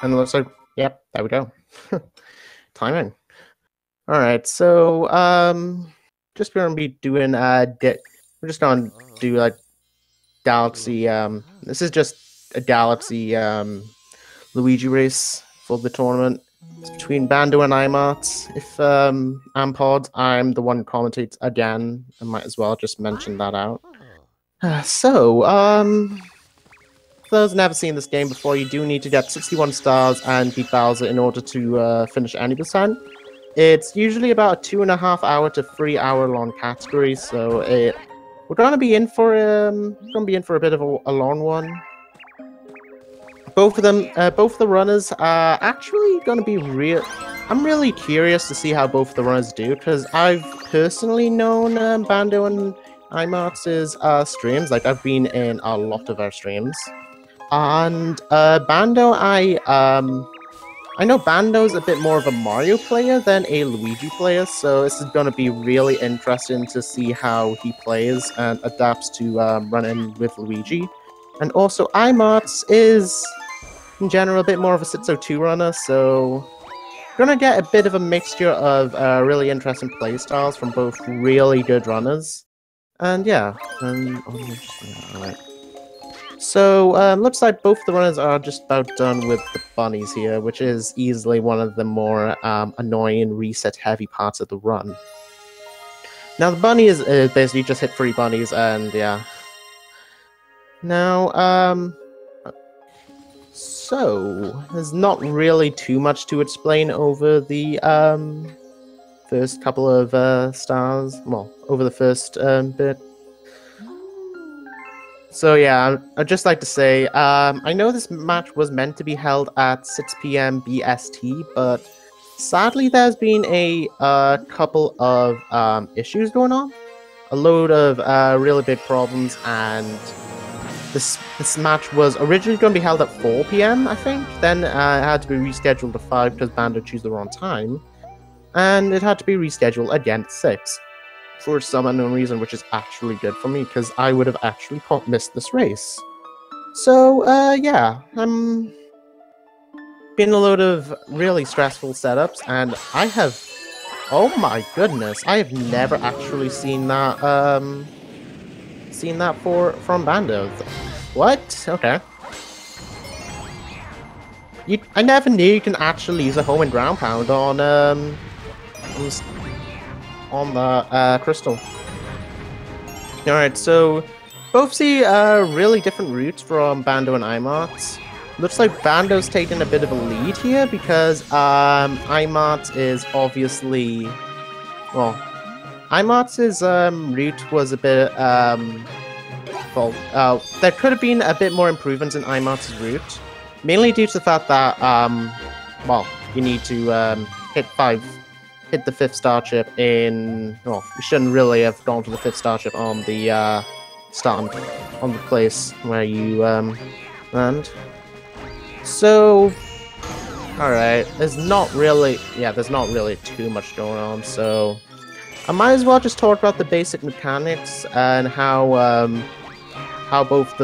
And it looks like, yep, there we go. Timing. All right, so just gonna be doing we're just gonna do like Galaxy. This is just a Galaxy Luigi race for the tournament. It's between Bandow and iMartz3. If I'm pod, I'm the one who commentates again. I might as well just mention that out. For those who've never seen this game before, you do need to get 61 stars and beat Bowser in order to finish any percent. It's usually about a 2.5 hour to 3 hour long category, so we're gonna be in for a bit of a long one. Both of the runners are actually gonna be real. I'm really curious to see how both of the runners do, because I've personally known Bandow and iMartz3's streams. Like, I've been in a lot of our streams. And Bandow, I know Bandow's a bit more of a Mario player than a Luigi player, so this is going to be really interesting to see how he plays and adapts to running with Luigi. And also, iMartz is, in general, a bit more of a Sitso2 runner, so we're going to get a bit of a mixture of really interesting playstyles from both really good runners. And yeah, alright. So, looks like both the runners are just about done with the bunnies here, which is easily one of the more annoying reset-heavy parts of the run. Now, the bunny is basically just hit 3 bunnies, and yeah. Now, so, there's not really too much to explain over the first couple of stars. Well, over the first bit. So yeah, I'd just like to say, I know this match was meant to be held at 6 PM BST, but sadly there's been a couple of issues going on. A load of really big problems, and this match was originally going to be held at 4 PM, I think. Then it had to be rescheduled to 5 because Bandow chose the wrong time. And it had to be rescheduled again at 6. For some unknown reason, which is actually good for me, because I would have actually missed this race. So, yeah, I'm been a load of really stressful setups, and I have, oh my goodness, I have never actually seen that, from Bandow. What? Okay. I never knew you can actually use a home and ground pound on the crystal. Alright, so both see really different routes from Bandow and iMartz3. Looks like Bandow's taking a bit of a lead here because iMartz3 is obviously, well, iMartz3's route was a bit there could have been a bit more improvements in iMartz3's route, mainly due to the fact that well, you need to hit the 5th star chip in. Well, you shouldn't really have gone for the 5th star chip on the on the place where you land. So, all right, there's not really too much going on. So, I might as well just talk about the basic mechanics and how both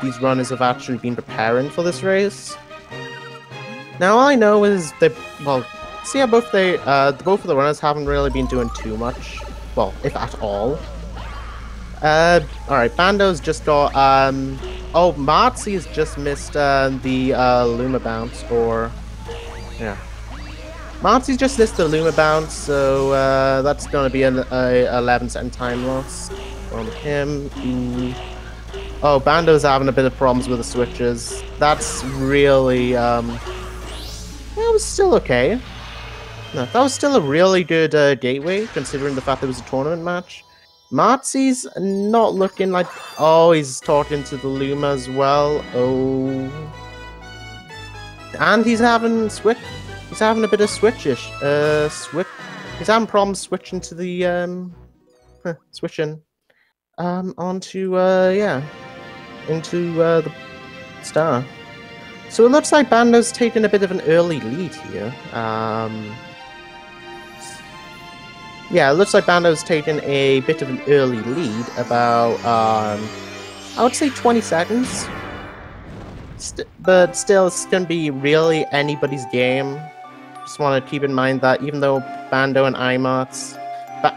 these runners have actually been preparing for this race. Now, all I know is that, well, see how both of the runners haven't really been doing too much, well, if at all. Alright, Bandow's just got, oh, iMartz3's just missed the Luma bounce, or, yeah. iMartz3's just missed the Luma bounce, so that's gonna be an 11-second time loss from him. Oh, Bandow's having a bit of problems with the switches. That's really, that was still okay. No, that was still a really good gateway, considering the fact it was a tournament match. iMartz3's not looking like... Oh, he's talking to the Luma as well. Oh. And he's having a bit of switchish. He's having problems switching to the... onto, yeah. Into the star. So it looks like Bandow's taking a bit of an early lead here. Yeah, it looks like Bandow's taken a bit of an early lead, about, I would say 20 seconds. but still, it's gonna be really anybody's game. Just want to keep in mind that even though Bando and iMartz,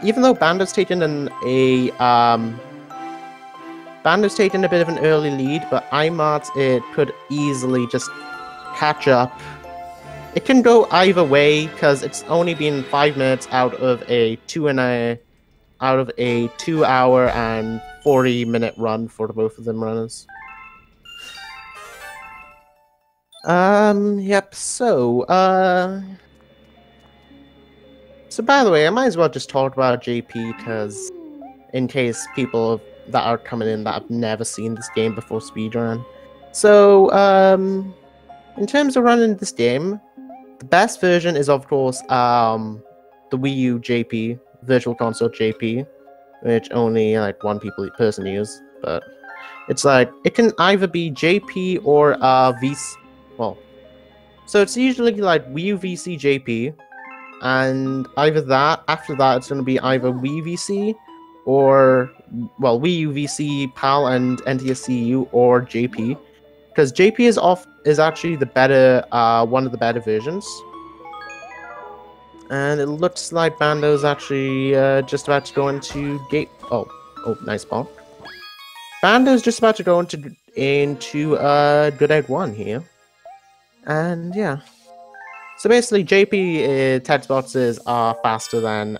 even though Bando's taken Bando's taken a bit of an early lead, but iMartz, it could easily just catch up. It can go either way because it's only been 5 minutes out of a 2-hour and 40-minute run for the both of them runners. Yep, so by the way, I might as well just talk about JP, because in case people that are coming in that have never seen this game before speedrun. So, in terms of running this game, the best version is, of course, the Wii U JP, Virtual Console JP, which only, like, one person use, but it's like, it can either be JP or, VC, well, so it's usually, like, Wii U VC JP, and either that, after that, it's going to be either Wii VC, or, well, Wii U VC, PAL, and NTSC U, or JP, because JP is actually the better, one of the better versions. And it looks like Bando's actually just about to go into gate. Oh, nice ball. Bando's just about to go into Good Egg 1 here. And yeah. So basically, JP text boxes are faster than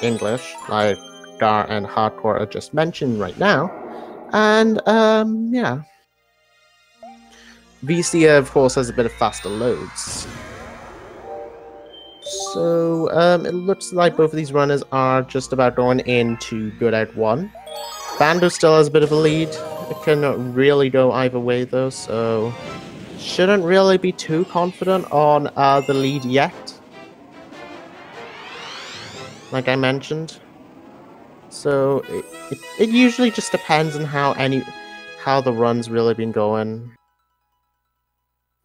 English, like Gar and Hardcore are just mentioned right now. And yeah. VC, of course, has a bit of faster loads. So, it looks like both of these runners are just about going into Good Egg 1. Bando still has a bit of a lead. It can really go either way, though, so shouldn't really be too confident on the lead yet, like I mentioned. So, it usually just depends on how the run's really been going.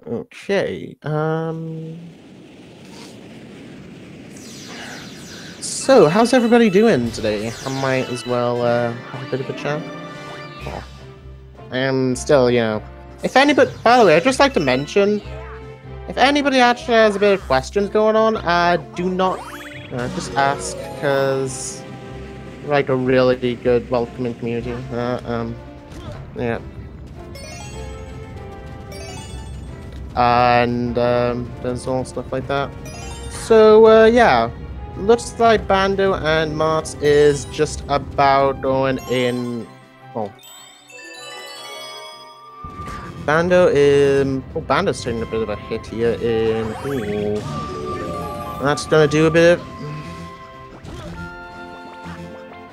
Okay, so, how's everybody doing today? I might as well have a bit of a chat. Oh. I am still, you know... If anybody... By the way, I'd just like to mention, if anybody actually has a bit of questions going on, do not just ask, because like a really good, welcoming community. Yeah. And there's all stuff like that. So, yeah. Looks like Bando and Martz is just about going in. Oh. Bando's taking a bit of a hit here in. Ooh. That's gonna do a bit.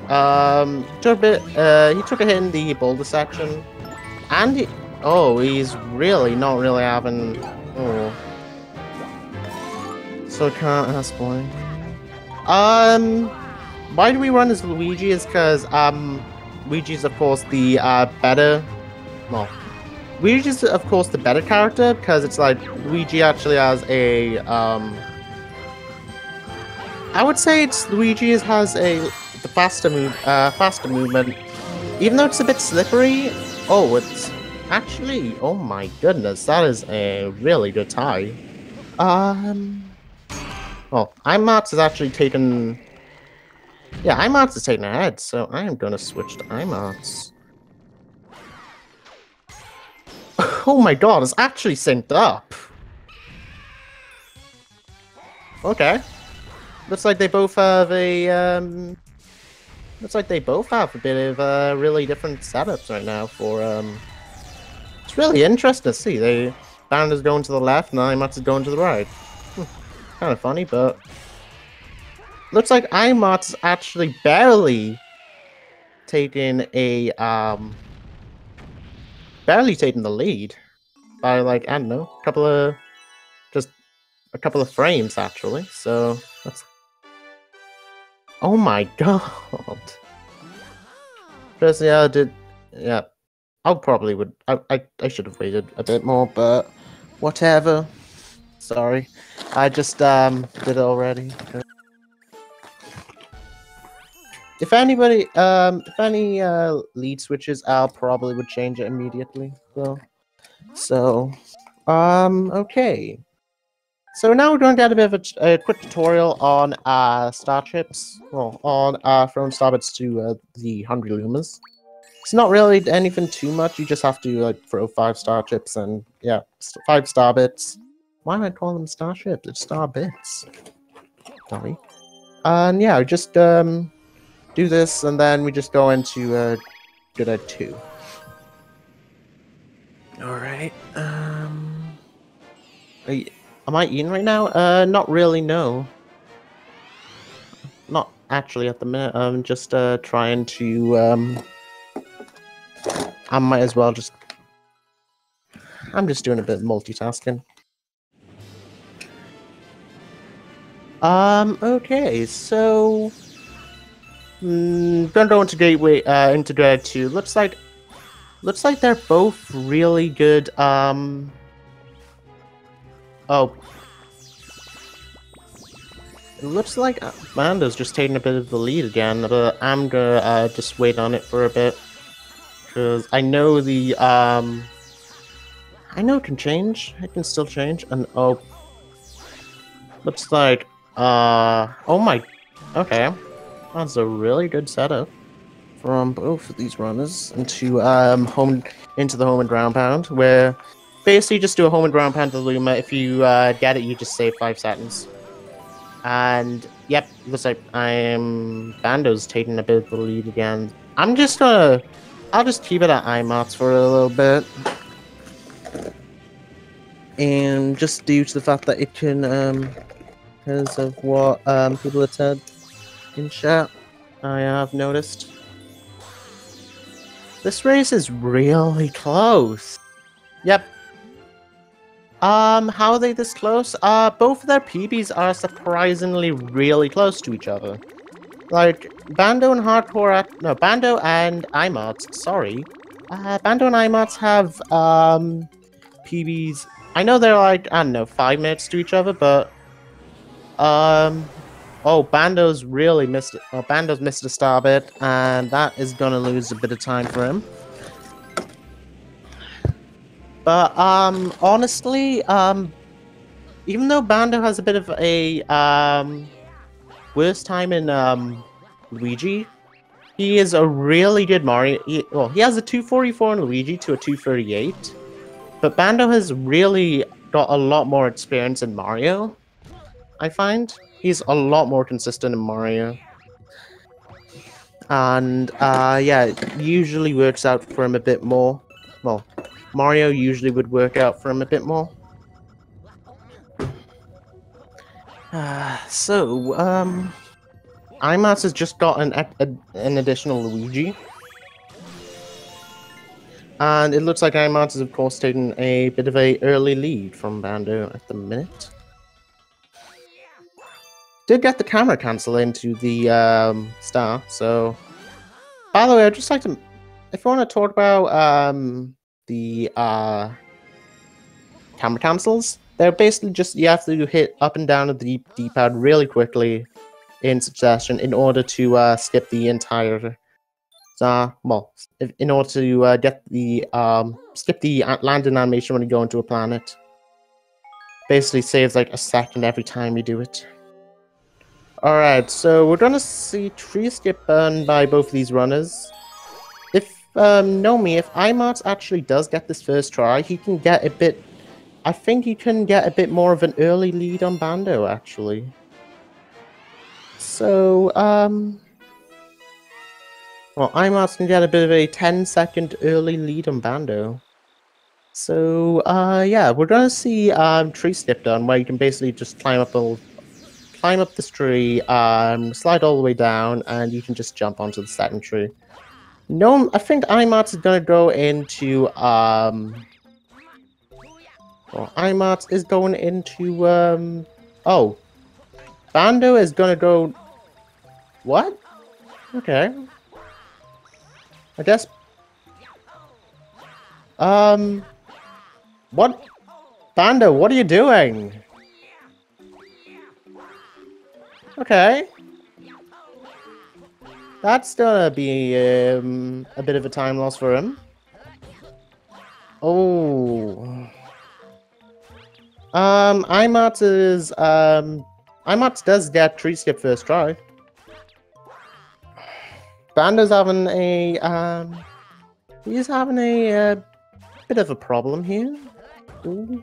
He took a hit in the boulder section. And he's really not really having. Oh. So can't ask why. Why do we run as Luigi is because, Luigi's of course the, better, well, Luigi's of course the better character, because it's like, Luigi actually has a, I would say Luigi has the faster movement, even though it's a bit slippery. Oh, it's actually, oh my goodness, that is a really good tie. Oh, iMartz has actually taken... Yeah, iMartz has taken ahead, so I am going to switch to iMartz. Oh my god, it's actually synced up! Okay. Looks like they both have a, Looks like they both have a bit of, really different setups right now for, It's really interesting to see. Bando's going to the left, and iMartz is going to the right. Kind of funny, but looks like iMartz is actually barely taking the lead by, like, I don't know, a couple of frames actually. So that's, oh my god. Personally, I should have waited a bit more, but whatever. Sorry, I just did it already. If any lead switches, I'll probably would change it immediately. So So, okay. So now we're going to get a bit of a quick tutorial on starships. Well, on throwing starbits to the Hungry Lumas. It's not really anything too much. You just have to like throw 5 starships and yeah, 5 starbits. Why am I calling them starships? It's starbits. Sorry. And yeah, just do this, and then we just go into good at 2. All right. Am I eating right now? Not really. No. Not actually at the minute. I'm just trying to I might as well just. I'm just doing a bit of multitasking. Okay, so gonna go into Gateway into Grade 2. Looks like they're both really good. Oh, it looks like Bandow's just taking a bit of the lead again, but I'm gonna just wait on it for a bit because I know the I know it can change. It can still change, and oh, looks like oh my, okay. That's a really good setup from both of these runners into the home and ground pound, where basically just do a home and ground pound to the Luma. If you get it, you just save 5 seconds. And yep, looks like Bandow's taking a bit of the lead again. I'll just keep it at iMartz for a little bit, and just due to the fact that it can because of what people have said in chat, I have noticed. This race is really close. Yep. How are they this close? Both of their PBs are surprisingly really close to each other. Like, Bandow and Bandow and iMartz, sorry. Bandow and iMartz have, PBs. I know they're like, I don't know, 5 minutes to each other, but, oh, Bandow's really missed it. Oh, Bandow's missed a star bit, and that is gonna lose a bit of time for him. But, honestly, even though Bandow has a bit of a, worse time in, Luigi, he is a really good Mario. He has a 244 in Luigi to a 238, but Bandow has really got a lot more experience in Mario, I find. He's a lot more consistent in Mario. And, yeah, it usually works out for him a bit more. Well, Mario usually would work out for him a bit more. iMartz has just got an additional Luigi. And it looks like iMartz is, of course, taking a bit of a early lead from Bandow at the minute. Did get the camera cancel into the star, so... By the way, I'd just like to... If you want to talk about the camera cancels, they're basically just... You have to hit up and down the D-pad really quickly in succession in order to skip the entire... well, in order to get the skip the landing animation when you go into a planet. Basically saves like a second every time you do it. Alright, so we're gonna see tree skip burn by both of these runners. If know me, if iMartz actually does get this first try, he can get a bit... I think he can get a bit more of an early lead on Bandow, actually. So, well, iMartz can get a bit of a 10-second early lead on Bandow. So, yeah, we're gonna see tree skip done, where you can basically just climb up this tree, slide all the way down, and you can just jump onto the second tree. No, I think iMartz is gonna go into well, iMartz is going into oh, Bandow is gonna go. What? Okay. I guess. What? Bandow, what are you doing? Okay. That's gonna be a bit of a time loss for him. Oh. iMartz does get tree skip first try. Bandow's having a he's having a bit of a problem here. Ooh.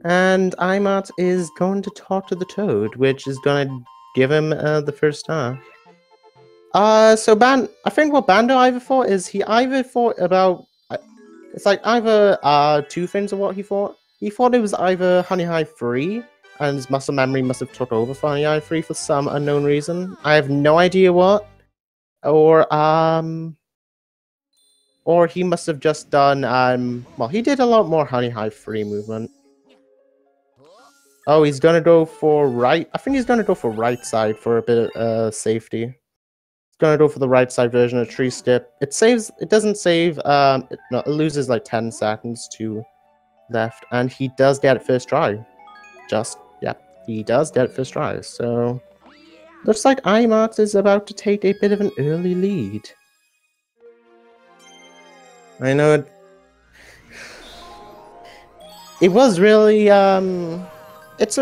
And iMartz is going to talk to the Toad, which is going to give him the first star. I think what Bandow either thought is he either thought about it's like either two things of what he thought. He thought it was either Honey Hive 3, and his muscle memory must have took over for Honey Hive 3 for some unknown reason. I have no idea what. Or he must have just done well, he did a lot more Honey Hive 3 movement. Oh, he's gonna go for right. I think he's gonna go for right side for a bit of safety. He's gonna go for the right side version of tree skip. It saves. It doesn't save. It loses like 10 seconds to left, and he does get it first try. He does get it first try. So looks like iMartz is about to take a bit of an early lead. I know it. It was really It's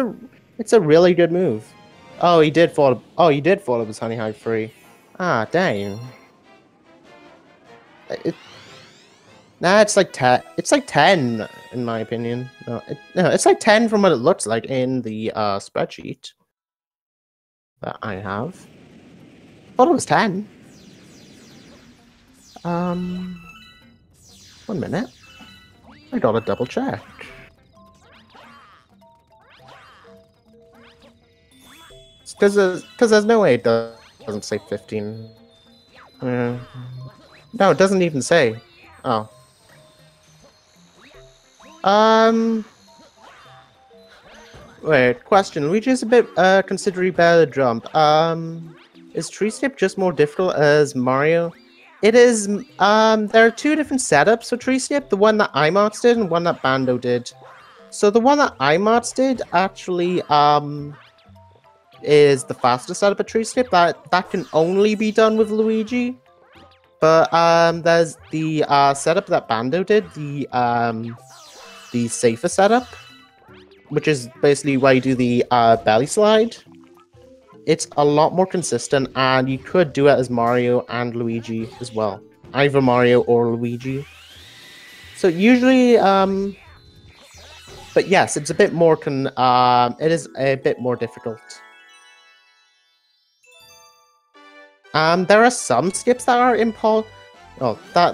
a really good move. Oh, he did fall. Oh, he did fall of his Honey Hive 3. Ah, dang. It's like 10. It's like 10 in my opinion. No, it's like 10 from what it looks like in the spreadsheet that I have. Thought it was 10. 1 minute. I gotta double check. Because there's no way it doesn't say 15. No, it doesn't even say. Oh. Wait, question. Luigi's a bit considerably better jump. Is tree skip just more difficult as Mario? It is. There are two different setups for tree skip. The one that iMartz did and one that Bandow did. So the one that iMartz did actually is the fastest setup of tree skip. That can only be done with Luigi. But there's the setup that Bandow did, the safer setup, which is basically where you do the belly slide. It's a lot more consistent, and you could do it as Mario and Luigi as well. Either Mario or Luigi. So usually, but yes, it's a bit more it is a bit more difficult. There are some skips that are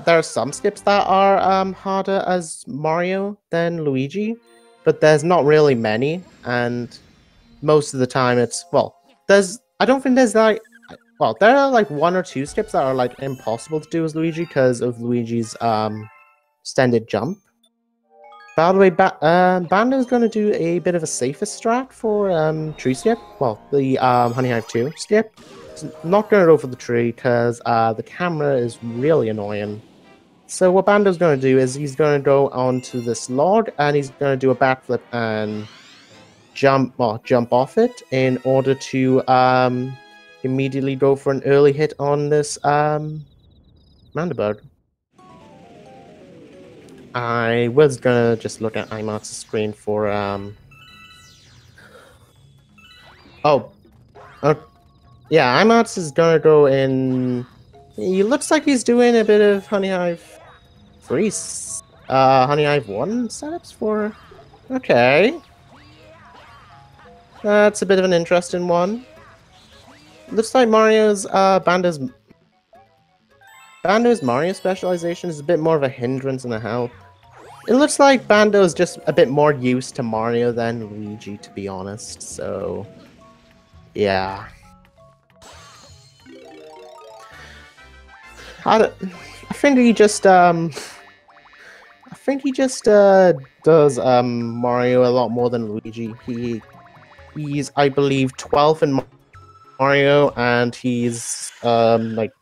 there are some skips that are harder as Mario than Luigi, but there's not really many, and most of the time it's I don't think there's like there are like 1 or 2 skips that are like impossible to do as Luigi because of Luigi's extended jump. By the way, Bandow's going to do a bit of a safer strat for tree skip. Well, the Honey Hive 2 skip. It's not going to go for the tree because the camera is really annoying. So what Bandow's going to do is he's going to go onto this log and he's going to do a backflip and jump off it in order to immediately go for an early hit on this Mandibug. I was gonna just look at iMartz's screen for yeah, iMartz is gonna go in. He looks like he's doing a bit of Honey Hive 3, Honey Hive 1 setups for. Okay, that's a bit of an interesting one. Looks like Bandow's Mario specialization is a bit more of a hindrance than a help. It looks like Bandow's just a bit more used to Mario than Luigi, to be honest, so yeah. I think he just does Mario a lot more than Luigi. He's I believe 12th in Mario, and he's like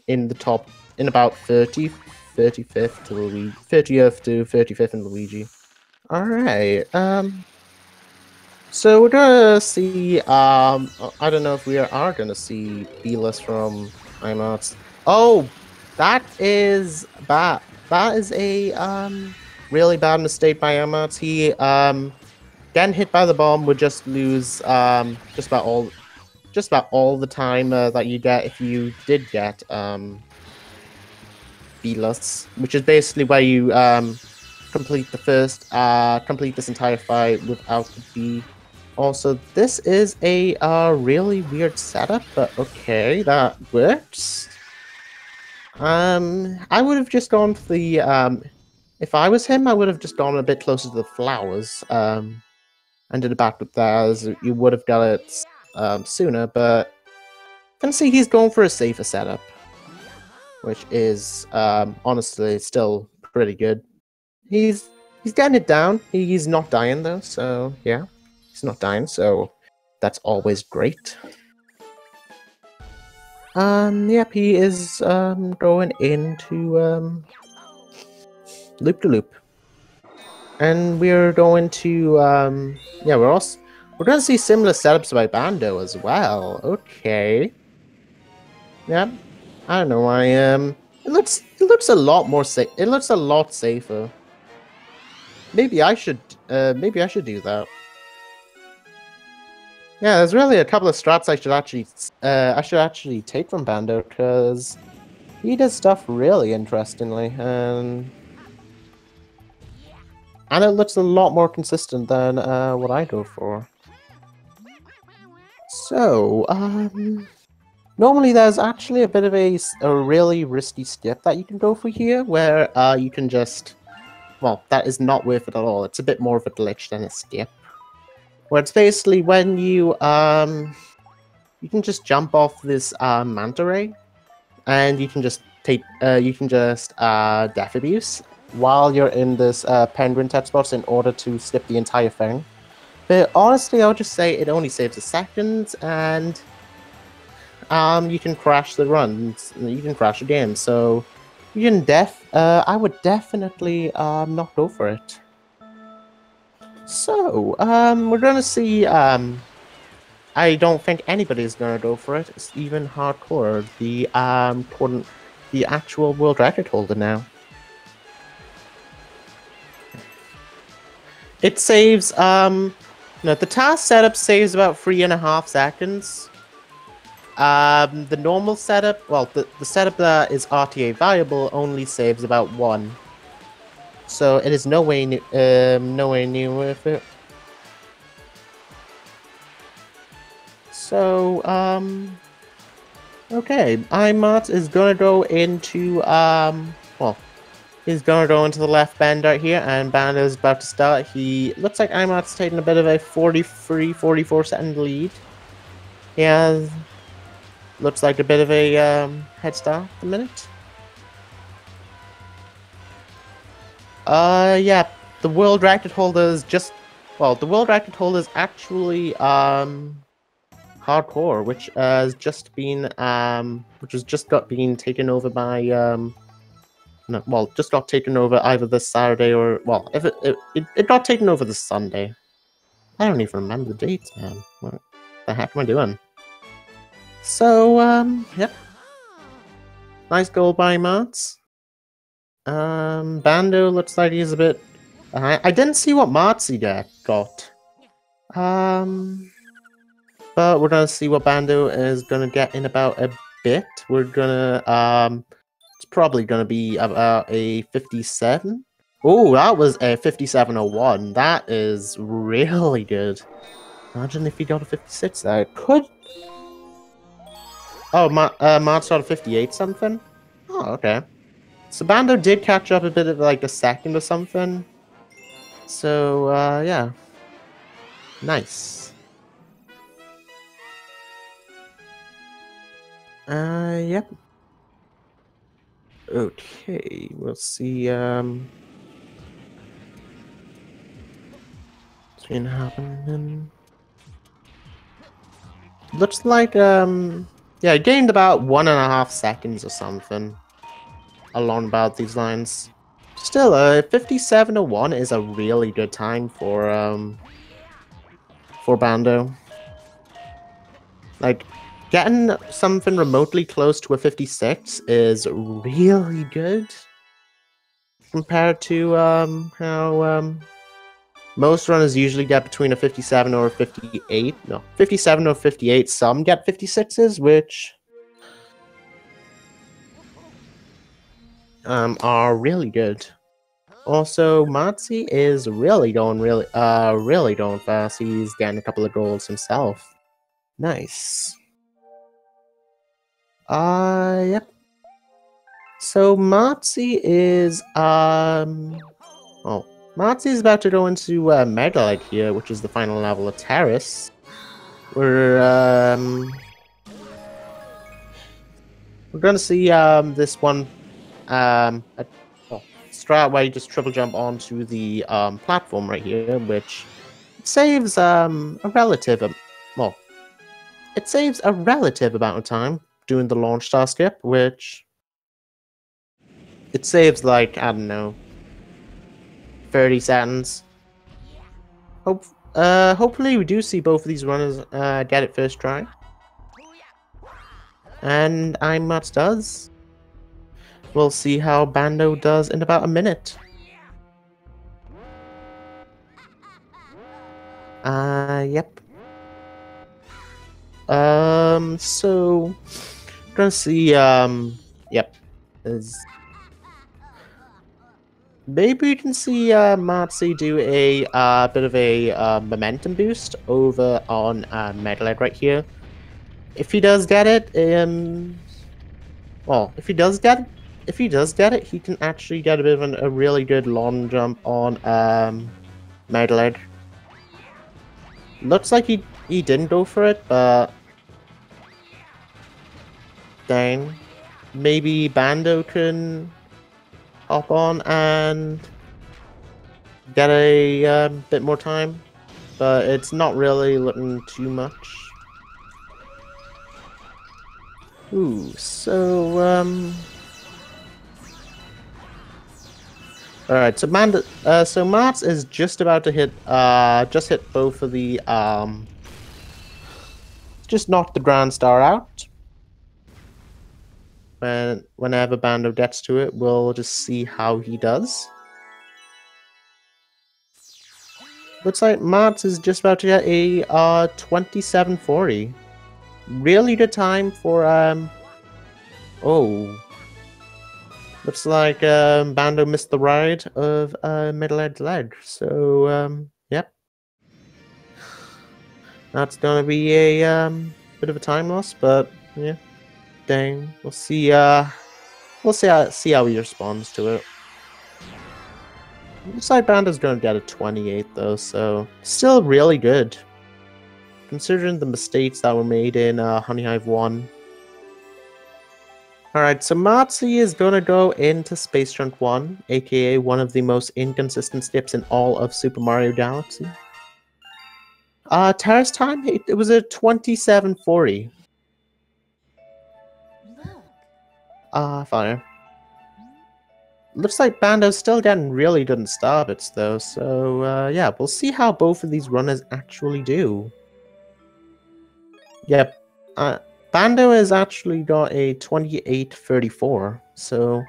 in the top in about 35th to Luigi, 30th to 35th in Luigi. All right. So we're gonna see. I don't know if we are gonna see B-list from iMartz. Oh, That is bad. That is a really bad mistake by iMartz. He getting hit by the bomb would just lose just about all the time that you get if you did get B-less, which is basically where you complete the first complete this entire fight without the B. Also, this is a really weird setup, but okay, that works. I would have just gone for the if I was him, I would have just gone a bit closer to the flowers. And did a backflip there, as you would have got it sooner, but I can see he's going for a safer setup, which is honestly still pretty good. He's getting it down. He's not dying though, so yeah, he's not dying, so that's always great. Yep, he is going into loop to loop. And we're going to, yeah, we're going to see similar setups by Bandow as well. Okay. Yep. I don't know why, it looks a lot more safe. It looks a lot safer. Maybe I should do that. Yeah, there's really a couple of strats I should actually take from Bandow, because he does stuff really interestingly, and it looks a lot more consistent than what I go for. So, normally there's actually a bit of a really risky skip that you can go for here, where you can just... Well, that is not worth it at all. It's a bit more of a glitch than a skip. Where it's basically when you can just jump off this manta ray, and you can just take death abuse while you're in this penguin type spots in order to skip the entire thing. But honestly, I would just say it only saves a second, and you can crash the runs, you can crash the game. So you can I would definitely not go for it. So we're gonna see. I don't think anybody's gonna go for it. It's even hardcore. The actual world record holder now. It saves, no, the task setup saves about 3.5 seconds. The normal setup, well, the setup that is RTA viable only saves about 1. So it is no way near worth it. So, okay, iMartz is gonna go into, well, he's gonna go into the left bend right here, and Bandow is about to start. He looks like iMartz taking a bit of a 44 second lead. He has, looks like a bit of a head start at the minute. Yeah, the world record holder is just, well, the world record holder is actually hardcore, which has just been been taken over by no, well, just got taken over either this Saturday or, well, if it got taken over this Sunday. I don't even remember the dates, man. What the heck am I doing? So, yep. Nice goal by iMartz. Bandow looks like he's a bit behind. I didn't see what iMartz got. But we're gonna see what Bandow is gonna get in about a bit. We're gonna, it's probably gonna be about a 57. Oh, that was a 57.01. That is really good. Imagine if he got a 56 there. It could... Oh, Martz got a 58 something? Oh, okay. So Bandow did catch up a bit of like a second or something. So, yeah. Nice. Yep. Okay, we'll see, what's gonna happen. Looks like, yeah, it gained about 1.5 seconds or something. Along about these lines. Still, 57.01 is a really good time for Bandow. Like, Getting something remotely close to a 56 is really good compared to how most runners usually get between a 57 or a 58. No, 57 or 58. Some get 56s, which are really good. Also, iMartz3 is really going fast. He's getting a couple of goals himself. Nice. Yep. So iMartz3 is iMartz3 is about to go into Megalite here, which is the final level of Terrace. We're gonna see this one strat where you just triple jump onto the platform right here, which saves it saves a relative amount of time doing the launch star skip, which it saves like, I don't know, 30 seconds. Hopefully we do see both of these runners get it first try. And iMartz does. We'll see how Bando does in about a minute. Yep. So gonna see, yep. Maybe we can see iMartz3 do a bit of a momentum boost over on Megalite right here. If he does get it, well, if he does get it, he can actually get a bit of a really good long jump on Megalite. Looks like he didn't go for it, but dang, maybe Bando can hop on and get a bit more time, but it's not really looking too much. Ooh, so all right, so iMartz is just about to hit both of the just knocked the Grand Star out. Whenever Bando gets to it, we'll just see how he does. Looks like iMartz is just about to get a 27:40. Really good time for oh. Looks like Bando missed the ride of Megalite's leg. So yep. That's gonna be a bit of a time loss, but yeah. Dang. We'll see how he responds to it. Looks like Bando's gonna get a 28 though, so still really good. Considering the mistakes that were made in Honey Hive 1. Alright, so iMartz3 is gonna go into Space Junk 1, aka one of the most inconsistent skips in all of Super Mario Galaxy. Terrace time, it was a 27:40. Fire. Looks like Bando's still getting really good in Starbits though, so yeah, we'll see how both of these runners actually do. Yep, Bando has actually got a 28:34, so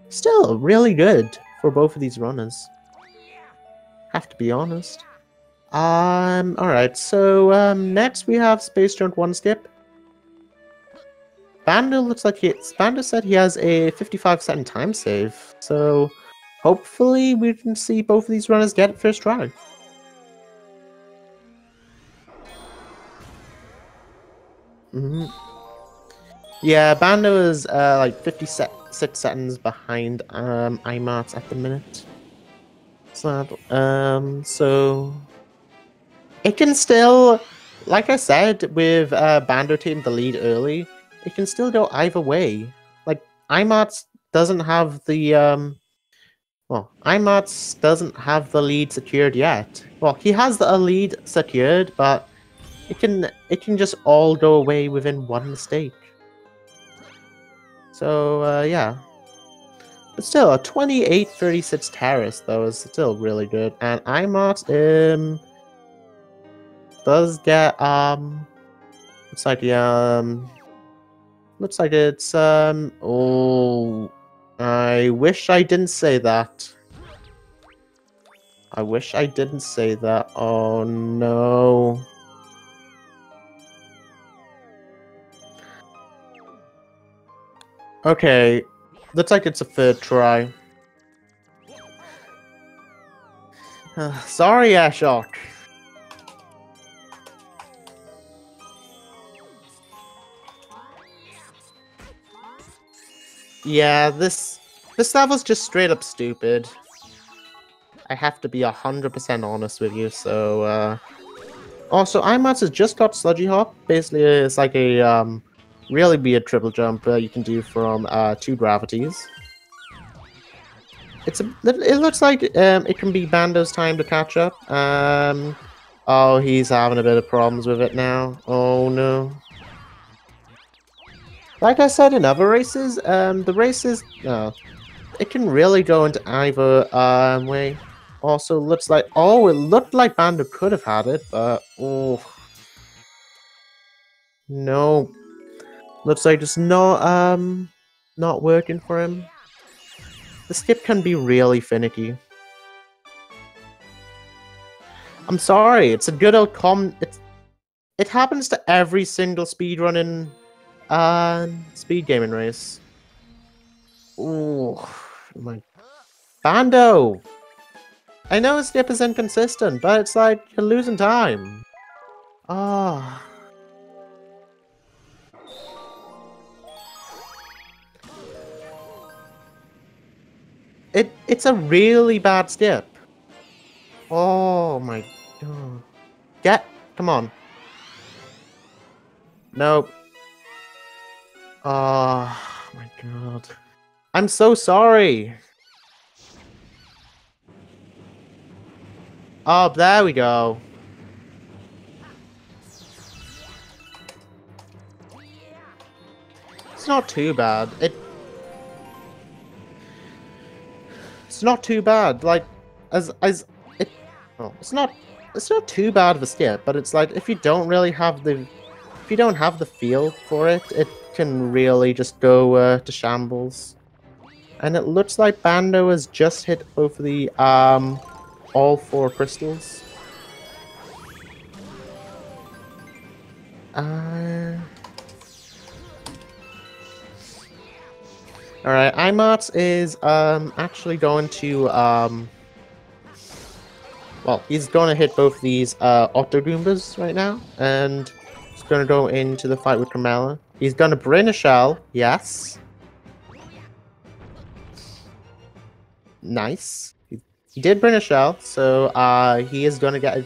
still really good for both of these runners. Have to be honest. Alright, so next we have Space Junk 1 skip. Bando looks like Bando said he has a 55-second time save, so hopefully we can see both of these runners get it first try. Yeah, Bando is like 56 seconds behind iMartz at the minute. So it can still, like I said, with Bando taking the lead early, it can still go either way. Like iMartz doesn't have the iMartz doesn't have the lead secured yet. Well, he has the lead secured, but it can just all go away within one mistake. So yeah. But still, a 28:36 Terrace though is still really good, and iMartz does get Looks like looks like it's oh, I wish I didn't say that. I wish I didn't say that. Oh no. Okay, looks like it's a third try. Sorry, Ashok. Yeah, this level's just straight up stupid. I have to be 100% honest with you. So, also, iMartz has just got Sludgy Hop. Basically, it's like a really weird triple jump you can do from 2 gravities. It looks like it can be Bandow's time to catch up. Oh, he's having a bit of problems with it now. Oh no. Like I said in other races, the races, it can really go into either way. Also, looks like, oh, it looked like Bandow could have had it, but oh no, looks like it's not working for him. The skip can be really finicky. I'm sorry, it's a good old it happens to every single speedrunning speed gaming race. Oh my Bandow! I know his skip is inconsistent, but it's like you're losing time. Ah. It's a really bad skip. Oh my god. Come on. Nope. Oh my god. I'm so sorry. Oh, there we go. It's not too bad. It's not too bad. Like it's not too bad of a skip, but it's like if you don't have the feel for it, it can really just go to shambles. And it looks like Bandow has just hit both of the all 4 crystals. Alright, iMartz is actually going to well, he's going to hit both these Octo Goombas right now, and he's going to go into the fight with Carmella. He's going to bring a shell, yes. Nice. He did bring a shell, so he is going to get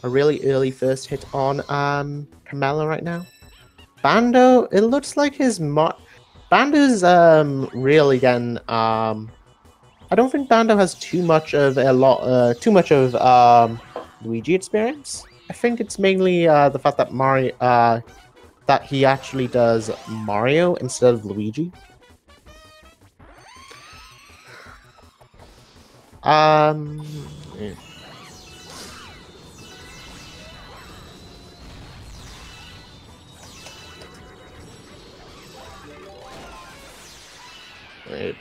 a really early first hit on Carmella right now. Bandow, it looks like Bandow's really getting I don't think Bandow has too much of Luigi experience. I think it's mainly the fact that that he actually does Mario instead of Luigi. Yeah. Wait.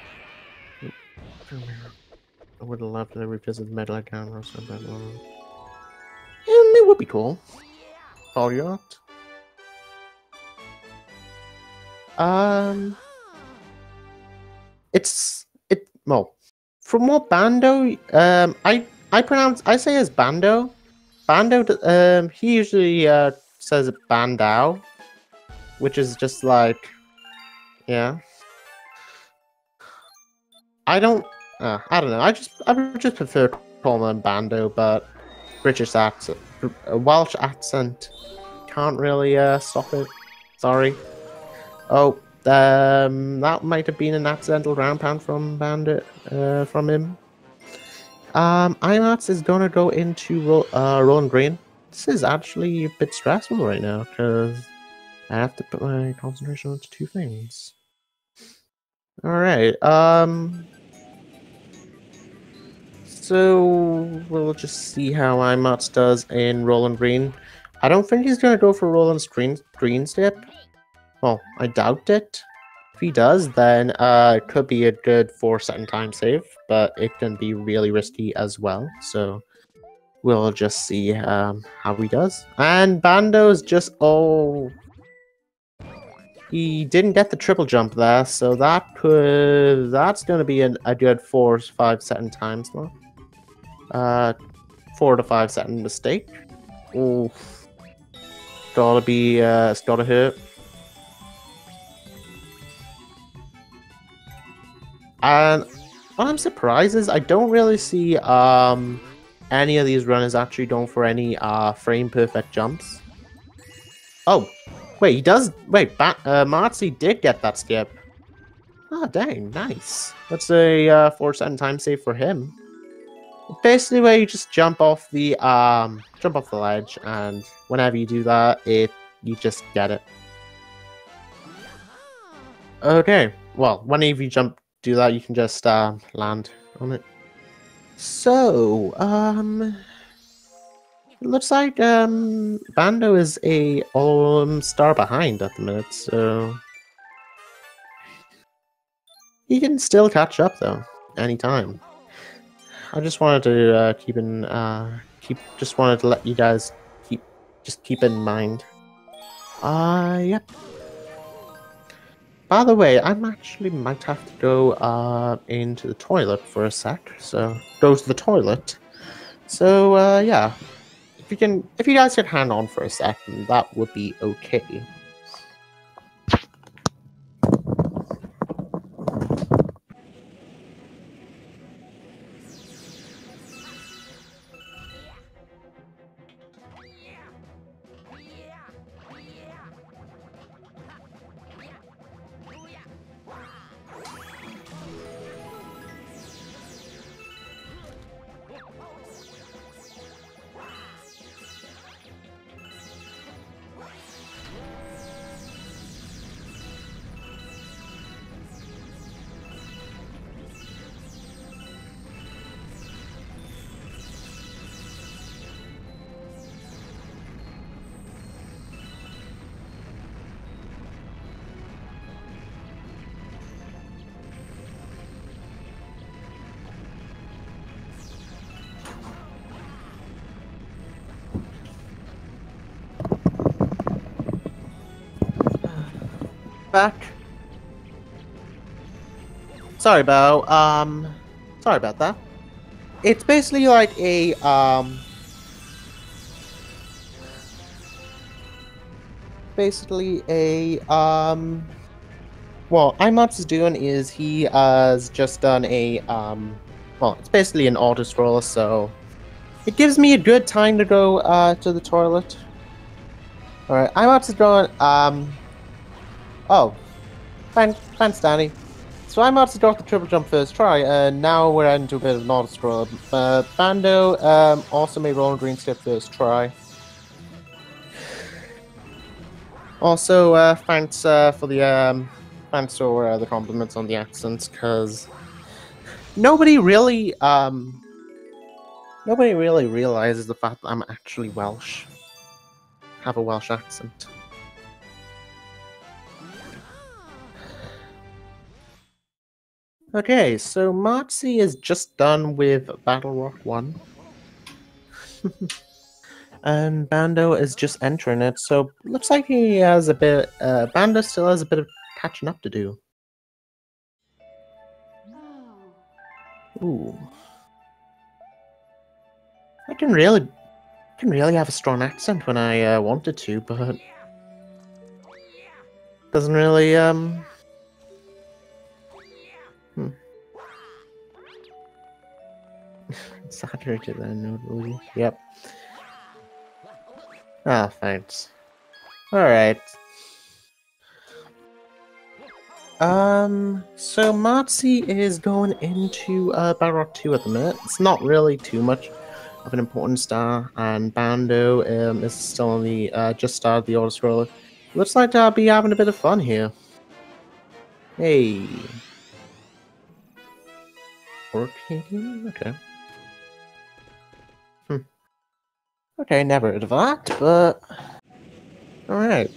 I would have loved to revisit the Metal camera or something. It would be cool. Polyart. Well, from what Bandow, I say as Bandow. Bandow, he usually says Bandow, which is just like, yeah. I don't know. I would just prefer calling him Bandow, but British accent, Welsh accent, can't really stop it. Sorry. Oh, that might have been an accidental ground pound from from him. iMartz is gonna go into Rolling Green. This is actually a bit stressful right now because I have to put my concentration onto 2 things. All right. So we'll just see how iMartz does in Rolling Green. I don't think he's going to go for Roland's green step. Well, I doubt it. If he does, then it could be a good 4-second time save, but it can be really risky as well. So we'll just see how he does. And Bando's just he didn't get the triple jump there, so that's going to be a good 4 to 5 second time slot. 4 to 5 second mistake. Ooh, it's gotta hurt. And what I'm surprised is I don't really see any of these runners actually going for any frame perfect jumps. Oh, wait, he does. Wait, iMartz3 did get that skip. Oh, dang, nice. That's a 4-second time save for him. Basically, where you just jump off the ledge, and whenever you do that, you just get it. Okay, well, whenever you do that, you can just land on it. So, looks like Bando is a star behind at the minute, so he can still catch up though, anytime. I just wanted to just wanted to let you guys keep in mind. Yep. By the way, I actually might have to go into the toilet for a sec, so go to the toilet. So yeah, if you guys could hang on for a second, that would be okay. Back. Sorry about that. It's basically like a what iMartz is doing is he has just done a well, it's basically an auto scroller, so it gives me a good time to go to the toilet. Alright, iMartz is going oh, thanks Danny. So iMartz got the triple jump first try, and now we're into a bit of an auto scroller. Bando also made Roland green step first try. Also, thanks for the compliments on the accents, because nobody really realizes the fact that I'm actually Welsh. Have a Welsh accent. Okay, so iMartz3 is just done with Battle Rock 1. And Bando is just entering it, so looks like he has a bit. Bando still has a bit of catching up to do. Ooh, I can really have a strong accent when I wanted to, but doesn't really Saturated then, notably. Yep. Ah, thanks. Alright. So iMartz3 is going into Battle Rock 2 at the minute. It's not really too much of an important star, and Bando is still on the just started the auto scroller. Looks like I'll be having a bit of fun here. Hey. Okay. Okay, never heard of that, but alright.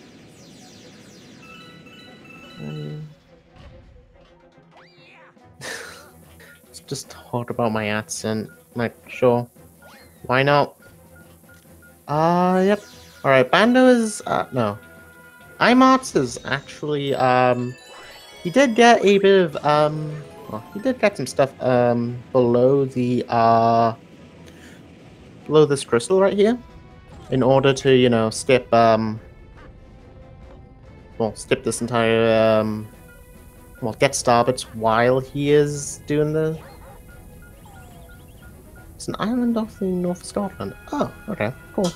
Let's just talk about my accent. Like, sure. Why not? Yep. Alright, Bando is, no. iMartz is actually, he did get a bit of, well, he did get some stuff, below the, below this crystal right here. In order to, you know, skip, well, skip this entire, well, get Starbits while he is doing the... It's an island off the north of Scotland. Oh, okay, cool.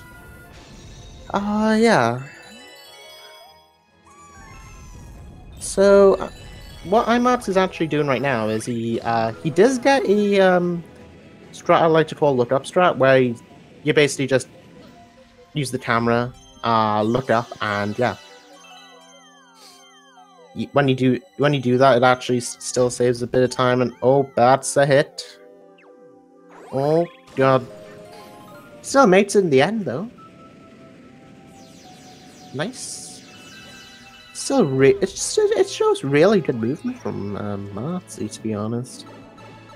Yeah. So, what iMartz is actually doing right now is he does get a, strat I like to call look up strat, where you basically just use the camera, look up, and yeah. When you do that, it actually still saves a bit of time, and oh, that's a hit. Oh god. Still makes it in the end, though. Nice. Still, it shows really good movement from Martzy, to be honest.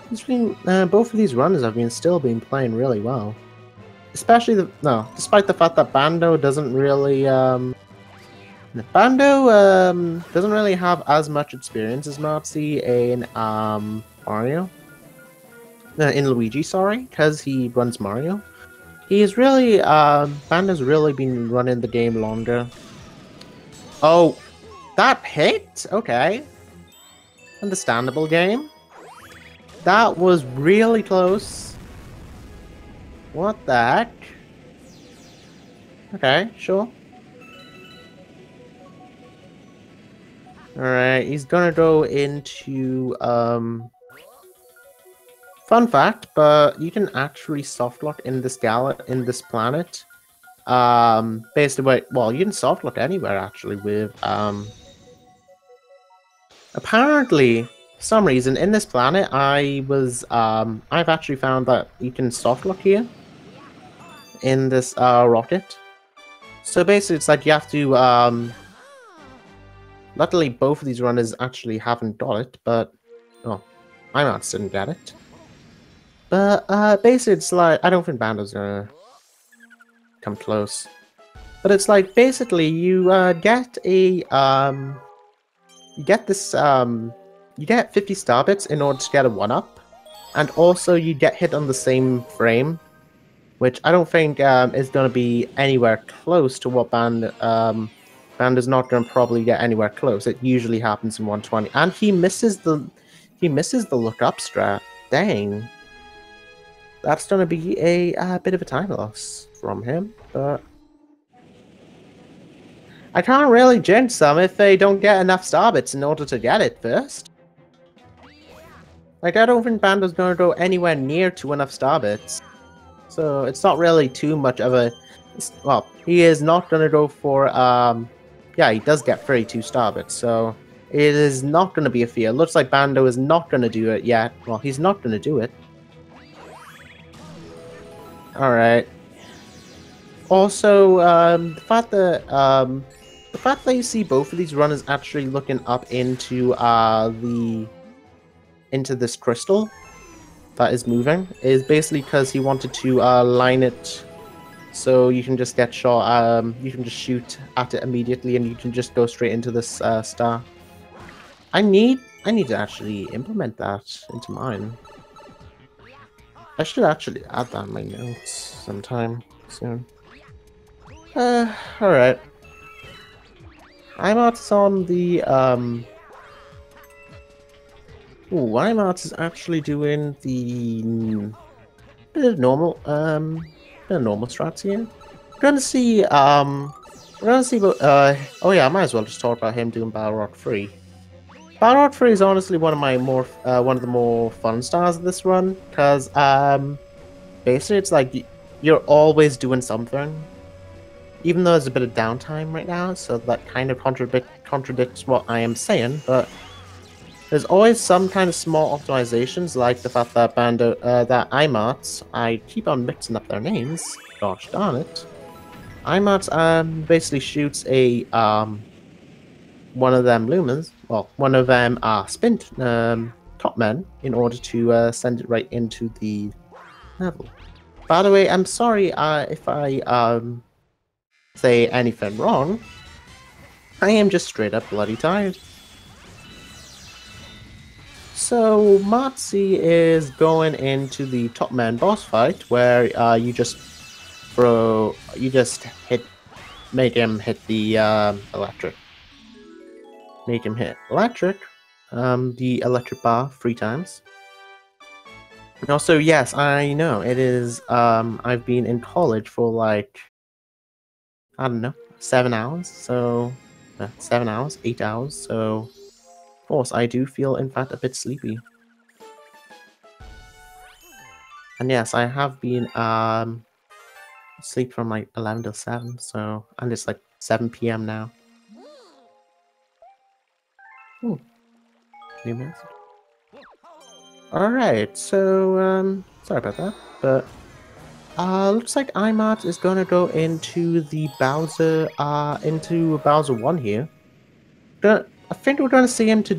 He's been both of these runners have still been playing really well. Especially despite the fact that Bando doesn't really doesn't really have as much experience as Martzy in Mario. In Luigi, sorry, because he runs Mario. He's really Bando's really been running the game longer. Oh, that hit? Okay. Understandable game. That was really close. What the heck? Okay, sure. Alright, he's gonna go into, fun fact, but you can actually softlock in this planet. Basically, well, you can softlock anywhere, actually, with, apparently, for some reason, in this planet, I've actually found that you can softlock here. In this, rocket. So basically, it's like you have to, luckily, both of these runners actually haven't got it, but... Oh, iMartz didn't get it. But, basically, it's like... I don't think Bando's gonna come close. But it's like, basically, you, get a, you get this, you get 50 star bits in order to get a 1-up. And also, you get hit on the same frame. Which I don't think, is gonna be anywhere close to what Bando's not going to probably get anywhere close. It usually happens in 120. And he misses the look up strat. Dang. That's going to be a bit of a time loss from him, but I can't really jinx them if they don't get enough starbits in order to get it first. Like, I don't think Bando's going to go anywhere near to enough starbits. So it's not really too much of a... Well, he is not going to go for, yeah, he does get 32 starbits, so it is not going to be a fear. Looks like Bando is not going to do it yet. Well, he's not going to do it. Alright. Also, the fact that you see both of these runners actually looking up into this crystal that is moving is basically because he wanted to line it. So you can just get shot, you can just shoot at it immediately and you can just go straight into this star. I need to actually implement that into mine. I should actually add that in my notes sometime soon. Alright. iMartz on the, Ooh, iMartz is actually doing the bit of normal, normal strats here. We're gonna see, oh yeah, I might as well just talk about him doing Bandow2000. Bandow2000 is honestly one of the more fun stars of this run, because, basically it's like, you're always doing something. Even though there's a bit of downtime right now, so that kind of contradicts what I am saying, but There's always some kind of small optimizations, like the fact that that iMartz, I keep on mixing up their names. Gosh darn it. iMartz basically shoots a one of them lumens, well, one of them spin top men in order to send it right into the level. By the way, I'm sorry if I say anything wrong. I am just straight up bloody tired. So iMartz3 is going into the top man boss fight where you just make him hit the electric. Make him hit electric, the electric bar 3 times. And also, yes, I know it is. I've been in college for like, I don't know, 7 hours. So 7 hours, 8 hours. So of course, I do feel in fact a bit sleepy. And yes, I have been asleep from like 11 till 7. So and it's like 7 p.m. now. Ooh. New message. Alright, so sorry about that, but looks like iMartz is gonna go into the Bowser into Bowser 1 here. I think we're gonna see him do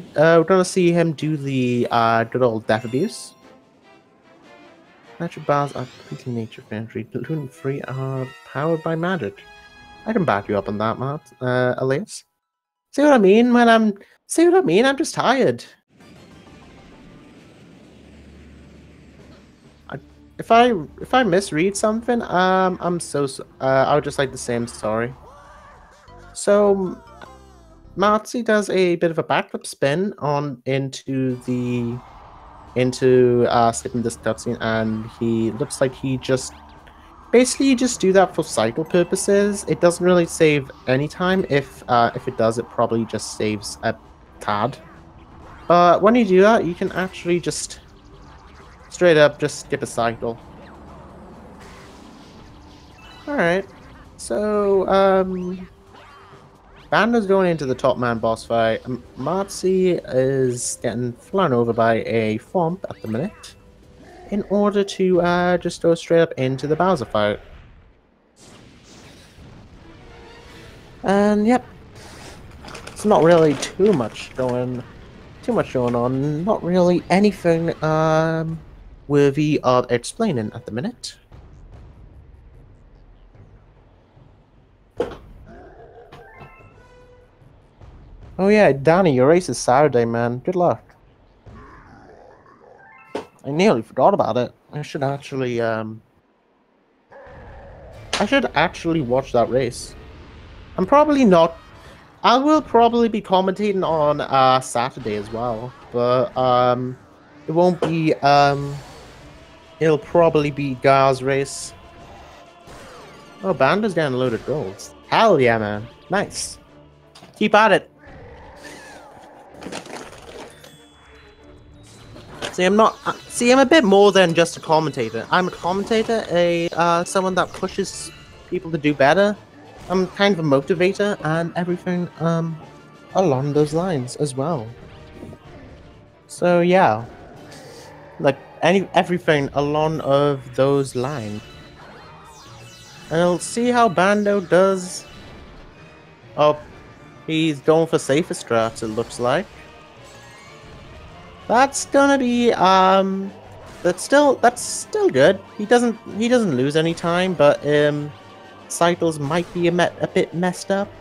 the good old death abuse. Natural bars are completely nature friendly. Gluten free are powered by magic. I can back you up on that, Elias. See what I mean when I'm just tired. If I misread something, I would just like to say I'm sorry. So iMartz3 does a bit of a backflip spin into skipping this cutscene, and he looks like he just do that for cycle purposes. It doesn't really save any time. If it does, it probably just saves a tad. But when you do that, you can actually just straight up just skip a cycle. Alright. So, Bandow's going into the top man boss fight. iMartz3 is getting flown over by a Thwomp at the minute in order to just go straight up into the Bowser fight. And yep. It's not really too much going on. Not really anything worthy of explaining at the minute. Oh yeah, Danny, your race is Saturday, man. Good luck. I nearly forgot about it. I should actually watch that race. I'm probably not. I will probably be commentating on Saturday as well, but it won't be it'll probably be Gar's race. Oh, Bandow's getting a load of golds. Hell yeah, man. Nice. Keep at it. See, I'm a bit more than just a commentator. I'm a commentator, someone that pushes people to do better. I'm kind of a motivator and everything along those lines as well. So yeah, like everything along of those lines. And we'll see how Bandow does. Oh, he's going for safer strats, it looks like. That's gonna be that's still good. He doesn't lose any time, but cycles might be a bit messed up.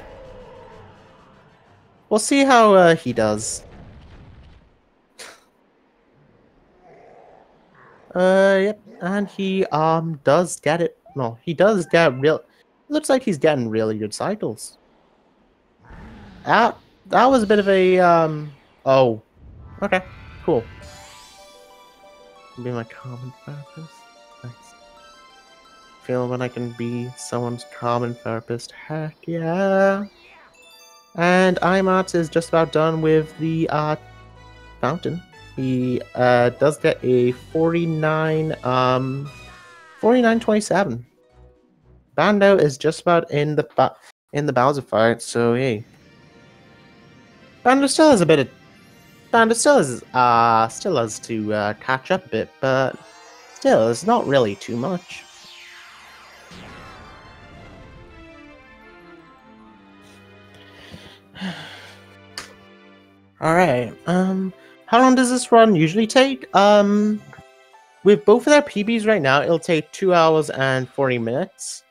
We'll see how he does. Yep, and he does get it. No, he does get looks like he's getting really good cycles. That was a bit of a oh, okay. Cool. Be my common therapist. Nice. Feel when I can be someone's common therapist. Heck yeah. And iMartz is just about done with the fountain. He does get a 49-27. Bandow is just about in the Bowser fight, so hey. Bandow still has a bit Bandow still has to catch up a bit, but still, it's not really too much. Alright, how long does this run usually take? With both of their PBs right now, it'll take 2 hours and 40 minutes.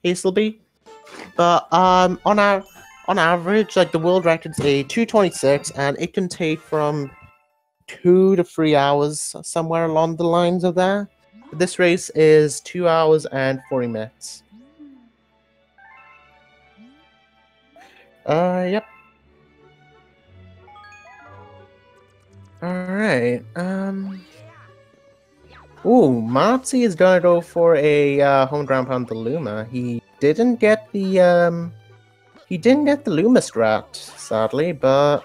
Easily. But, on average, like, the world record's a 2:26, and it can take from 2 to 3 hours, somewhere along the lines of that. This race is 2 hours and 40 minutes. Yep. Alright, Ooh, iMartz3 is gonna go for a home ground pound to Luma. He didn't get the Luma strat, sadly, but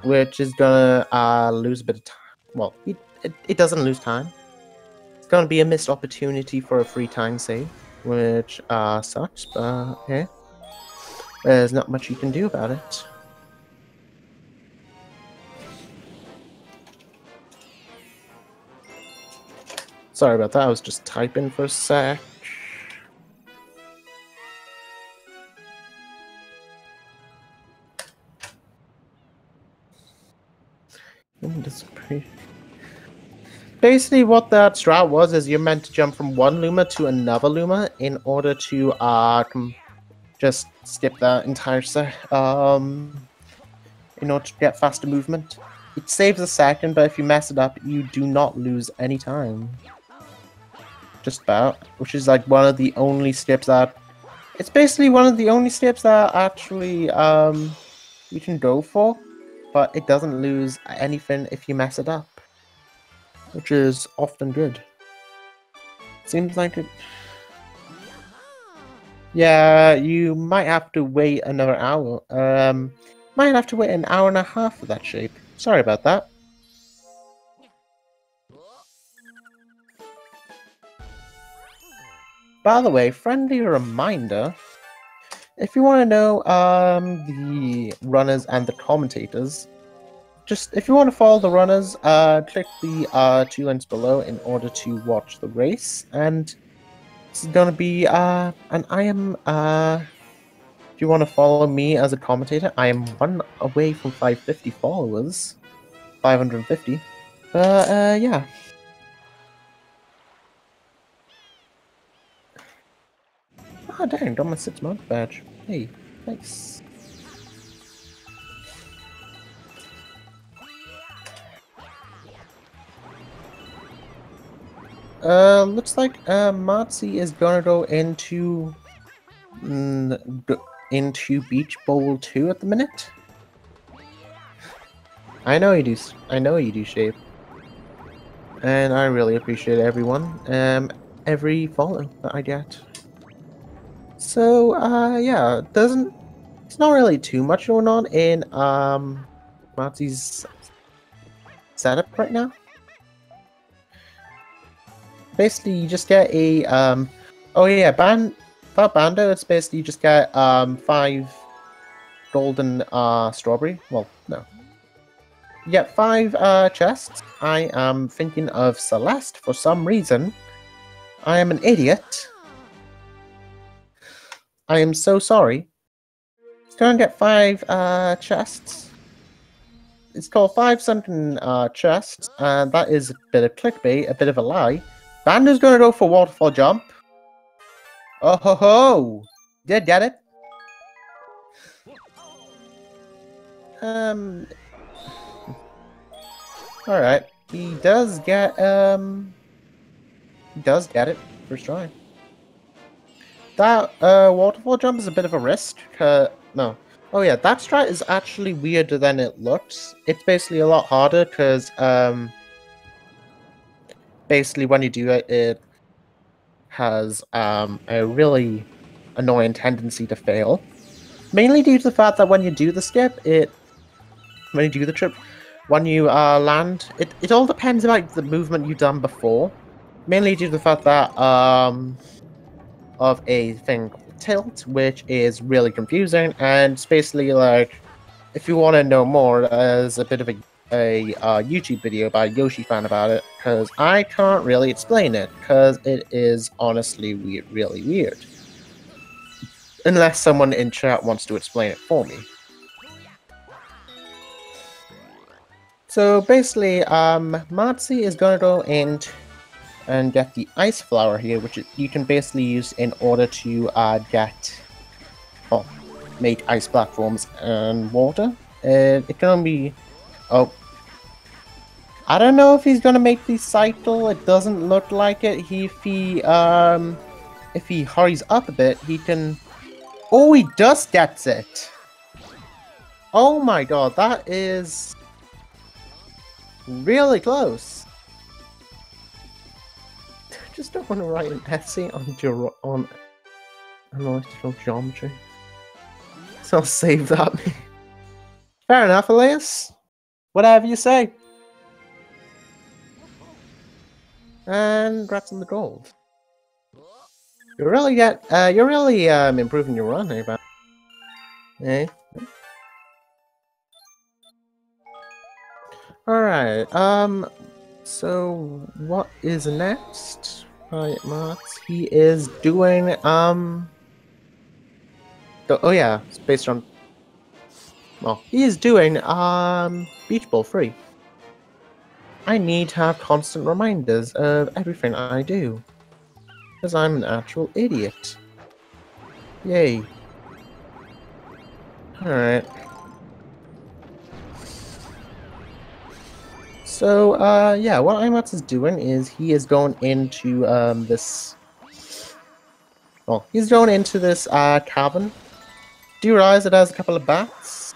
which is gonna lose a bit of time. Well, it doesn't lose time. It's gonna be a missed opportunity for a free time save, which sucks, but yeah. There's not much you can do about it. Sorry about that, I was just typing for a sec. Basically, what that strat was is you're meant to jump from one Luma to another Luma in order to just skip that entire set. In order to get faster movement. It saves a second, but if you mess it up, you do not lose any time. Just about, which is like one of the only skips that. It's basically one of the only skips that actually you can go for, but it doesn't lose anything if you mess it up, which is often good. Seems like it. Yeah, you might have to wait another hour. Might have to wait an hour and a half for that shape. Sorry about that. By the way, friendly reminder, if you want to know the runners and the commentators, just if you want to follow the runners, click the 2 links below in order to watch the race. And this is gonna be and I am if you want to follow me as a commentator, I am 1 away from 550 followers, 550. Yeah. Oh dang, got my 6-month badge. Hey, nice. Looks like iMartz3 is gonna go into Beach Bowl 2 at the minute. I know you do. I know you do, Shape. And I really appreciate everyone. Every follow that I get. So, yeah, it's not really too much going on in, iMartz3's setup right now. Basically, you just get a, oh yeah, for Bandow, it's basically you just get, 5 golden, strawberry. Well, no. You get 5, chests. I am thinking of Celeste for some reason. I am an idiot. I am so sorry. It's going to get 5 chests. It's called 5 sunken chests, and that is a bit of clickbait, a bit of a lie. Bandow's going to go for waterfall jump. Oh ho ho! Did get it? Alright. He does get it. First try. That waterfall jump is a bit of a risk. No. Oh yeah, that strat is actually weirder than it looks. It's basically a lot harder because basically when you do it, it has a really annoying tendency to fail. Mainly due to the fact that when you do the skip, when you do the trip, when you land, it all depends about the movement you've done before. Mainly due to the fact that of a thing called tilt, which is really confusing, and it's basically like if you want to know more, there's a bit of a YouTube video by Yoshi fan about it, because I can't really explain it, because it is honestly really weird. Unless someone in chat wants to explain it for me. So basically, iMartz3 is going to go in and get the ice flower here, which you can basically use in order to make ice platforms and water. It can only be... Oh. I don't know if he's going to make the cycle. It doesn't look like it. If he hurries up a bit, he can... Oh, he just gets it! Oh my god, that is... really close. Just don't want to write an essay on analytical geometry. So I'll save that. Fair enough, Elias. Whatever you say. And congrats on the gold. You're really improving your run, eh, man? Eh? Alright, so what is next? Right, iMartz, he is doing, oh yeah, it's based on, well, he is doing, Beach Ball free. I need to have constant reminders of everything I do. Because I'm an actual idiot. Yay. Alright. So, yeah, what iMartz is doing is he is going into, this... Well, he's going into this, cabin. Do you realize it has a couple of bats?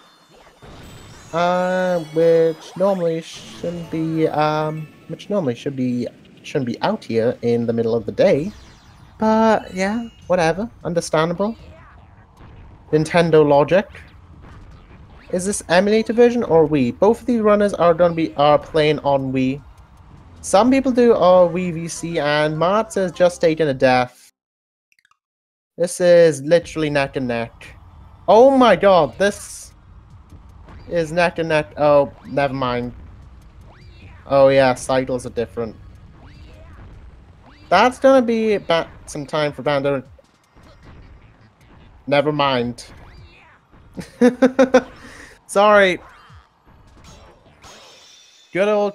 Which normally shouldn't be, shouldn't be out here in the middle of the day. But, yeah, whatever. Understandable. Nintendo logic. Is this emulator version or Wii? Both of these runners are playing on Wii. Some people do Wii VC, and iMartz has just taken a death. This is literally neck and neck. Oh my god, this is neck and neck. Oh, never mind. Oh yeah, cycles are different. That's gonna be some time for Bandow. Never mind. Sorry. Good old...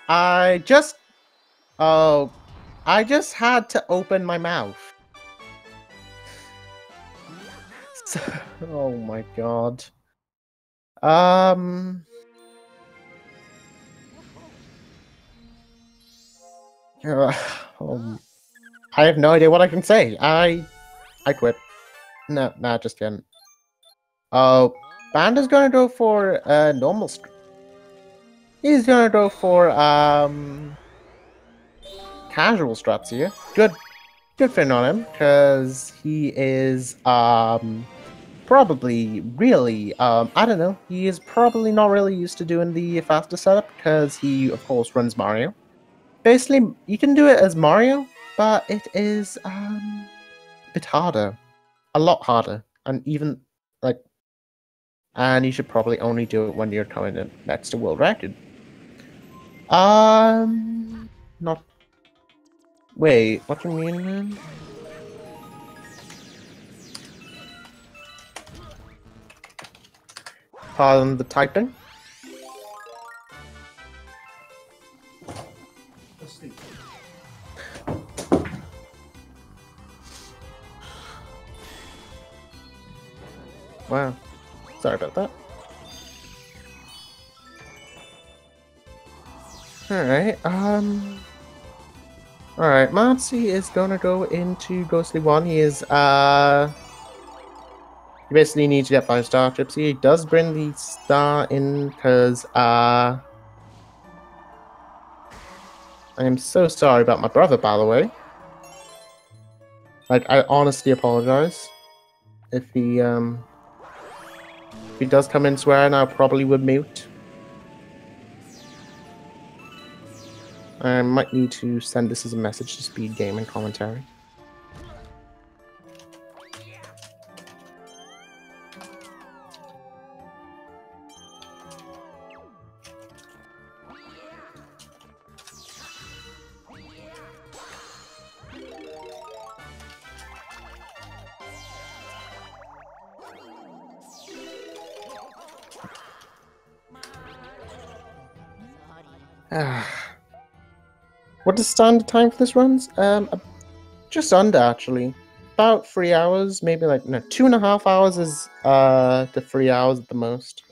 I just had to open my mouth. Oh my god. I have no idea what I can say. I quit. No, nah, just kidding. Oh, Bandow's gonna go for normal. He's gonna go for casual strats here. Good thing on him, because he is probably really I don't know. He is probably not really used to doing the faster setup because he of course runs Mario. Basically, you can do it as Mario, but it is a bit harder, a lot harder, and even like. And you should probably only do it when you're coming in next to world record. Not. Wait, what do you mean, man? Pardon the typing. Wow. Sorry about that. Alright, Alright, iMartz3 is gonna go into Ghostly 1. He is, you basically need to get 5-star chips. He does bring the star in because, I am so sorry about my brother, by the way. Like, I honestly apologize. If he does come in swearing, I probably would mute. I might need to send this as a message to Speed Gaming Commentary. What is standard time for this runs? Just under actually. About 3 hours, maybe like no, 2.5 hours is the 3 hours at the most.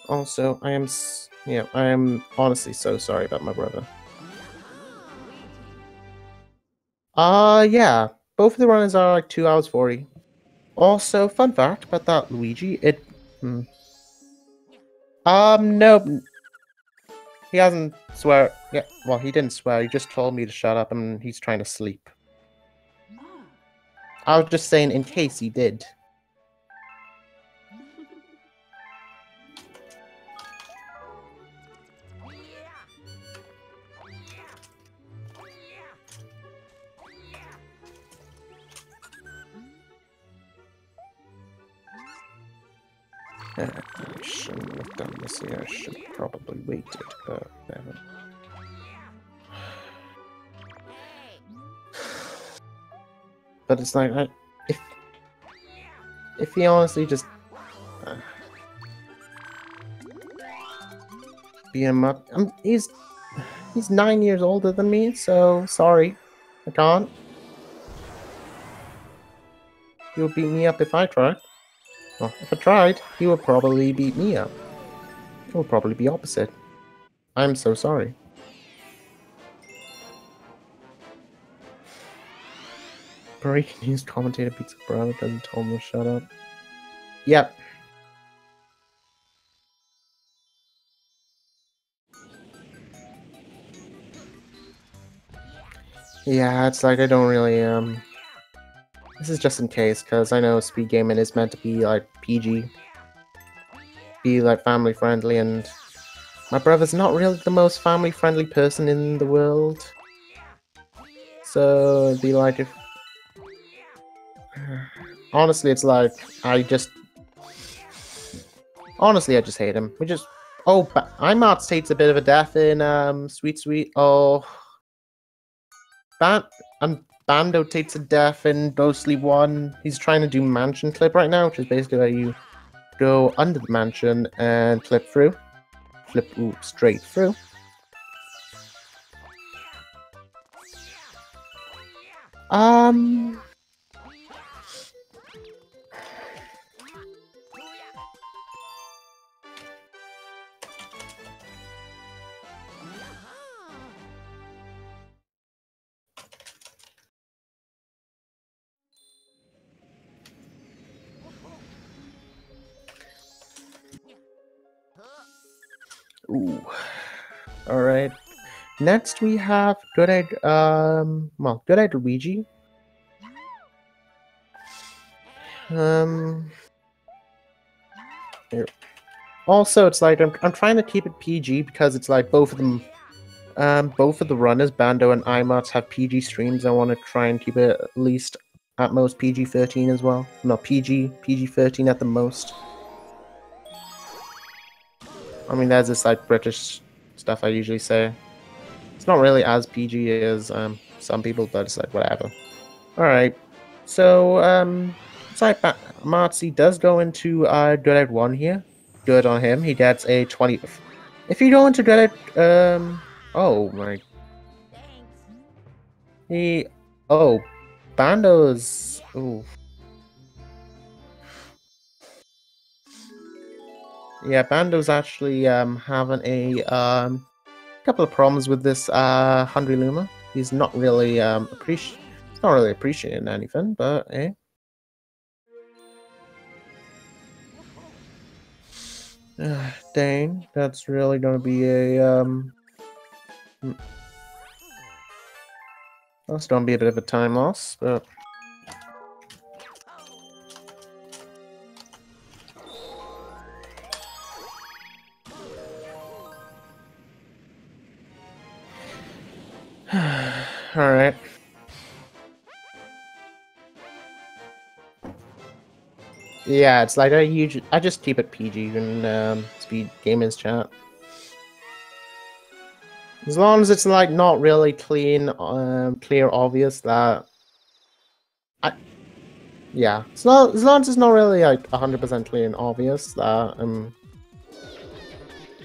Also, I am honestly so sorry about my brother. Yeah, both of the runners are like 2 hours 40. Also, fun fact about that Luigi, no, he hasn't swear. Yeah, well, he didn't swear. He just told me to shut up, and he's trying to sleep. I was just saying in case he did. I shouldn't have done this here. I should probably waited, but never. But it's like, if he honestly just beat him up, he's 9 years older than me, so sorry, I can't. He would beat me up if I tried. Well, if I tried, he would probably beat me up. It would probably be opposite. I'm so sorry. Breaking news commentator beats a brother and told him to shut up. Yep. Yeah, it's like I don't really, this is just in case, because I know speed gaming is meant to be, like, PG. Be, like, family-friendly, and my brother's not really the most family-friendly person in the world. So, it'd be like if... Honestly, it's like, honestly, I just hate him. Oh, iMartz takes a bit of a death in, Sweet. Oh... Bandow takes a death in Ghostly 1. He's trying to do mansion clip right now, which is basically where you go under the mansion and flip through. Straight through. Ooh. Alright. Next we have Good-Eyed Luigi. Here. Also, it's like I'm trying to keep it PG because it's like both of them, both of the runners, Bandow and iMartz, have PG streams. I want to try and keep it at least at most PG-13 as well. No, PG-13 at the most. I mean, there's this like British stuff I usually say. It's not really as PG as some people, but it's like whatever. All right, so it's like iMartz3 does go into Good-Eyed 1 here. Good on him. He gets a 20. If you go into Good-Eyed, oh my. Bandow's. Ooh. Yeah, Bandow's actually having a couple of problems with this Hungry Luma. He's not really appreciating anything, but eh. Dang, that's really gonna be a that's gonna be a bit of a time loss, but alright. Yeah, it's like I just keep it PG in speed gamers chat. As long as it's like not really clear, obvious that yeah. As long as it's not really like 100% clear and obvious that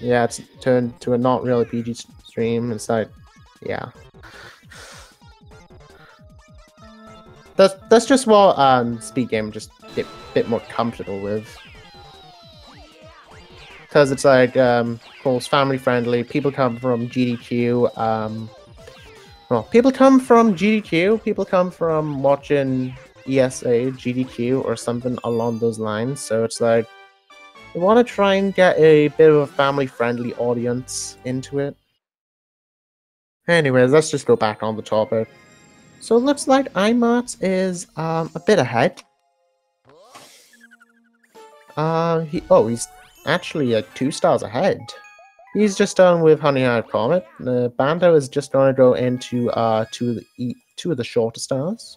Yeah, it's turned to a not really PG stream. It's like, yeah. That's just what Speed Game just get a bit more comfortable with. Because it's like, of course, family friendly. People come from GDQ. Well, people come from GDQ. People come from watching ESA, GDQ, or something along those lines. So it's like, we want to try and get a bit of a family-friendly audience into it. Anyways, let's just go back on the topic. So it looks like iMartz is a bit ahead. He's actually like 2 stars ahead. He's just done with Honey Hive Comet. Bandow is just going to go into two of the shorter stars.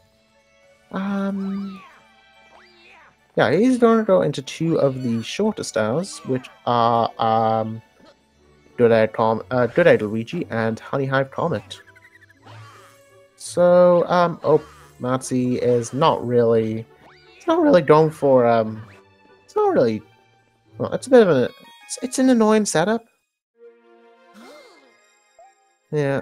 Yeah, he's going to go into 2 of the shorter stars, which are Good Eye Luigi and Honey Hive Comet. So, Martz3 is not really. It's not really going for. It's not really. Well, it's a bit of a. It's an annoying setup. Yeah.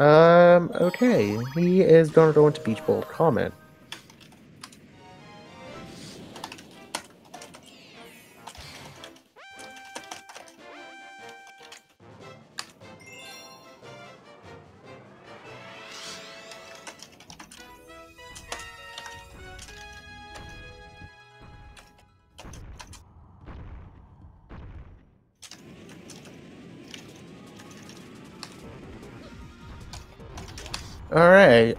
Okay. He is going to go into Beach Ball Comet. Alright,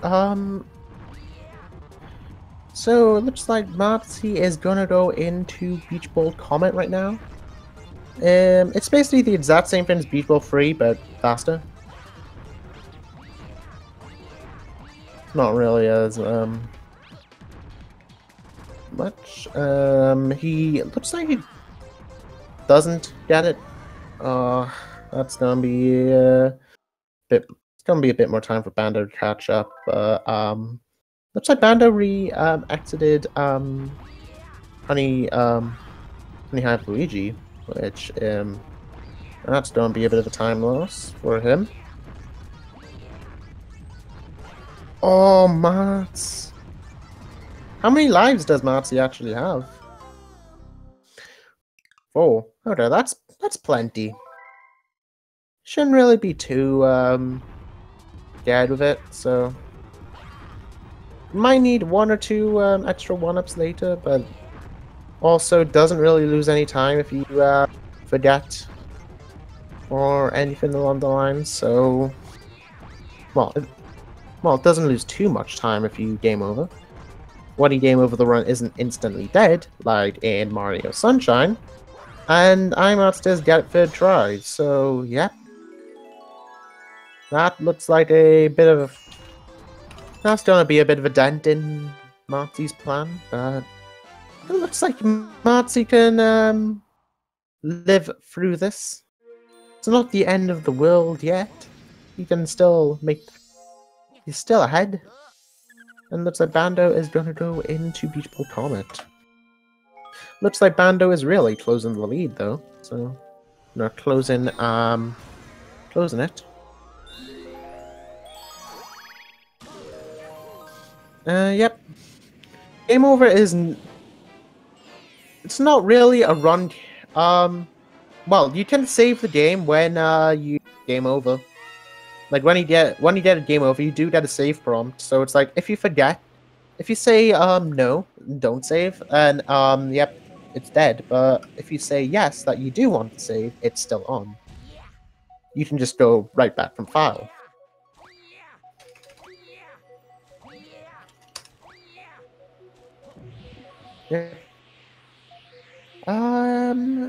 so it looks like Martz3 is gonna go into Beach Ball Comet right now. It's basically the exact same thing as Beach Ball 3, but faster. Not really as, much. He looks like he doesn't get it. That's gonna be a bit. It's gonna be a bit more time for Bandow to catch up. Looks like Bandow exited Honey Hive Luigi, which that's gonna be a bit of a time loss for him. Oh, Martz. How many lives does Martz3 actually have? 4. Okay, that's plenty. Shouldn't really be too scared with it, so might need 1 or 2 extra 1-ups later, but also doesn't really lose any time if you forget or anything along the lines. So, well, it doesn't lose too much time if you game over. When you game over, the run isn't instantly dead, like in Mario Sunshine, and iMartz does get it 3rd try. So, yeah. That looks like a bit of that's gonna be a bit of a dent in Martz3's plan, but it looks like Martz3 can live through this. It's not the end of the world yet. He can still he's still ahead. And looks like Bandow is gonna go into Beach Ball Comet. Looks like Bandow is really closing the lead though. So closing it. Yep. Game over is. It's not really a run. Well, you can save the game when you game over. Like when you get a game over, you do get a save prompt. So it's like if you forget, if you say no, don't save, and yep, it's dead. But if you say yes, that you do want to save, it's still on. You can just go right back from file. Yeah.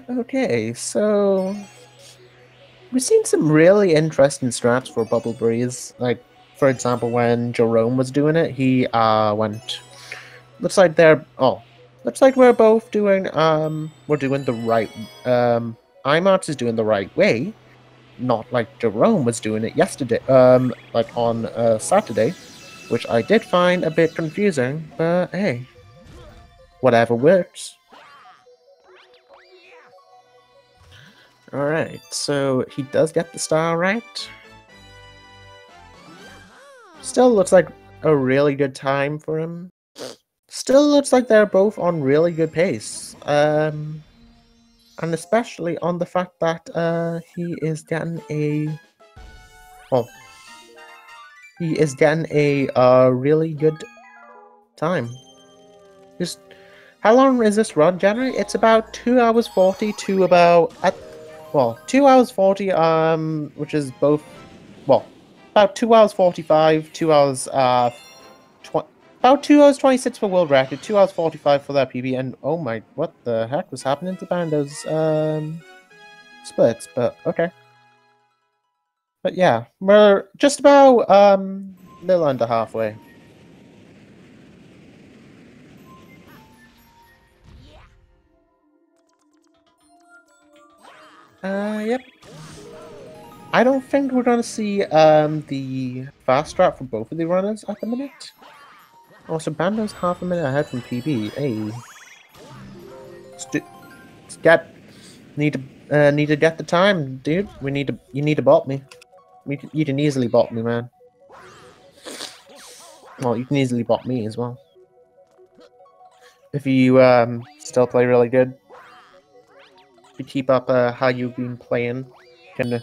Okay, so we've seen some really interesting strats for Bubble Breeze. Like, for example, when Jerome was doing it, he went. Looks like we're both doing we're doing the right. iMartz is doing the right way, not like Jerome was doing it yesterday. Like on Saturday, which I did find a bit confusing. But hey. Whatever works. Alright, so he does get the star right. Still looks like a really good time for him. Still looks like they're both on really good pace. And especially on the fact that he is getting a... Well, he is getting a really good time. Just... How long is this run generally? It's about 2 hours 40 to about... Well, 2 hours 40, which is both... Well, about 2 hours 45, 2 hours, about 2 hours 26 for world record, 2 hours 45 for that PB, and oh my, what the heck was happening to Bandow's, splits, but okay. But yeah, we're just about, little under halfway. Yep. I don't think we're gonna see, the fast strat for both of the runners at the minute. Also, Bandow's half a minute ahead from PB. Hey. Need to get the time, dude. You need to bot me. You can easily bot me, man. Well, you can easily bot me as well. If you still play really good. If you keep up how you've been playing, you can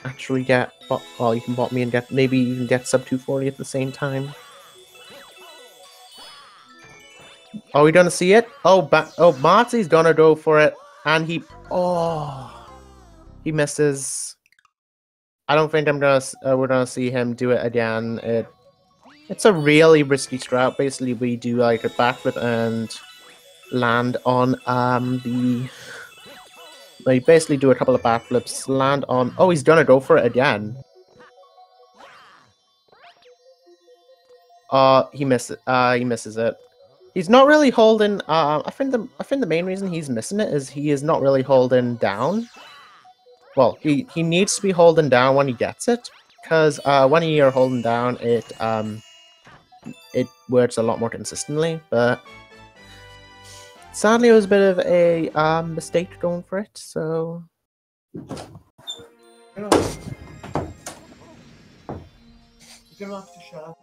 actually get bot. Well, you can bot me and get maybe you can get sub 240 at the same time. Are we gonna see it? Oh, iMartz3's gonna go for it, and he misses. I don't think we're gonna see him do it again. It's a really risky strat. Basically, we do like a backflip and land on we basically do a couple of backflips, land on. Oh, he's gonna go for it again. He misses. He misses it. He's not really holding. I think the main reason he's missing it is he is not really holding down. Well, he needs to be holding down when he gets it, because when you're holding down, it works a lot more consistently. But sadly, it was a bit of a mistake going for it. So you're gonna have to shut up.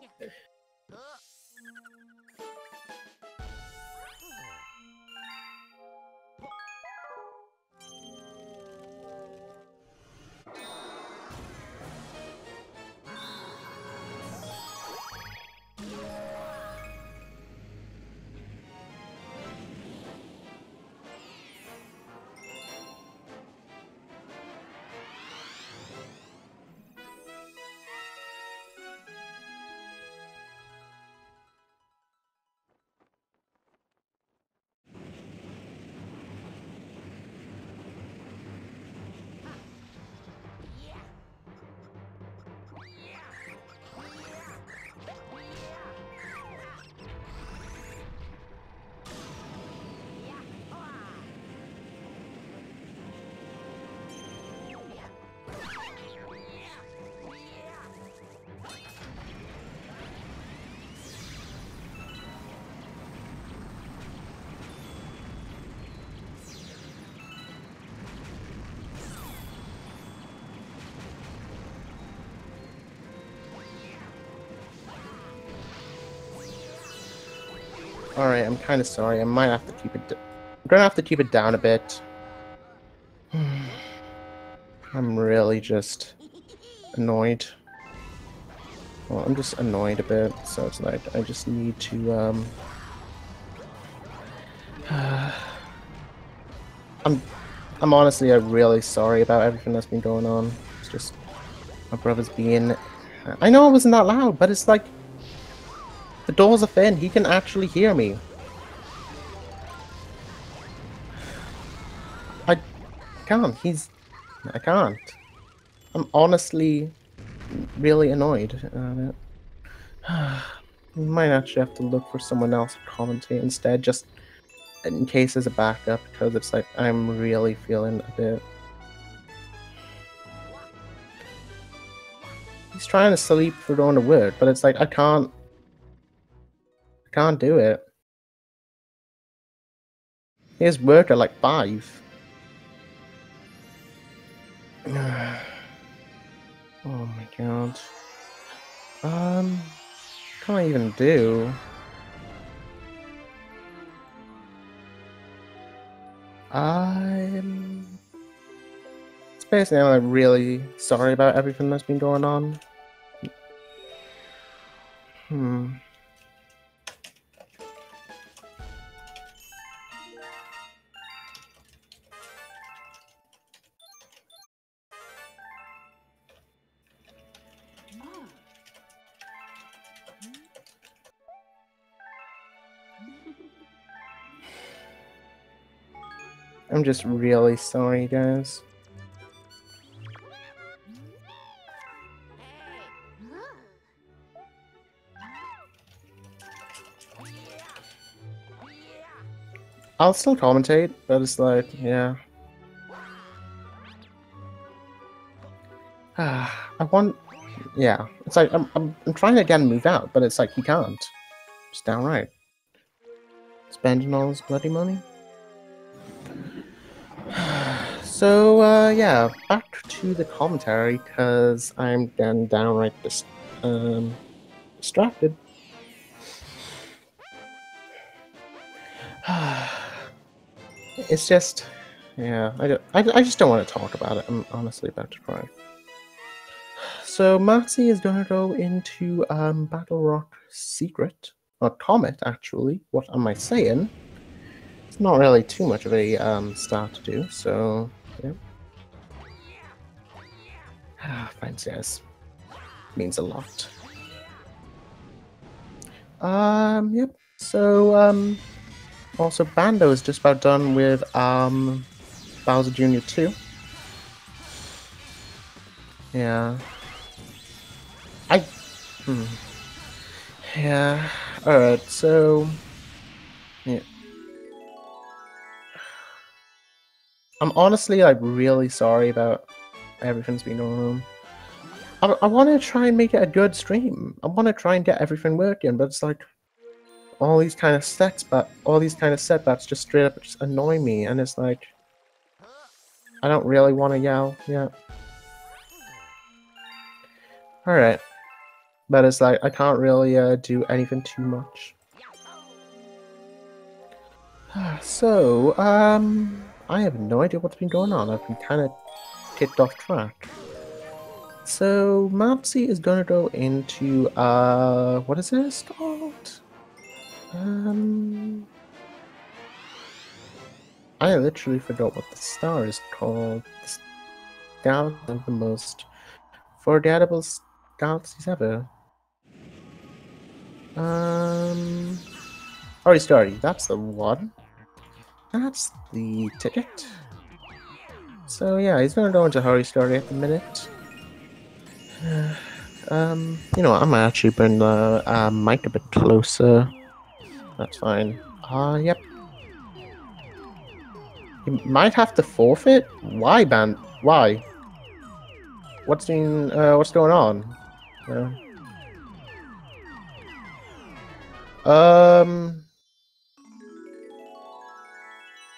Alright, I'm kind of sorry. I might have to keep it... I'm gonna have to keep it down a bit. I'm really just annoyed. Well, I'm just annoyed a bit, so it's like I just need to, I'm honestly really sorry about everything that's been going on. It's just my brother's being... I know it wasn't that loud, but it's like... The doors are thin. He can actually hear me. I can't. I can't. I'm honestly really annoyed at it. We might actually have to look for someone else to commentate instead, just in case as a backup, because it's like I'm really feeling a bit... He's trying to sleep for going to work, but it's like I can't do it. He has work at like 5. Oh my god. What can I even do? It's basically I'm really sorry about everything that's been going on. I'm just really sorry, guys. I'll still commentate, but it's like, yeah. I want, yeah. It's like I'm trying to get him to move out, but it's like he can't. It's downright spending all his bloody money. So yeah, back to the commentary because I'm getting downright distracted. It's just, yeah, I just don't want to talk about it. I'm honestly about to cry. So iMartz3 is gonna go into Battle Rock Secret, or Comet actually. What am I saying? It's not really too much of a start to do. So yeah. Thanks, guys. Means a lot. Yep. So also Bandow is just about done with Bowser Jr. 2. Yeah. Yeah. Alright, so yeah. I'm honestly like really sorry about everything's been going on. I want to try and make it a good stream. I want to try and get everything working, but it's like all these kind of setbacks just straight up just annoy me, and it's like I don't really want to yell. Yeah. All right, but it's like I can't really do anything too much. So I have no idea what's been going on. I've been kind of kicked off track. So iMartz3 is gonna go into what is this called? I literally forgot what the star is called. The galaxy of the most forgettable galaxies ever. Hurry Story, that's the one. That's the ticket. So yeah, he's gonna go into Hurry Story at the minute. You know what, I'm gonna actually bring the mic a bit closer. That's fine. Yep. You might have to forfeit? Why, Ban? Why? What's going on?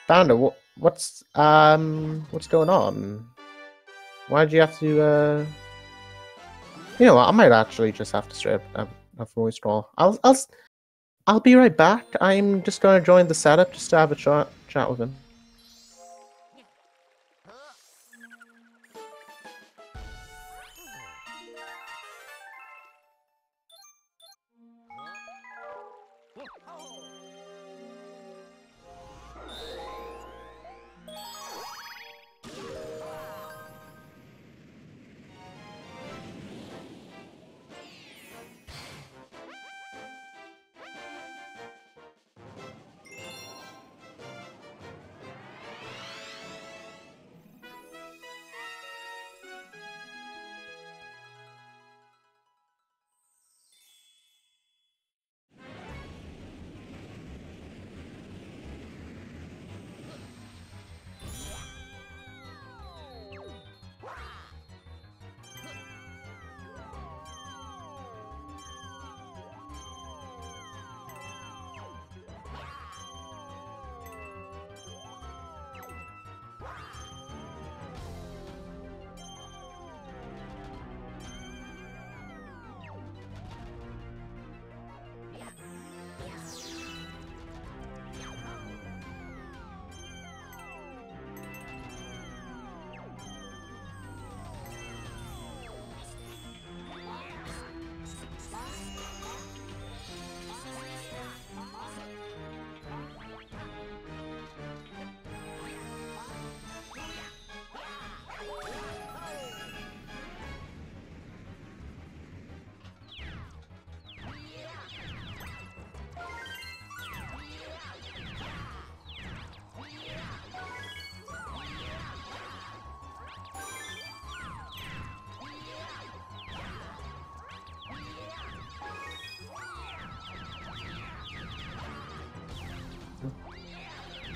Bandow, what's going on? Why'd you have to, You know what, I might actually just have to straight up have voice call. I'll be right back. I'm just gonna join the setup just to have a chat with him.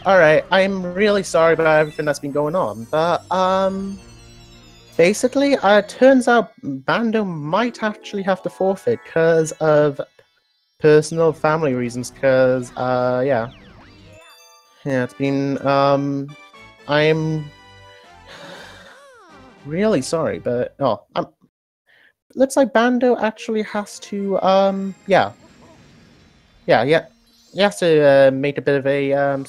Alright, I'm really sorry about everything that's been going on, but, basically, it turns out Bando might actually have to forfeit because of personal family reasons, because, yeah. Yeah, it's been, I'm really sorry, but, looks like Bando actually has to, yeah. Yeah. He has to, make a bit of a,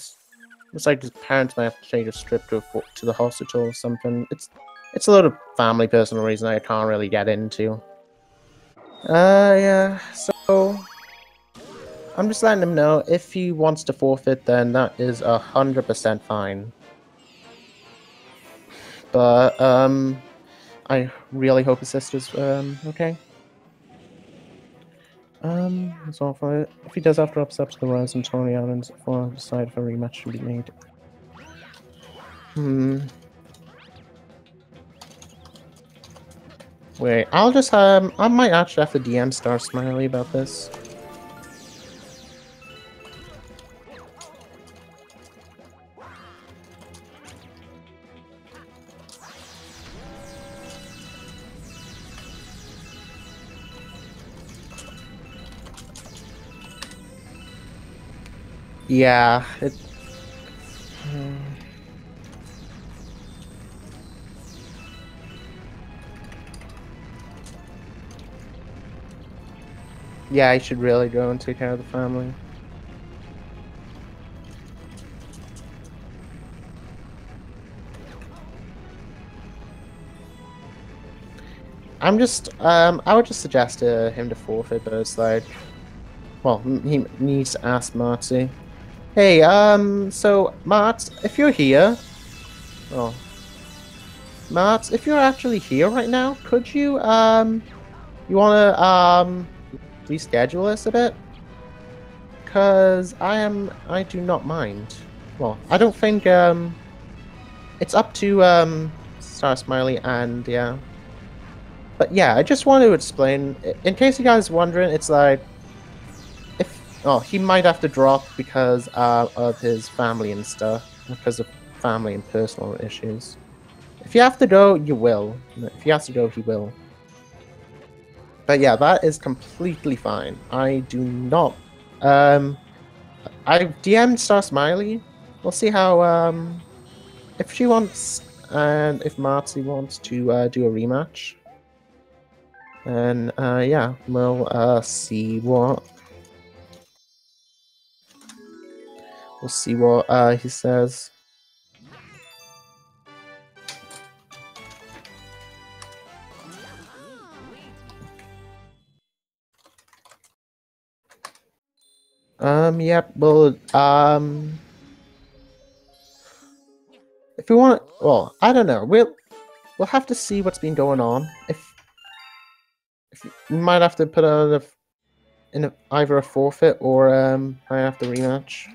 looks like his parents might have to change his trip to the hospital or something. It's a lot of family personal reason I can't really get into. Yeah, so I'm just letting him know if he wants to forfeit, then that is 100% fine. But, I really hope his sister's, okay. That's all for it. If he does have to upset to the Rise and Tony Islands before I decide if a rematch should be made. Wait, I'll just, I might actually have to DM Star Smiley about this. Yeah, yeah, I should really go and take care of the family. I'm just, I would just suggest him to forfeit, but it's like, well, he needs to ask iMartz3. Hey, so, Martz, if you're here, oh, Martz, if you're actually here right now, could you, you wanna, reschedule this a bit? Cause I do not mind. Well, I don't think, it's up to, Star Smiley and, yeah. But yeah, I just want to explain, in case you guys are wondering, it's like, he might have to drop because of his family and stuff, because of family and personal issues. If you have to go, you will. If he has to go, he will. But yeah, that is completely fine. I do not. I've DM'd Star Smiley. We'll see how if she wants and if iMartz3 wants to do a rematch. And yeah, we'll see what. We'll see what he says. Yep, well, if we want, well, I don't know. We'll have to see what's been going on. If we might have to put out either a forfeit or might have to rematch.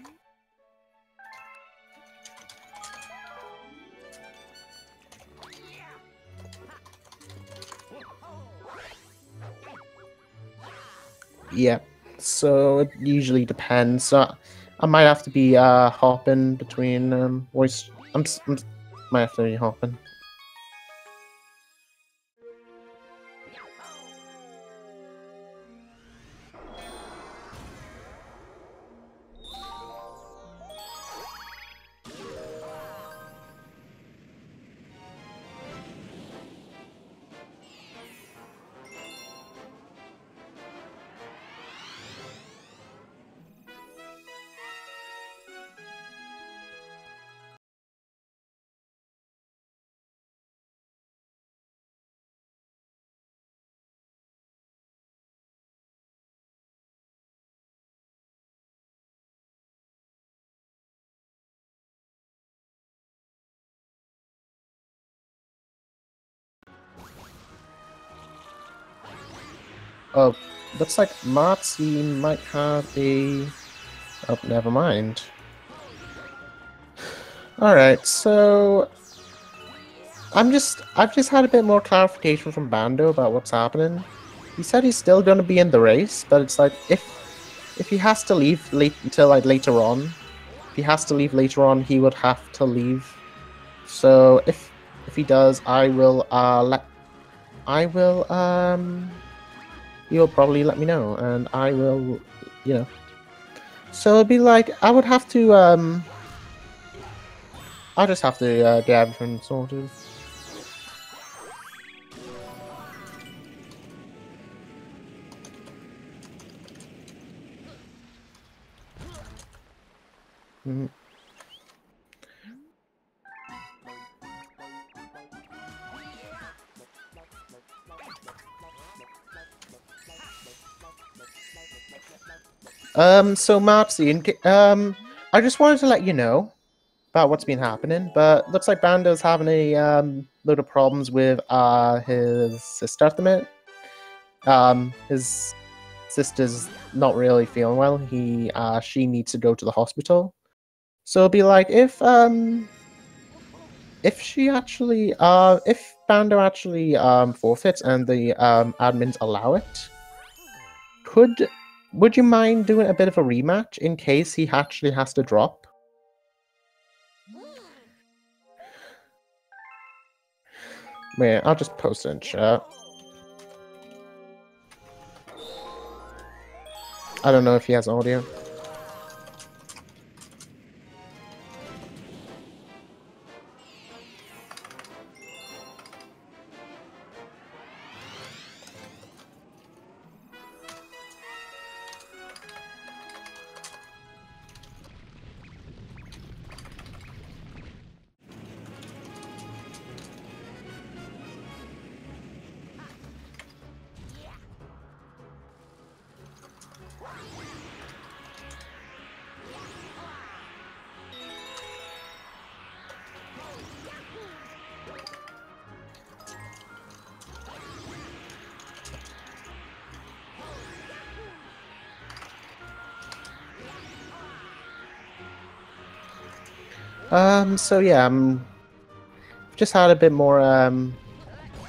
Yep. So it usually depends. So I might have to be hopping between voice. Might have to be hopping. Oh, looks like iMartz3 might have a... Oh, never mind. Alright, so... I've just had a bit more clarification from Bando about what's happening. He said he's still going to be in the race, but it's like, if he has to leave until like later on, he has to leave later on, he would have to leave. So if he does, I will he will probably let me know, and I will, you know. So it'd be like I would have to I'll just have to get everything sorted. Mm-hmm. So iMartz3, I just wanted to let you know about what's been happening, but looks like Bando's having a load of problems with his sister at the minute. His sister's not really feeling well. She needs to go to the hospital. So it'll be like if she actually if Bando actually forfeits and the admins allow it, would you mind doing a bit of a rematch in case he actually has to drop? Wait, I'll just post it in chat. I don't know if he has audio. So yeah, just had a bit more,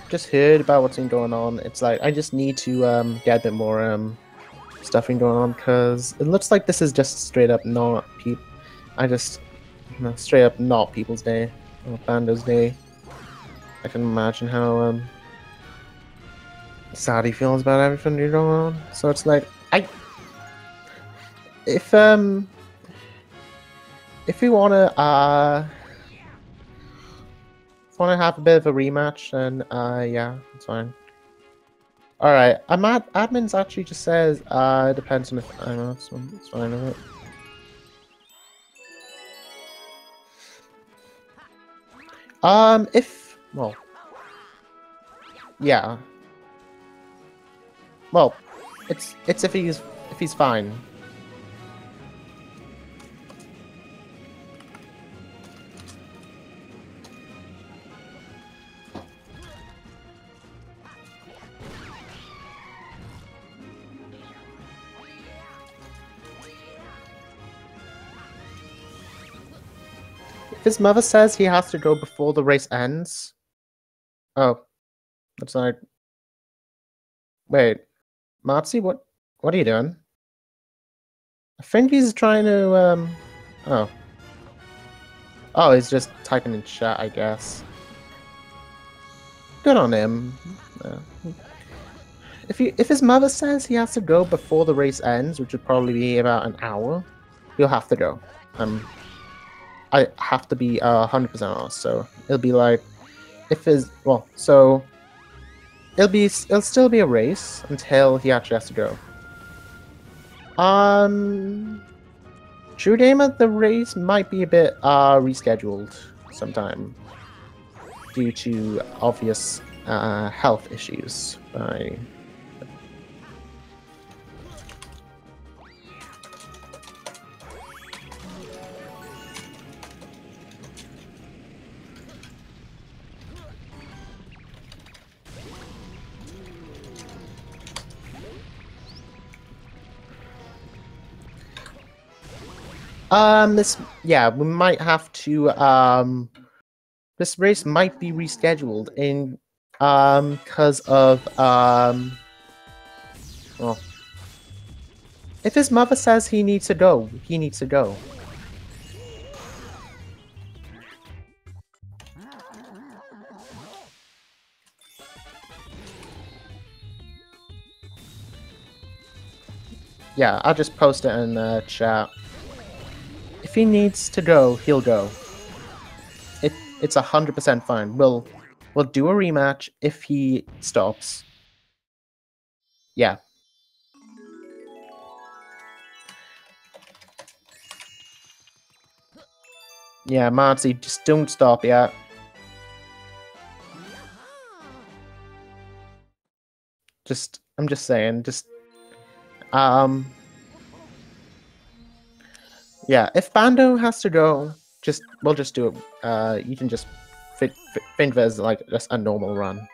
just heard about what's been going on. It's like, I just need to, get a bit more, stuffing going on, because it looks like this is just straight up not straight up not people's day, or Bando's day. I can imagine how, sad he feels about everything going on. So it's like, if we wanna have a bit of a rematch, then yeah, it's fine. Alright, admins actually just says it depends on if I know it's fine with it. Well, yeah. Well, it's if he's fine. If his mother says he has to go before the race ends. Oh, that's not. Wait, Martzi, what are you doing? I think he's trying to oh. Oh, he's just typing in chat, I guess. Good on him. If his mother says he has to go before the race ends, which would probably be about an hour, he'll have to go. I have to be 100% honest, so it'll be like so it'll still be a race until he actually has to go. True Gamer, the race might be a bit rescheduled sometime due to obvious health issues by. We might have to, this race might be rescheduled in, because of, well, if his mother says he needs to go, he needs to go. Yeah, I'll just post it in the chat. If he needs to go, he'll go. It's 100% fine. We'll do a rematch if he stops. Yeah. Yeah, iMartz3, just don't stop yet. I'm just saying, yeah, if Bando has to go, we'll just do it. You can just think of it as like just a normal run.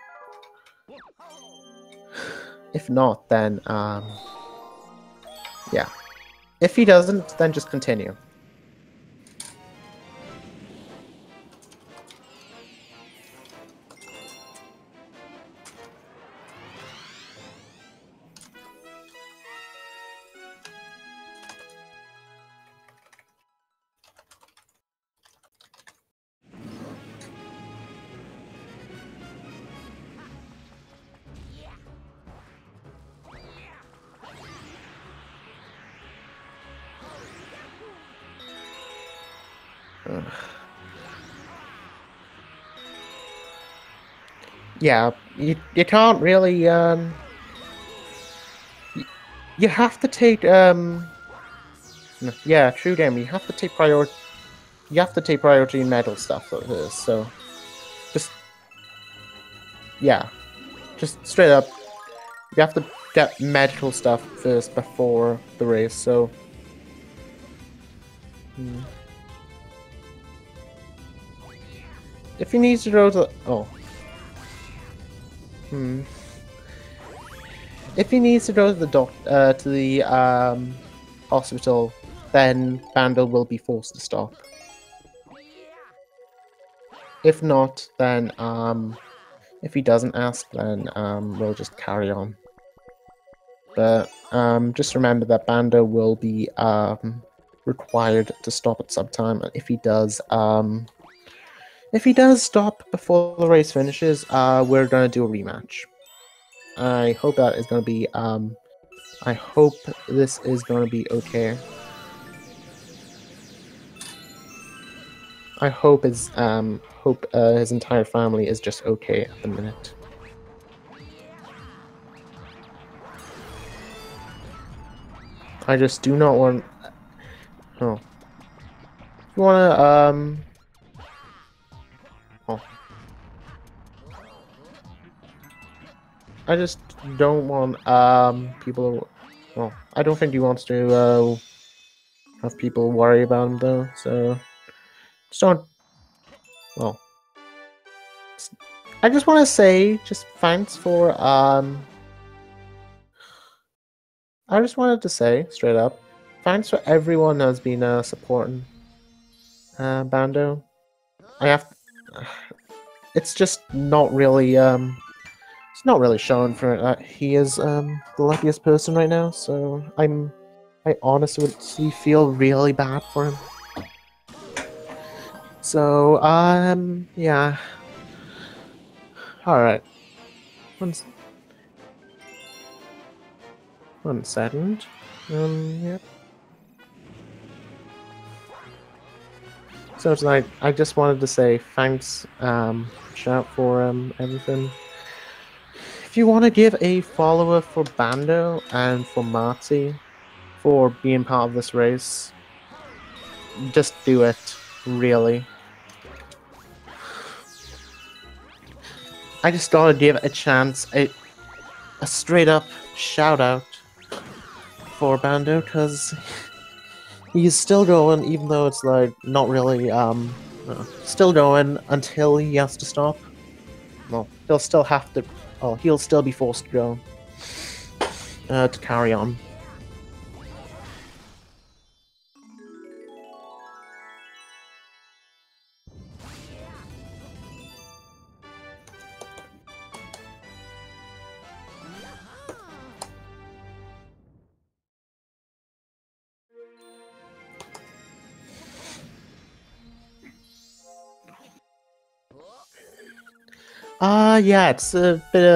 If not, then yeah. If he doesn't, then just continue. Yeah, you can't really you have to take yeah, true game. You have to take priority. You have to take priority in medal stuff like this. So just yeah, just straight up. You have to get medical stuff first before the race. So. If he needs to go to if he needs to go to the hospital, then Bando will be forced to stop. If not, then if he doesn't ask, then we'll just carry on. But just remember that Bando will be required to stop at some time. If he does stop before the race finishes, we're gonna do a rematch. I hope that is gonna be I hope this is gonna be okay. I hope his entire family is just okay at the minute. I just do not want. Oh, you wanna Oh, I just don't want people. Well, I don't think he wants to have people worry about him though. So just don't. Well, I just want to say just thanks for I just wanted to say straight up, thanks for everyone that's been supporting Bando. I have. It's just not really it's not really shown for he is the luckiest person right now. So I honestly feel really bad for him. So yeah. All right. One second. Yep. So tonight, I just wanted to say thanks, shout for everything. If you want to give a follower for Bando and for iMartz3 for being part of this race, just do it, really. I just gotta give a chance, a straight up shout out for Bando, because he's still going, even though it's like not really still going until he has to stop. Well, he'll still have to. Oh, he'll still be forced to go to carry on. Yeah, it's a bit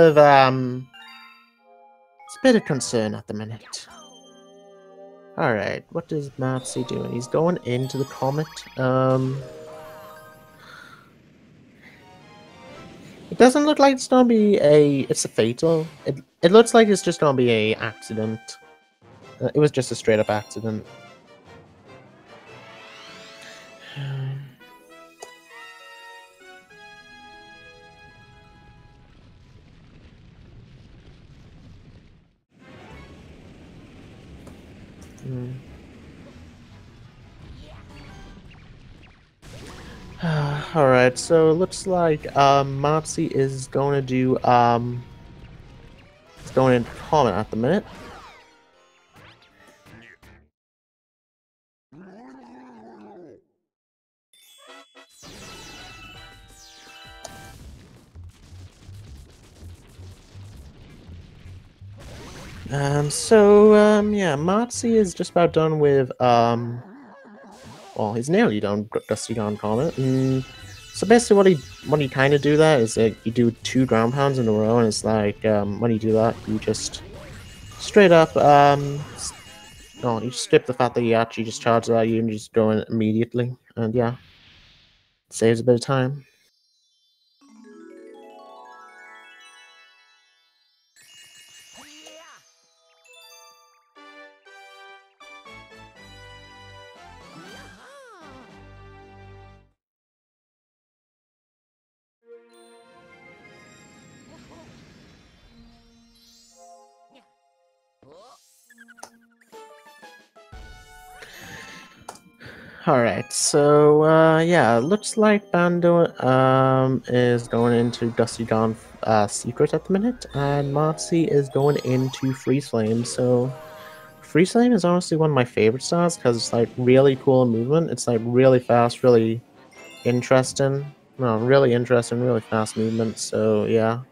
of concern at the minute. Alright, what is iMartz3 doing? He's going into the comet. It doesn't look like it's gonna be it's a fatal. It looks like it's just gonna be a accident. It was just a straight up accident. Alright, so it looks like iMartz3 is going to do it's going into comet at the minute. Yeah, iMartz3 is just about done with well, he's nearly done Dusty Dawn Comet. So basically what he kind of do that is you do 2 ground pounds in a row, and it's like when you do that, you just straight up you skip the fact that you actually just charge that you and just go in immediately, and yeah, it saves a bit of time. Alright, so yeah, looks like Bandow is going into Dusty Dawn Secret at the minute, and iMartz3 is going into Freeze Flame. So Freeze Flame is honestly one of my favorite styles because it's like really cool in movement. It's like really fast, really interesting. No, really interesting, really fast movement. So yeah.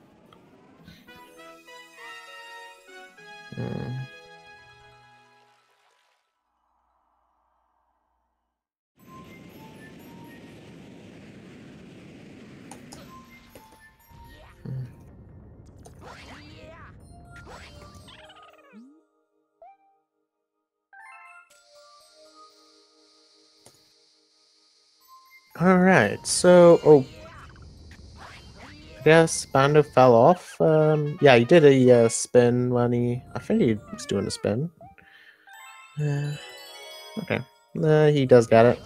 Alright, so I guess Bandow fell off. Yeah, he did a spin when I think he was doing a spin. Okay, he does get it.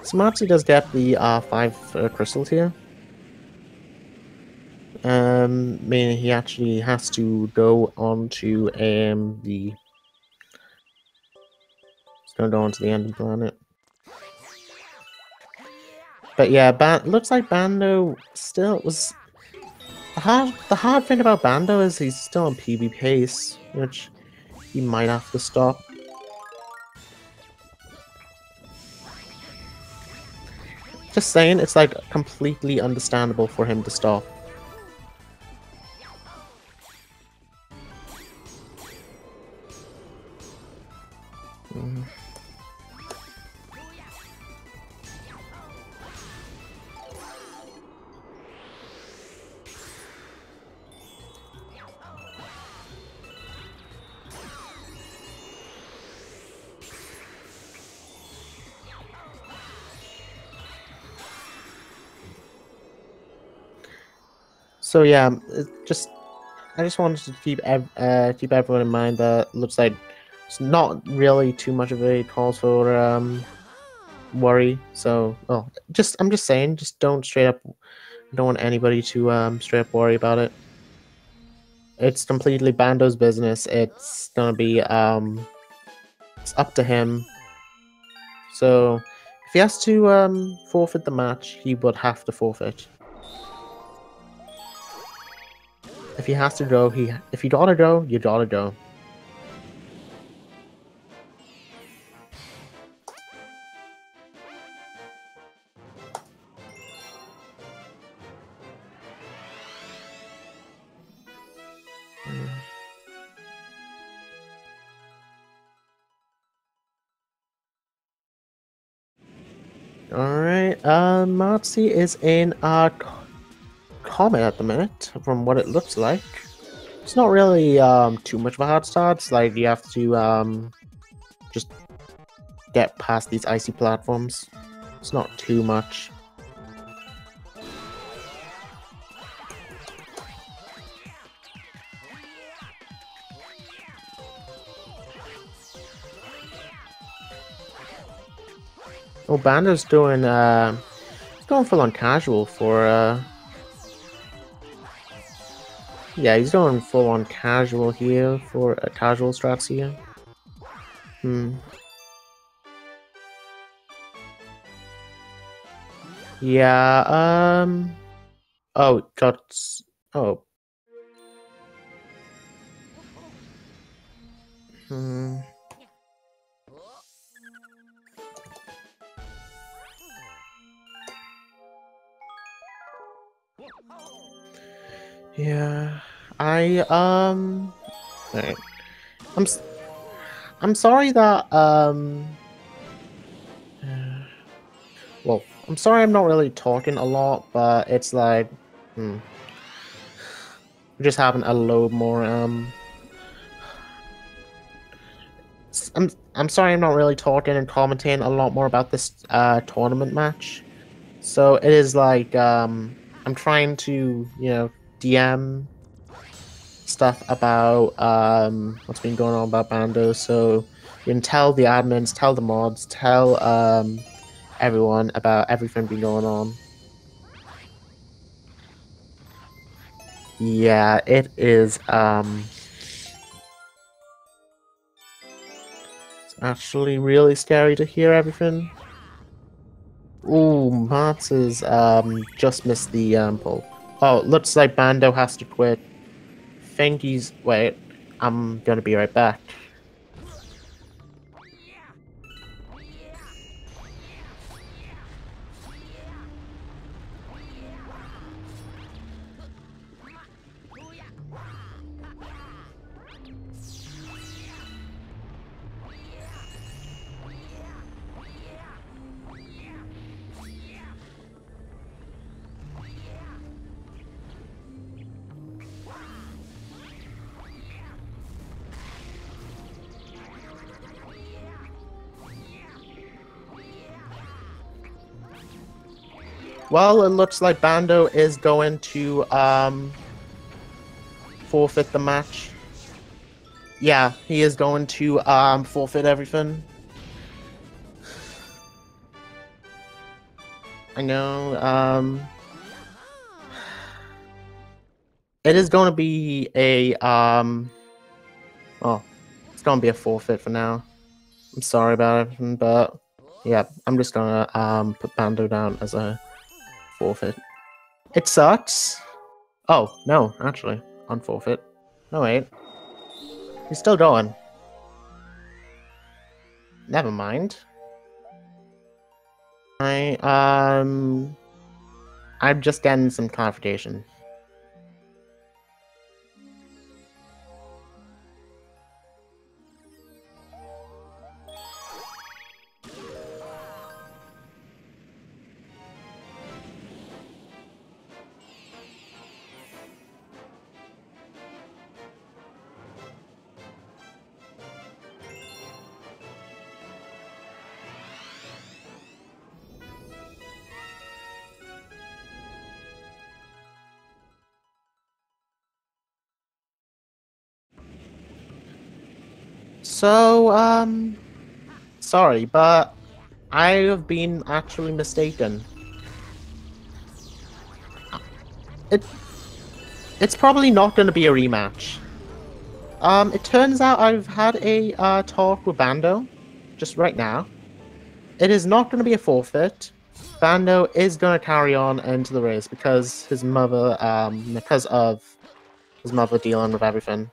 So iMartz3 does get the 5 crystals here. Meaning he actually has to go on to the. He's gonna go on to the end of the planet. But yeah, looks like Bandow still was. The hard thing about Bandow is he's still on PB pace, which he might have to stop. Just saying, it's like completely understandable for him to stop. So yeah, I just wanted to keep everyone in mind that looks like it's not really too much of a cause for worry. So I'm just saying, just don't want anybody to straight up worry about it. It's completely Bandow's business. It's gonna be it's up to him. So if he has to forfeit the match, he would have to forfeit. If he has to go, if you gotta go, you gotta go. Alright, iMartz3 is in a comet at the minute, from what it looks like. It's not really too much of a hard start. It's like you have to just get past these icy platforms. It's not too much. Oh, Bandow's doing he's going full on casual for yeah, he's going full on casual here for a casual strats here. Yeah, oh, oh. Yeah, right. I'm sorry that, well, I'm sorry I'm not really talking a lot, but it's like, we're just having a load more, I'm sorry I'm not really talking and commenting a lot more about this, tournament match. So it is like, I'm trying to, you know, DM stuff about, what's been going on about Bando, so you can tell the admins, tell the mods, tell, everyone about everything been going on. Yeah, it is, it's actually really scary to hear everything. Ooh, Martz is, just missed the, pull. Oh, looks like Bando has to quit. Think he's... Wait, I'm gonna be right back. Well, it looks like Bando is going to, forfeit the match. Yeah, he is going to, forfeit everything. I know, it is going to be a, oh, it's going to be a forfeit for now. I'm sorry about everything, but, yeah, I'm just gonna, put Bando down as a forfeit. It sucks. Oh, no, actually, on forfeit. No, wait. He's still going. Never mind. I'm just getting some clarification. So, sorry, but I have been actually mistaken. It's probably not going to be a rematch. It turns out I've had a, talk with Bando, just right now. It is not going to be a forfeit. Bando is going to carry on into the race because his mother, because of his mother dealing with everything.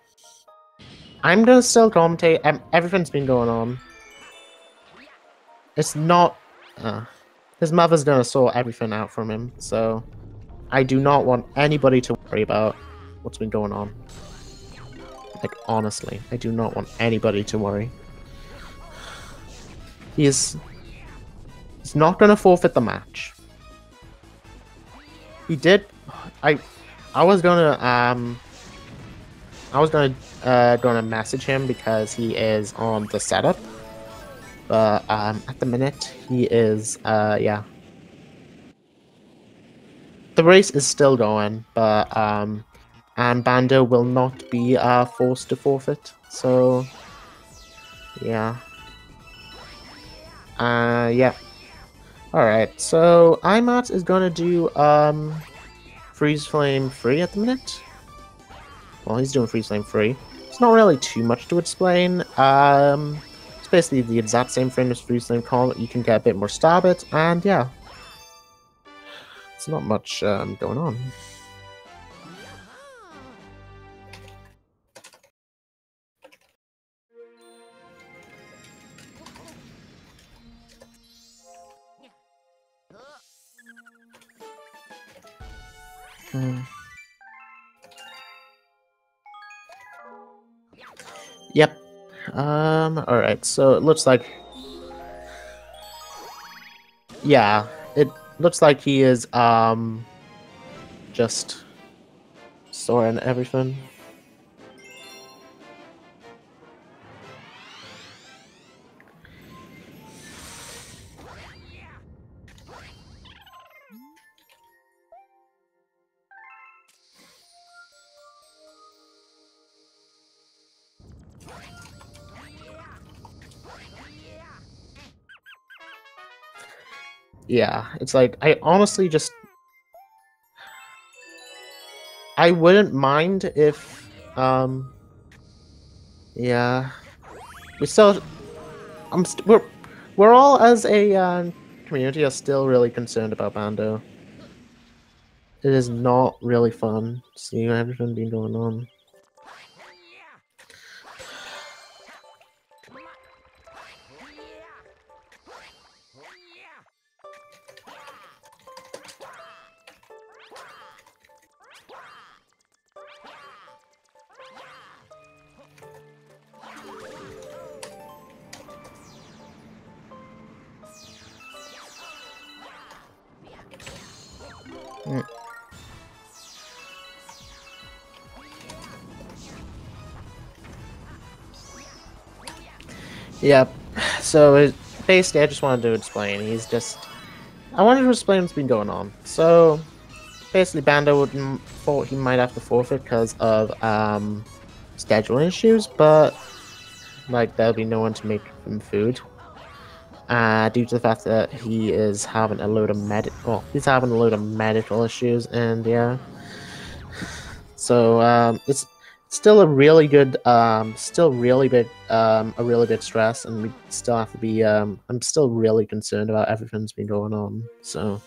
I'm gonna still commentate. Everything's been going on. It's not... his mother's gonna sort everything out from him, so... I do not want anybody to worry about what's been going on. Like, honestly, I do not want anybody to worry. He's not gonna forfeit the match. He did... I was gonna message him because he is on the setup, But at the minute, he is, yeah. The race is still going, but and Bando will not be forced to forfeit. So, yeah. Yeah. Alright, so iMartz is gonna do Freeze Flame free at the minute. Well, he's doing Freeze Flame free. It's not really too much to explain. It's basically the exact same thing as Freeze Flame Call. You can get a bit more stab it, and yeah. It's not much going on. Yep. Alright, so it looks like... Yeah, it looks like he is, just storing everything. Yeah, it's like, I honestly just... I wouldn't mind if, yeah. We still... we're all, as a, community, are still really concerned about Bando. It is not really fun seeing everything being going on. Yep. So basically, I just wanted to explain. I wanted to explain what's been going on. So basically, Bando thought he might have to forfeit because of scheduling issues, but like there'll be no one to make him food. Due to the fact that he is having a load of medical issues, and yeah. So it's still a really good, a really big stress, and we still have to be. I'm still really concerned about everything that's been going on. So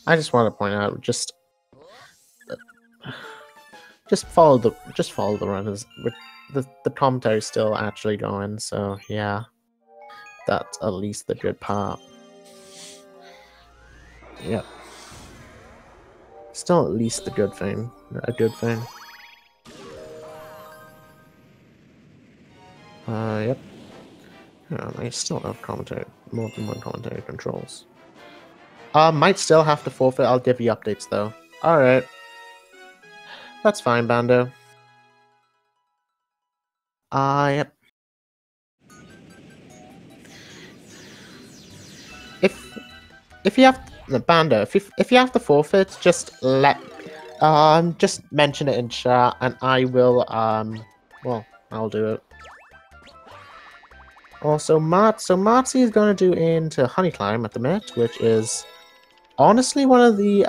I just want to point out, just follow the runners. The commentary's still actually going, so yeah, that's at least the good part. Yep. Still at least the good thing. A good thing. Yep. Yeah, I still have more than one commentary controls. Might still have to forfeit. I'll give you updates though. Alright. That's fine, Bando. Yep. If you have Bando, if you have to forfeit, just just mention it in chat, and I will well, I'll do it. Also, Martzy is gonna do into Honey Climb at the minute, which is honestly one of the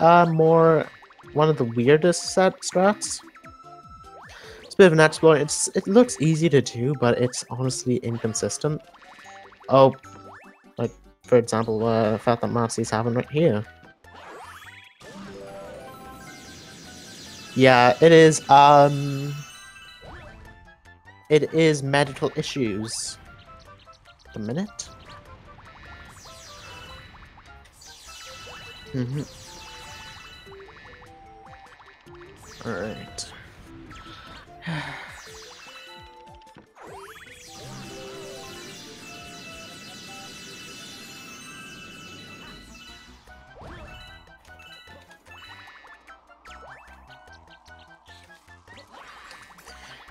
weirdest strats. It's a bit of an exploit. It looks easy to do, but it's honestly inconsistent. Oh, like for example, the fact that Martzy's having right here. Yeah, it is. It is medical issues. A minute. All right.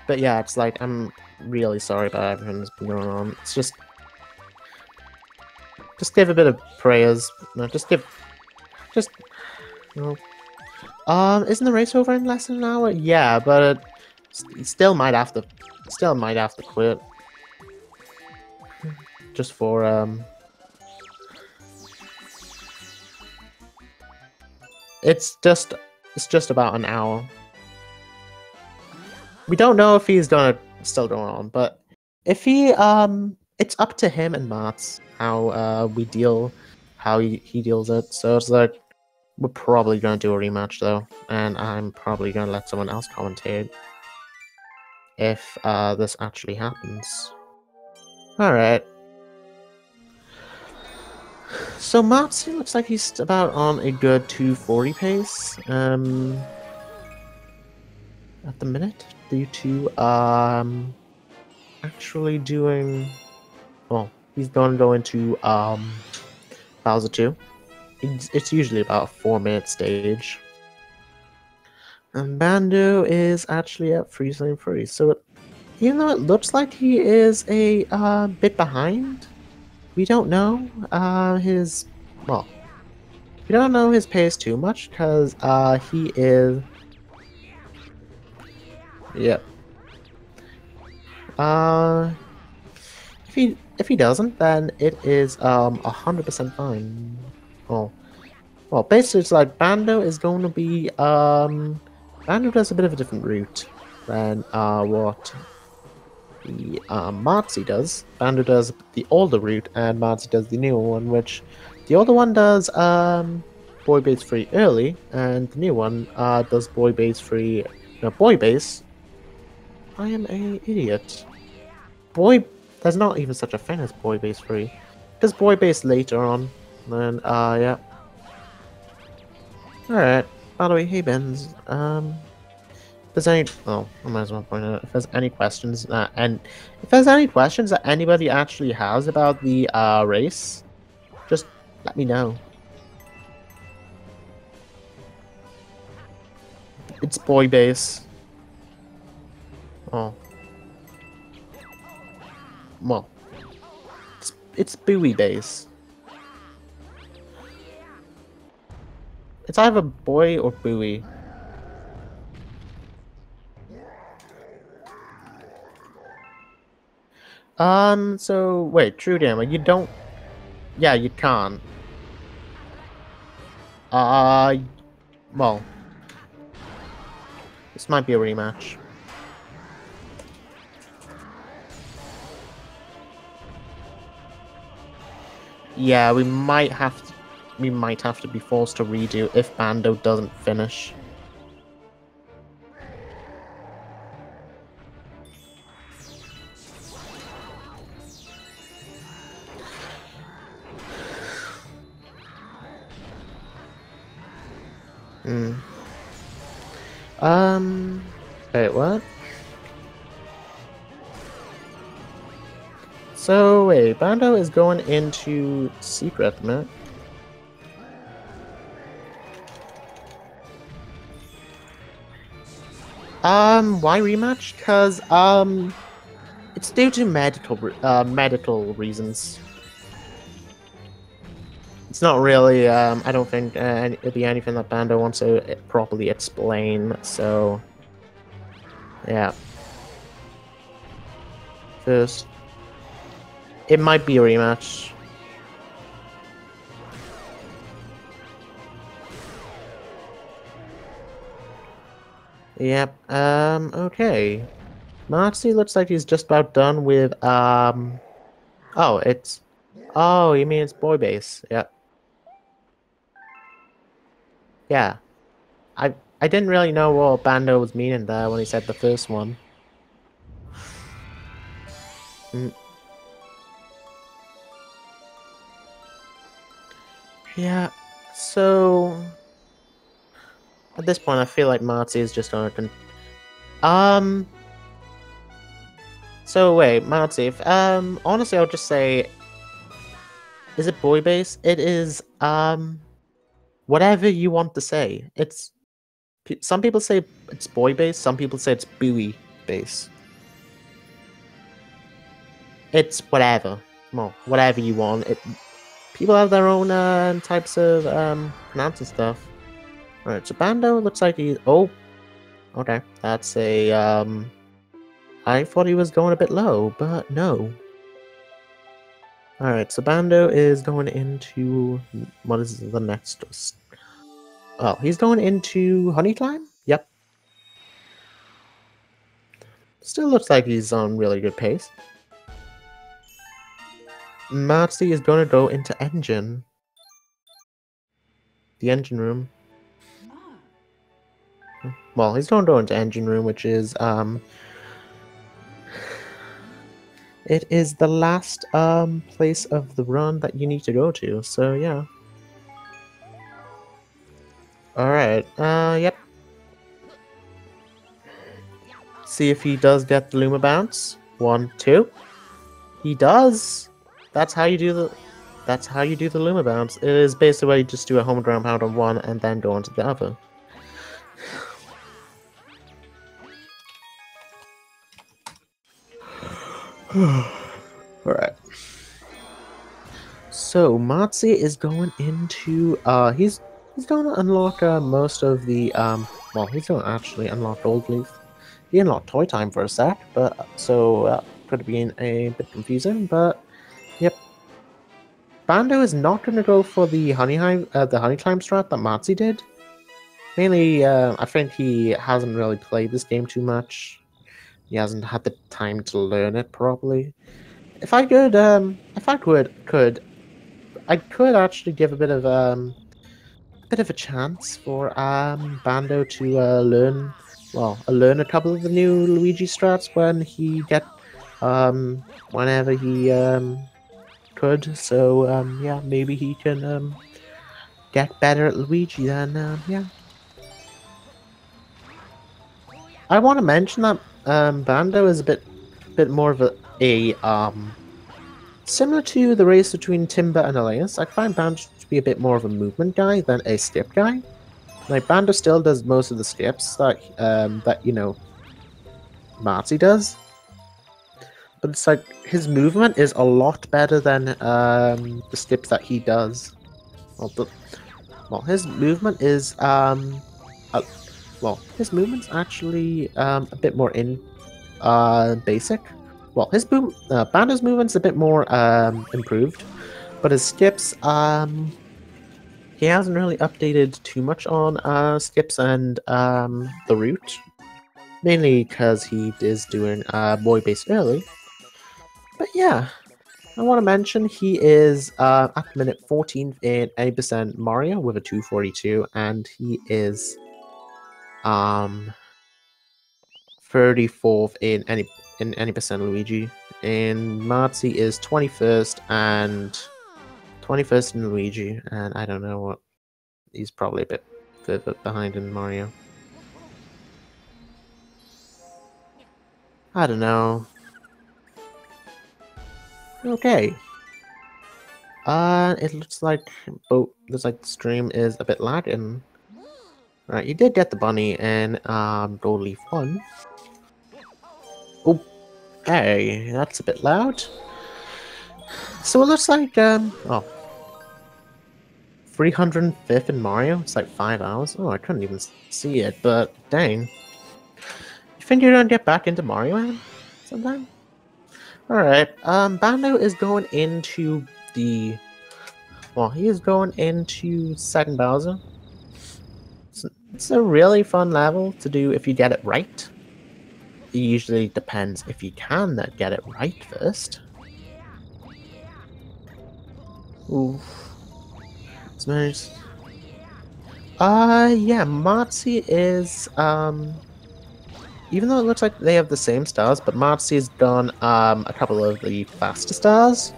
But yeah, it's like I'm really sorry about everything that's been going on. It's just give a bit of prayers. No, just, you know. Isn't the race over in less than an hour? Yeah, but it still might have to quit. Just for, it's just about an hour. We don't know if he's still going on, but if he, it's up to him and iMartz how he deals it. So it's like, we're probably gonna do a rematch though, and I'm probably gonna let someone else commentate if this actually happens. Alright. So iMartz looks like he's about on a good 240 pace. At the minute, due to actually doing, well, he's gonna go into Bowser 2. It's usually about a 4-minute stage. And Bandow is actually at Freezing Free, so even though it looks like he is a bit behind, we don't know his pace too much because he is. Yep. If he doesn't, then it is 100% fine. Oh, well, basically it's like Bandow is going to be Bandow does a bit of a different route than what the iMartz3 does. Bandow does the older route, and iMartz3 does the newer one, which the older one does boy base free early, and the new one does boy base free. No, boy base. I am an idiot. There's not even such a thing as boy base free. There's boy base later on. Then yeah. Alright. By the way, hey Benz. If there's any, I might as well point out if there's any questions that anybody actually has about the race, just let me know. It's boy base. Oh. Well, it's buoy base. It's either boy or buoy. So wait, true damage. You don't. Yeah, you can't. Well, this might be a rematch. Yeah, we might have to be forced to redo if Bandow doesn't finish. Wait, what? So wait, Bandow is going into secret at the minute. Why rematch? Because it's due to medical reasons. It's not really. I don't think it'd be anything that Bandow wants to properly explain. So, yeah. First, it might be a rematch. Yep. Okay. iMartz3 looks like he's just about done with. Oh, it's. Oh, you mean it's boy base? Yep. Yeah. I didn't really know what Bandow was meaning there when he said the first one. Yeah. So at this point, I feel like iMartz3 is just on a So wait, iMartz3, if honestly, I'll just say, is it boy base? It is whatever you want to say. It's some people say it's boy base, some people say it's buoy base. It's whatever. Well, whatever you want. People have their own types of pronouncing stuff. Alright, so Bando looks like he's... Oh, okay. That's a... I thought he was going a bit low, but no. Alright, so Bando is going into... What is the next... Oh, he's going into Honey Climb? Yep. Still looks like he's on really good pace. iMartz3 is going to go into Engine. The Engine Room. Well, he's going to go into Engine Room, which is, it is the last, place of the run that you need to go to, so yeah. Alright, yep. See if he does get the Luma bounce. 1, 2. He does! That's how you do the Luma bounce. It is basically where you just do a home ground pound on one and then go on to the other. Alright. So iMartz3 is going into he's going to unlock most of the well, he's going to actually unlock Gold Leaf. He unlocked Toy Time for a sec, but so could have been a bit confusing, but yep. Bando is not going to go for the honey climb strat that iMartz3 did. Mainly, I think he hasn't really played this game too much. He hasn't had the time to learn it properly. If I could, I could actually give a bit of a chance for Bando to learn a couple of the new Luigi strats when he whenever he could. So yeah, maybe he can get better at Luigi then. Yeah. I want to mention that Bando is a bit more of a similar to the race between Timber and Elias. I find Bando to be a bit more of a movement guy than a skip guy. Like Bando still does most of the skips that you know iMartz3 does, but it's like his movement is a lot better than the skips that he does. Well, his movement is his movement's actually a bit more basic. Well, Bando's movement's a bit more improved, but his skips he hasn't really updated too much on skips and the route, mainly because he is doing boy base early. But yeah, I want to mention he is at the minute 14th in 80% Mario with a 242, and he is 34th in any percent Luigi, and iMartz3 is 21st in Luigi, and I don't know what, he's probably a bit further behind in Mario. I don't know. Okay. It looks like the stream is a bit lagging. Right, you did get the bunny and Gold Leaf 1. Oh, hey, that's a bit loud. So it looks like 305th in Mario. It's like 5 hours. Oh, I couldn't even see it, but dang. You think you're gonna get back into Mario Man sometime? Alright, Bando is going into he is going into second Bowser. It's a really fun level to do if you get it right. It usually depends if you can get it right first. Ooh. It's nice. Yeah, iMartz3 is, even though it looks like they have the same stars, but iMartz3 has done, a couple of the faster stars.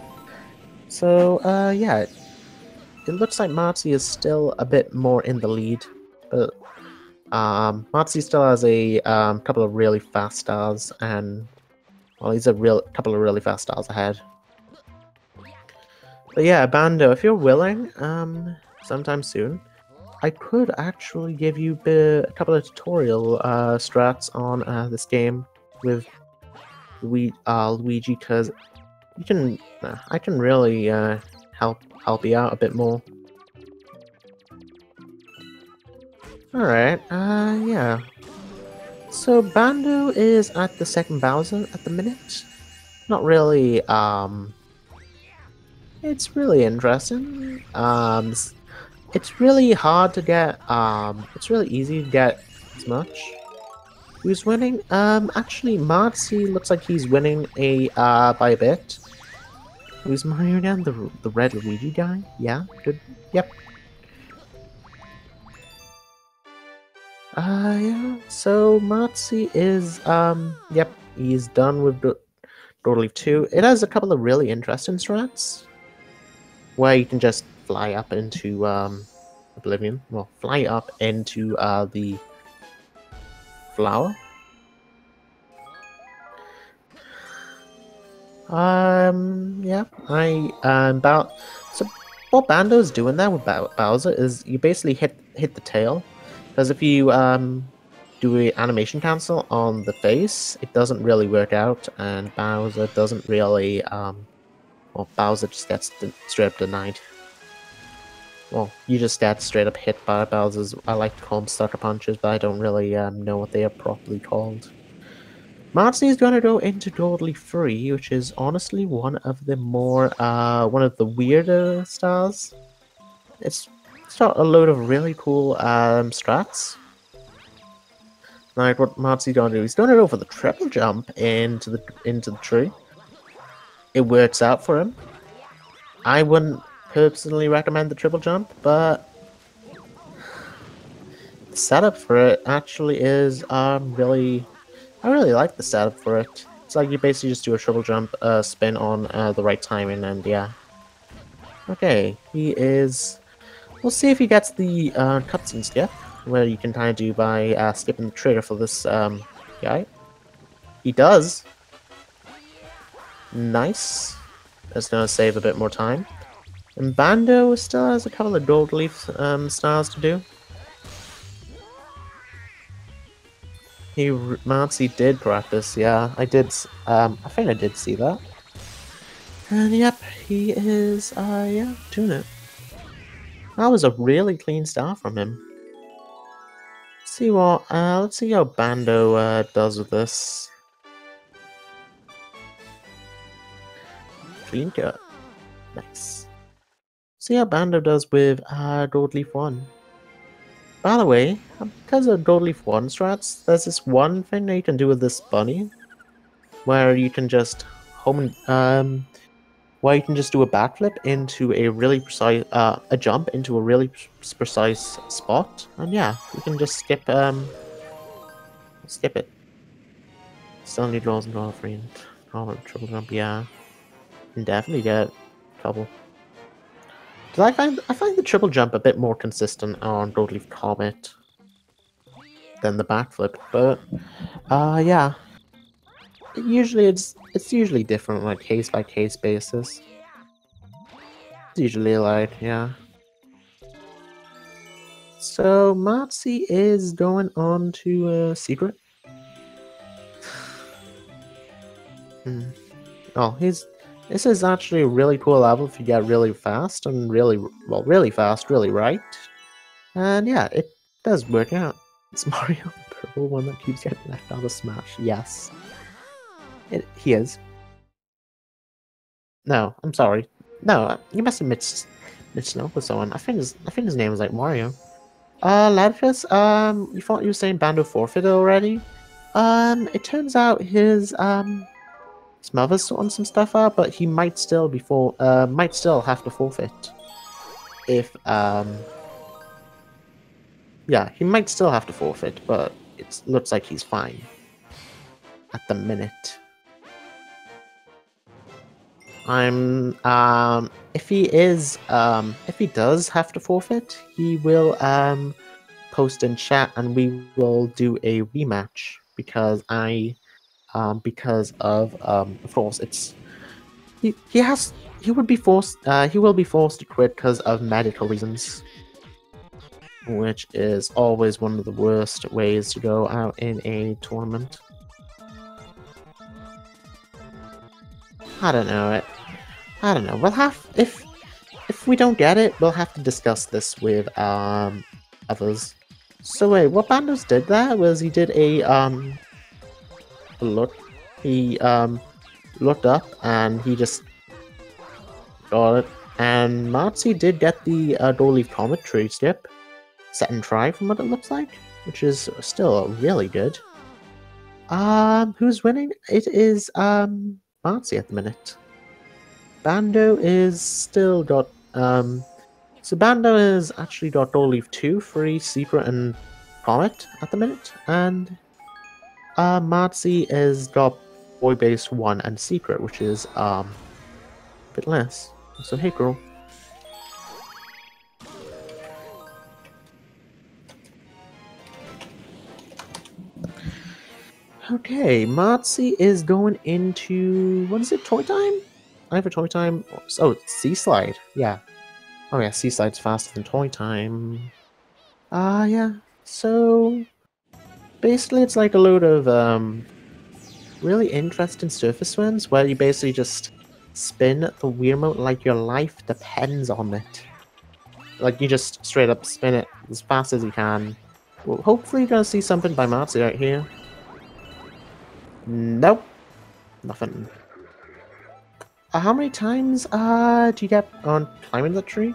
So, yeah, it looks like iMartz3 is still a bit more in the lead, but iMartz3 still has a couple of really fast stars, and well, he's a couple of really fast stars ahead. But yeah, Bando, if you're willing, sometime soon, I could actually give you a couple of tutorial strats on this game with Luigi, because I can really help you out a bit more. Alright, yeah. So Bandu is at the second Bowser at the minute. Not really, it's really interesting. It's really hard to get, it's really easy to get as much. Who's winning? Actually, iMartz3 looks like he's winning by a bit. Who's Mario again? The red Luigi guy? Yeah, good. Yep. Yeah. So iMartz3 is, yep, he's done with Leaf 2. It has a couple of really interesting strats where you can just fly up into, Oblivion. Well, fly up into, the flower. Yeah, so what Bando's doing there with Bowser is you basically hit the tail, because if you do an animation cancel on the face, it doesn't really work out, and Bowser doesn't really well, Bowser just gets straight up denied. Well, you just get straight up hit by Bowser's. I like to call them sucker punches, but I don't really know what they are properly called. iMartz3 is going to go into Totally Free, which is honestly one of the more, one of the weirder styles. It's got a load of really cool strats. Like what iMartz3 going to do? He's going to go for the triple jump into the tree. It works out for him. I wouldn't personally recommend the triple jump, but the setup for it actually is really. I really like the setup for it. It's like you basically just do a triple jump, spin on the right timing, and yeah. Okay, he is. We'll see if he gets the cutscene skip, where you can kind of do by skipping the trigger for this guy. He does. Nice. That's gonna save a bit more time. And Bando still has a couple of gold leaf styles to do. iMartz3 did practice, yeah. I think I did see that. And yep, he is, yeah, doing it. That was a really clean start from him. Let's see how Bando does with this. Clean cut. Nice. See how Bando does with Gold Leaf 1. By the way, because of Gold Leaf 1 strats, there's this one thing that you can do with this bunny, where you can just where you can just do a backflip into a really precise, a jump into a really precise spot, and yeah, you can just skip it. Still need rolls and draw free and triple jump, yeah. You can definitely get a couple. Cause I find the triple jump a bit more consistent on Gold Leaf Comet than the backflip, but yeah. It's usually different on a case by case basis. It's usually like, yeah. So iMartz3 is going on to secret. Oh, this is actually a really cool level if you get really fast and really fast, really right. And yeah, it does work out. It's Mario, the purple one that keeps getting left out of Smash. Yes. He is. No, I'm sorry. No, you must have mixed up with someone. I think his name was like Mario. Ladkus, you thought you were saying Bando forfeited already? It turns out his mother's sorting some stuff out, but he might still have to forfeit. If yeah, he might still have to forfeit, but it looks like he's fine at the minute. If he does have to forfeit, he will post in chat and we will do a rematch because of course he will be forced to quit because of medical reasons, which is always one of the worst ways to go out in a tournament. I don't know it. I don't know. We'll have if we don't get it, we'll have to discuss this with others. So wait, what Bandos did there was he did a look. He looked up and he just got it. And iMartz3 did get the Door-Leaf Comet tree skip set and try from what it looks like, which is still really good. Who's winning? It is iMartz3 at the minute. Bando is still got so Bando is actually got Door-Leaf 2, Free, Secret, and Comet at the minute, and iMartz3 is got Boy Base 1 and Secret, which is a bit less. So hey girl. Okay, iMartz3 is going into, what is it, Toy Time? I have a Toy Time. Oh, Sea Slide. Yeah. Oh yeah, Sea Slide's faster than Toy Time. Yeah. So basically it's like a load of really interesting surface swims where you basically just spin the Wiimote like your life depends on it. Like you just straight up spin it as fast as you can. Well, hopefully you're gonna see something by iMartz3 right here. Nope. Nothing. How many times do you get on climbing the tree?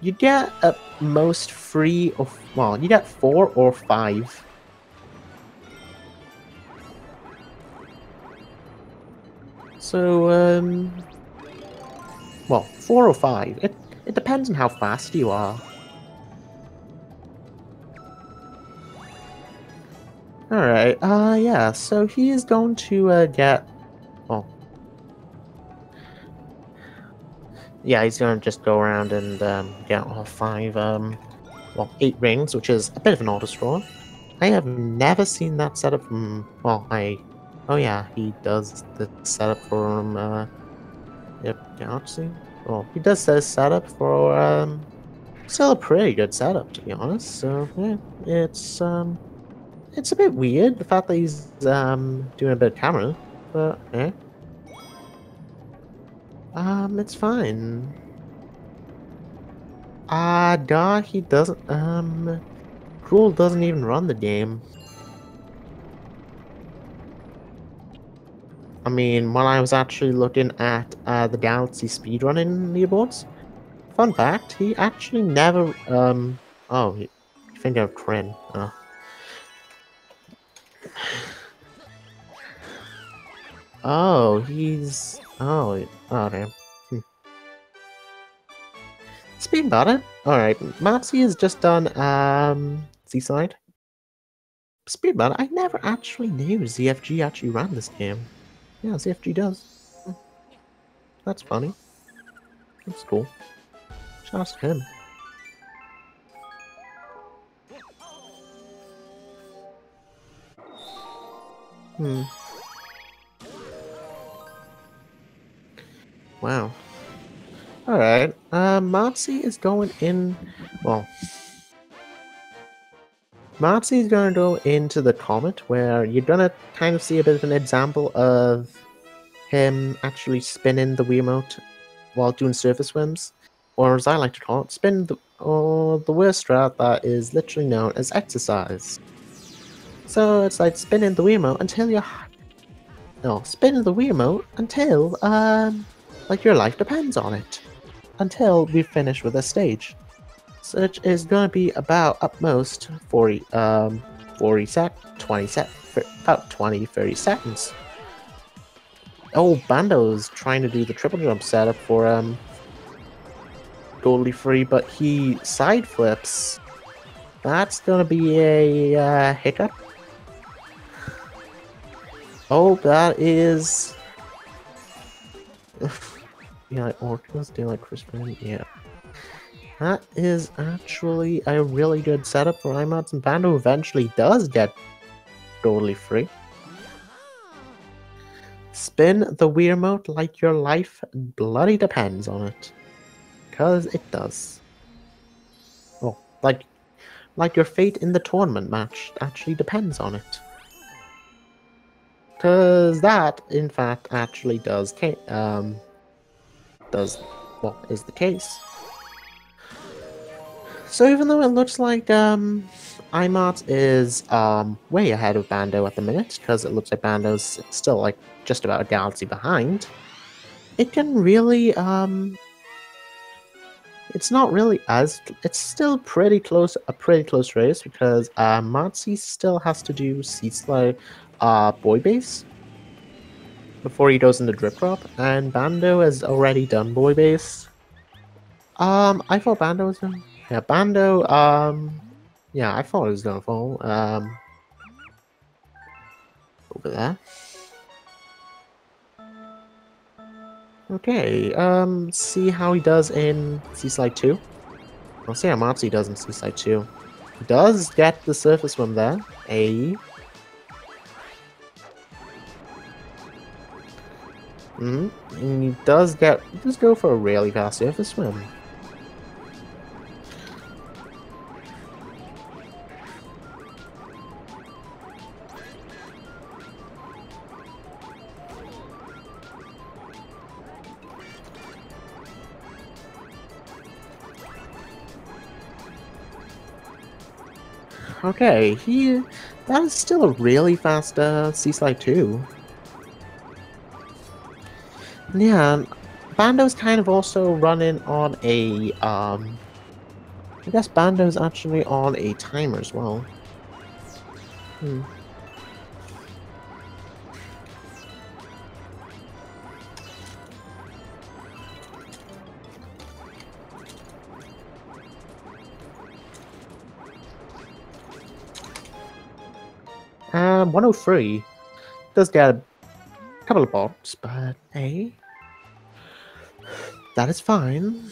You get at most 3 or well, you get 4 or 5. So well, 4 or 5. It depends on how fast you are. Alright, yeah, so he is going to get, well, yeah, he's gonna just go around and get all 5, well, 8 rings, which is a bit of an auto-scroll. I have never seen that setup from, well, oh yeah, he does the setup for, yep, Galaxy. Well, he does this setup for, still a pretty good setup, to be honest, so, yeah, it's a bit weird, the fact that he's, doing a bit of camera, but, eh. It's fine. Nah, he doesn't, Cruel doesn't even run the game. I mean, when I was actually looking at, the Galaxy speedrunning leaderboards, fun fact, he actually never, oh, you think of Kryn, Oh, he's... Oh, okay. Speaking about it, alright, iMartz3 has just done, Seaside. Speaking about it, I never actually knew ZFG actually ran this game. Yeah, ZFG does. That's funny. That's cool. Shout out to him. Wow. Alright, iMartz3 is going in, well, iMartz3 is going to go into the Comet, where you're going to kind of see a bit of an example of him actually spinning the Wiimote while doing surface swims, or as I like to call it, spin the worst strat that is literally known as exercise. So it's like spinning the Wiimote until you're... No, spinning the Wiimote until, like your life depends on it. Until we finish with this stage. So it is going to be about, at most, 30 seconds. Oh, Bando's trying to do the triple jump setup for, totally free, but he side flips. That's going to be a, hiccup. Oh, that is... yeah, Orcas, Daylight Crispin, yeah. That is actually a really good setup for iMartz, and Bando eventually does get totally free. Spin the Wiimote like your life bloody depends on it. Because it does. Well, like your fate in the tournament match actually depends on it. because that, in fact, actually is the case. So even though it looks like iMartz is way ahead of Bandow at the minute, because it looks like Bandow's still like just about a galaxy behind, it can really it's not really it's still pretty close, a pretty close race, because Martzi still has to do Seaslide Boy Base before he goes into Drip Drop, and Bandow has already done Boy Base. I thought Bandow was gonna... Yeah, Bandow, yeah, I thought it was gonna fall, over there. Okay, see how he does in Seaslide 2. I'll see how Martzi does in Seaslide 2. He does get the surface swim there. And he does go for a really fast surface swim. Okay, that is still a really fast Seaslide 2. Yeah, Bandow's kind of also running on a I guess Bandow's actually on a timer as well. And 103 does get a couple of bots, but hey, that is fine.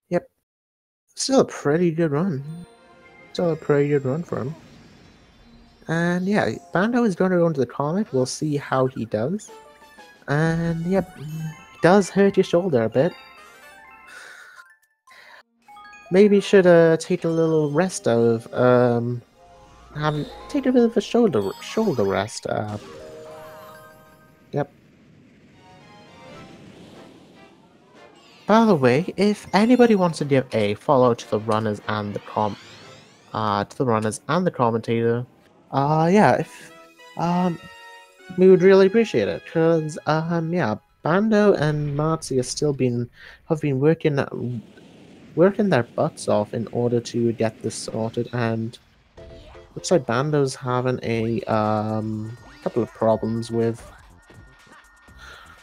Yep, still a pretty good run. Still a pretty good run for him. And yeah, Bandow is going to go into the comet. We'll see how he does. And yep, he does hurt your shoulder a bit. Maybe should take a little rest of take a bit of a shoulder rest. Yep. By the way, if anybody wants to give a follow to the runners and the commentator, yeah, if we would really appreciate it, because yeah, Bandow and Martzi have been working their butts off in order to get this sorted, and looks like Bandow's having a couple of problems with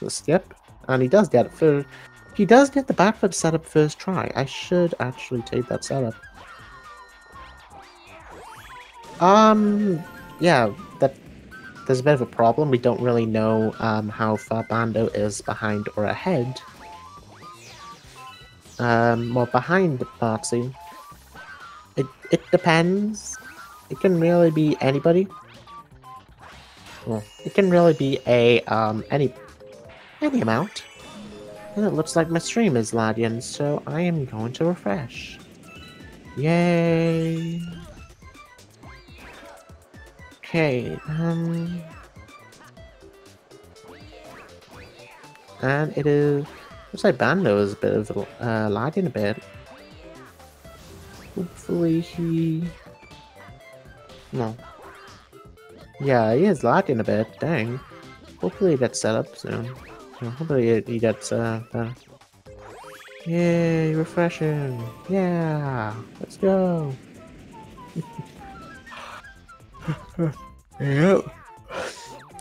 the skip, and he does get the backflip setup first try. I should actually take that setup. Yeah, there's a bit of a problem. We don't really know how far Bandow is behind or ahead. Well, behind Martzi. It depends. It can really be anybody. Well, it can really be a any amount. And it looks like my stream is lagging, so I am going to refresh. Yay! Okay, and it is... Looks like Bandow is a bit of lagging a bit. Hopefully he... No. Yeah, he is lagging a bit, dang. Hopefully he gets set up soon. Hopefully he gets better. Yay, refreshing! Yeah! Let's go! Yep.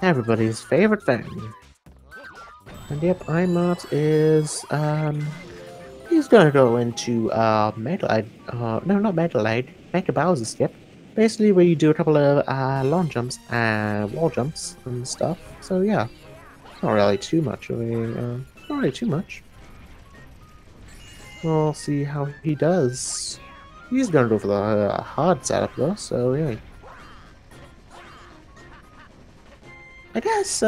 Everybody's favorite thing. And yep, iMartz is he's gonna go into Metal Bowser skip. Basically where you do a couple of long jumps and wall jumps and stuff. So yeah. Not really too much. Not really too much. We'll see how he does. He's gonna go for the hard setup though, so yeah. I guess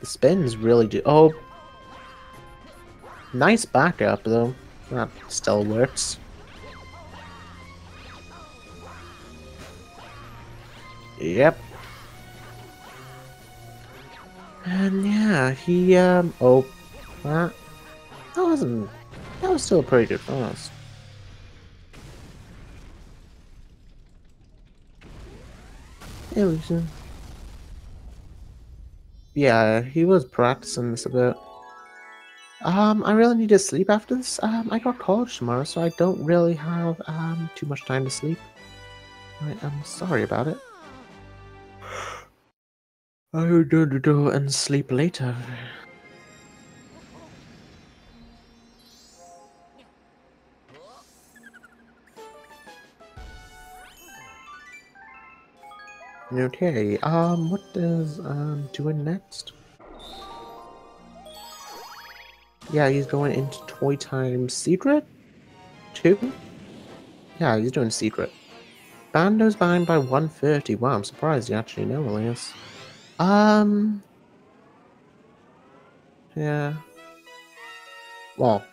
The spins really do. Oh, nice backup though. That still works. Yep. And yeah, he oh, that was still a pretty good fast. Yeah, he was practicing this a bit. I really need to sleep after this. I got college tomorrow, so I don't really have too much time to sleep. I am sorry about it. I will go and sleep later. Okay, what is doing next? Yeah, he's going into Toy Time Secret 2? Yeah, he's doing Secret. Bandow's behind by 130. Wow, I'm surprised you actually know all this. Yeah. Well.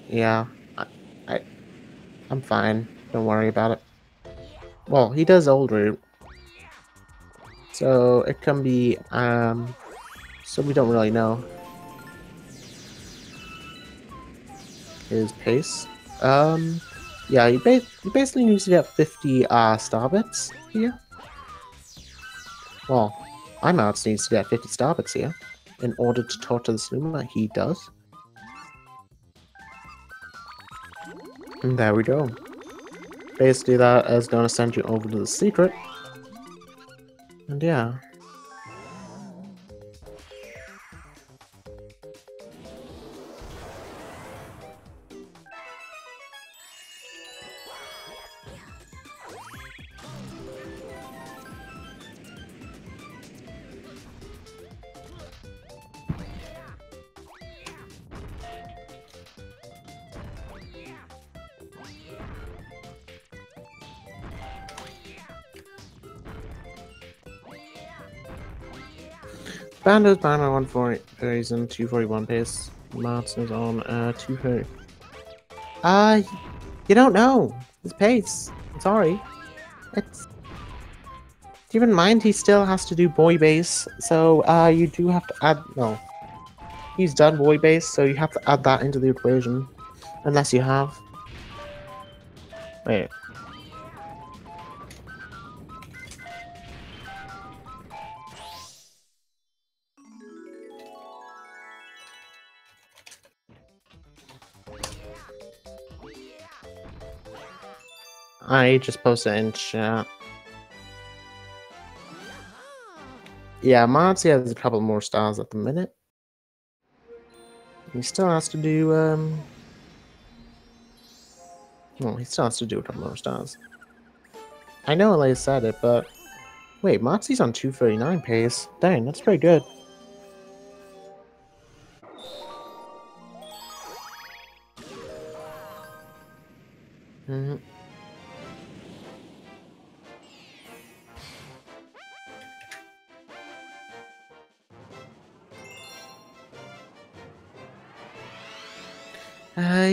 Yeah. I'm fine. Don't worry about it. Well, he does old route. So it can be, so we don't really know his pace. Yeah, he basically needs to get 50 star bits here. Well, iMartz needs to get 50 star bits here in order to talk to the Snoomer. He does. And there we go. Basically, that is going to send you over to the secret. And yeah. Bandow's behind on 140, he's in 241 pace. Martin's on 230. You don't know his pace. I'm sorry. Keep in mind he still has to do boy base, so you do have to add. No, he's done boy base, so you have to add that into the equation, unless you have. Wait. I just posted in chat. Yeah, Martz has a couple more stars at the minute. He still has to do, well, he still has to do a couple more stars. I know Elay said it, but... Wait, Martzi's on 239 pace. Dang, that's pretty good. Mm-hmm.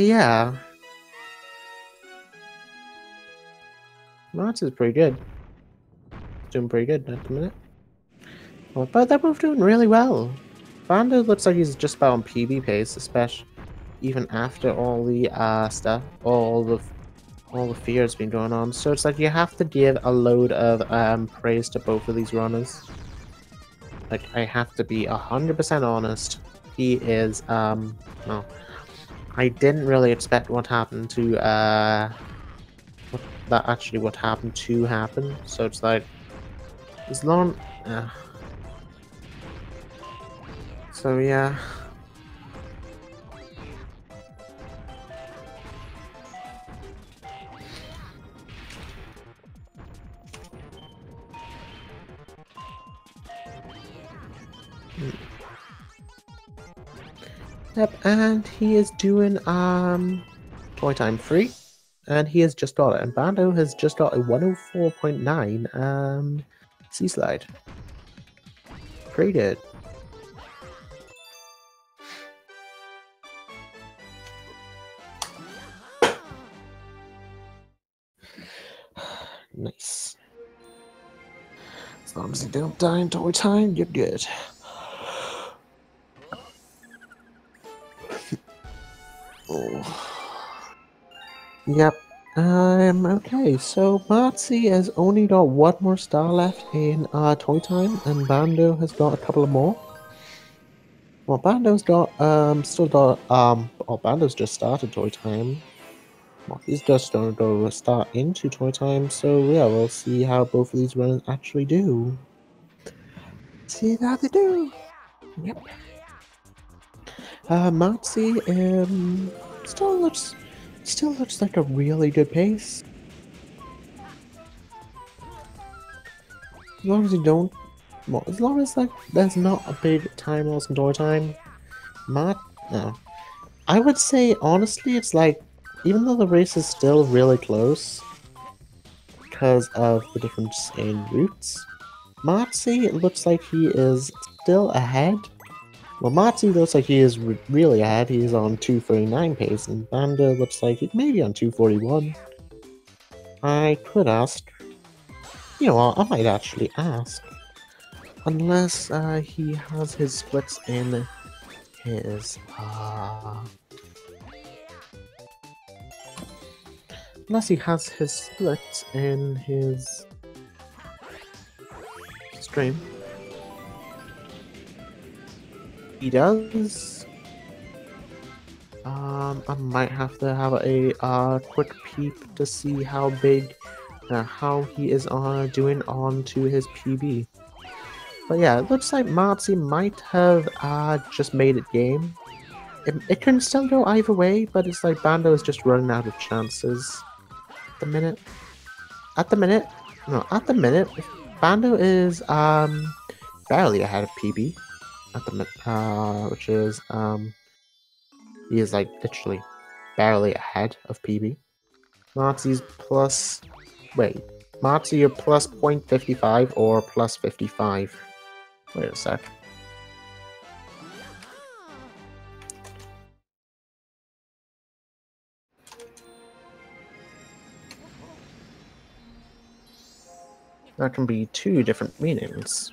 Yeah. Martz is pretty good. Doing pretty good at the minute. Well, but they're both doing really well. Bandow looks like he's just about on PB pace, especially even after all the stuff, all the fear's been going on. So it's like you have to give a load of praise to both of these runners. Like I have to be 100% honest. He is well, I didn't really expect what happened to what happened to happen. So it's like as long so yeah. Yep, and he is doing Toy Time 3. and he has just got it. And Bandow has just got a 104.9 Sea Slide. Pretty good. Nice. As long as you don't die in toy time, you're good. Oh. Yep. Okay, so iMartz3 has only got one more star left in toy time, and Bandow has got a couple of more. Well, Bandow's got Bandow's just started toy time. Well, he's just gonna go start into toy time, so yeah, we'll see how both of these runners actually do. See how they do. Yep. iMartz3 still looks like a really good pace. As long as you don't, well, as long as like there's not a big time loss in toy time, no. I would say honestly, it's like even though the race is still really close because of the difference in routes, iMartz3 it looks like he is still ahead. Well, iMartz3 looks like he is really ahead. He's on 239 pace, and Bandow looks like he may be on 241. I could ask. You know what? I might actually ask. Unless he has his splits in his unless he has his splits in his stream. He does. I might have to have a quick peep to see how big, how he is doing on to his PB. But yeah, it looks like iMartz3 might have just made it game. It can still go either way, but it's like Bandow is just running out of chances at the minute. At the minute, Bandow is barely ahead of PB. At the which is he is like literally barely ahead of PB. iMartz3's plus, wait, iMartz3 you're plus 0.55 or plus 55. Wait a sec. That can be two different meanings.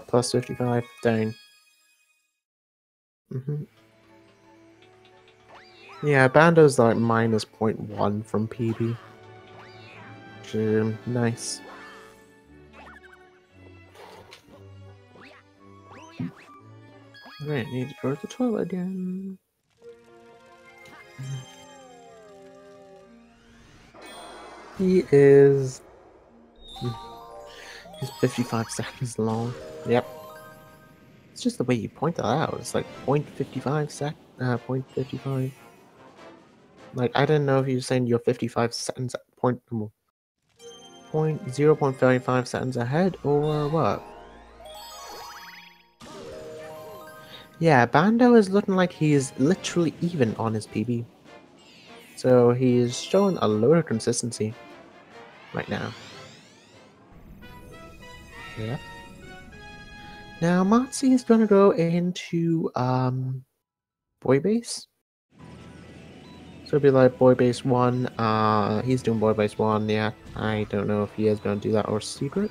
Plus 55, dang. Yeah, Bandow's like minus 0.1 from PB. Which is nice. Alright, need to go to the toilet again. He is... He's 55 seconds long. Yep. It's just the way you point that out. It's like 0.55 0.55. Like, I didn't know if you were saying you're 55 seconds at 0.35 seconds ahead, or what? Yeah, Bandow is looking like he is literally even on his PB. So he is showing a lower consistency right now. Yeah. Now iMartz3 is gonna go into boy base. So it'll be like boy base 1. He's doing boy base 1, yeah. I don't know if he is gonna do that or secret.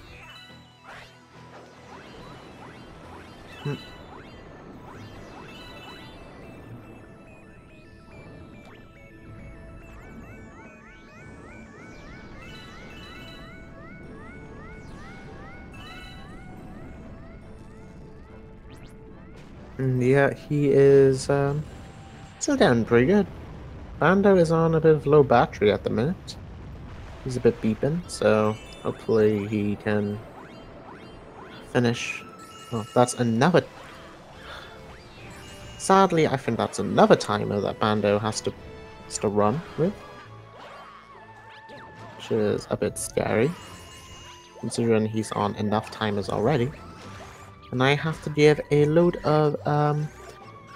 Yeah, he is still down pretty good. Bandow is on a bit of low battery at the minute. He's a bit beeping, so hopefully he can finish. Oh, that's another... Sadly, I think that's another timer that Bandow has to run with. Which is a bit scary, considering he's on enough timers already. And I have to give a load of, I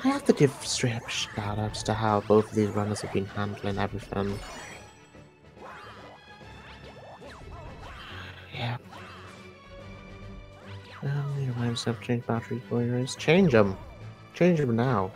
have to give straight up shoutouts to how both of these runners have been handling everything. Yeah. You might have change battery coils. Change them. Change them now.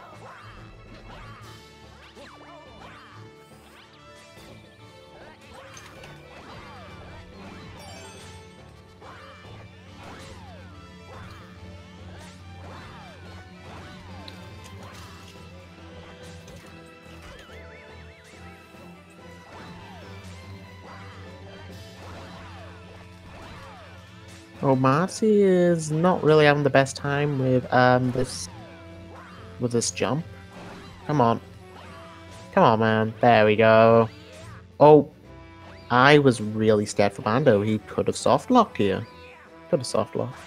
Oh, Marcy is not really having the best time with this jump. Come on. Come on, man. There we go. Oh, I was really scared for Bando. He could have soft locked here. Could have soft locked.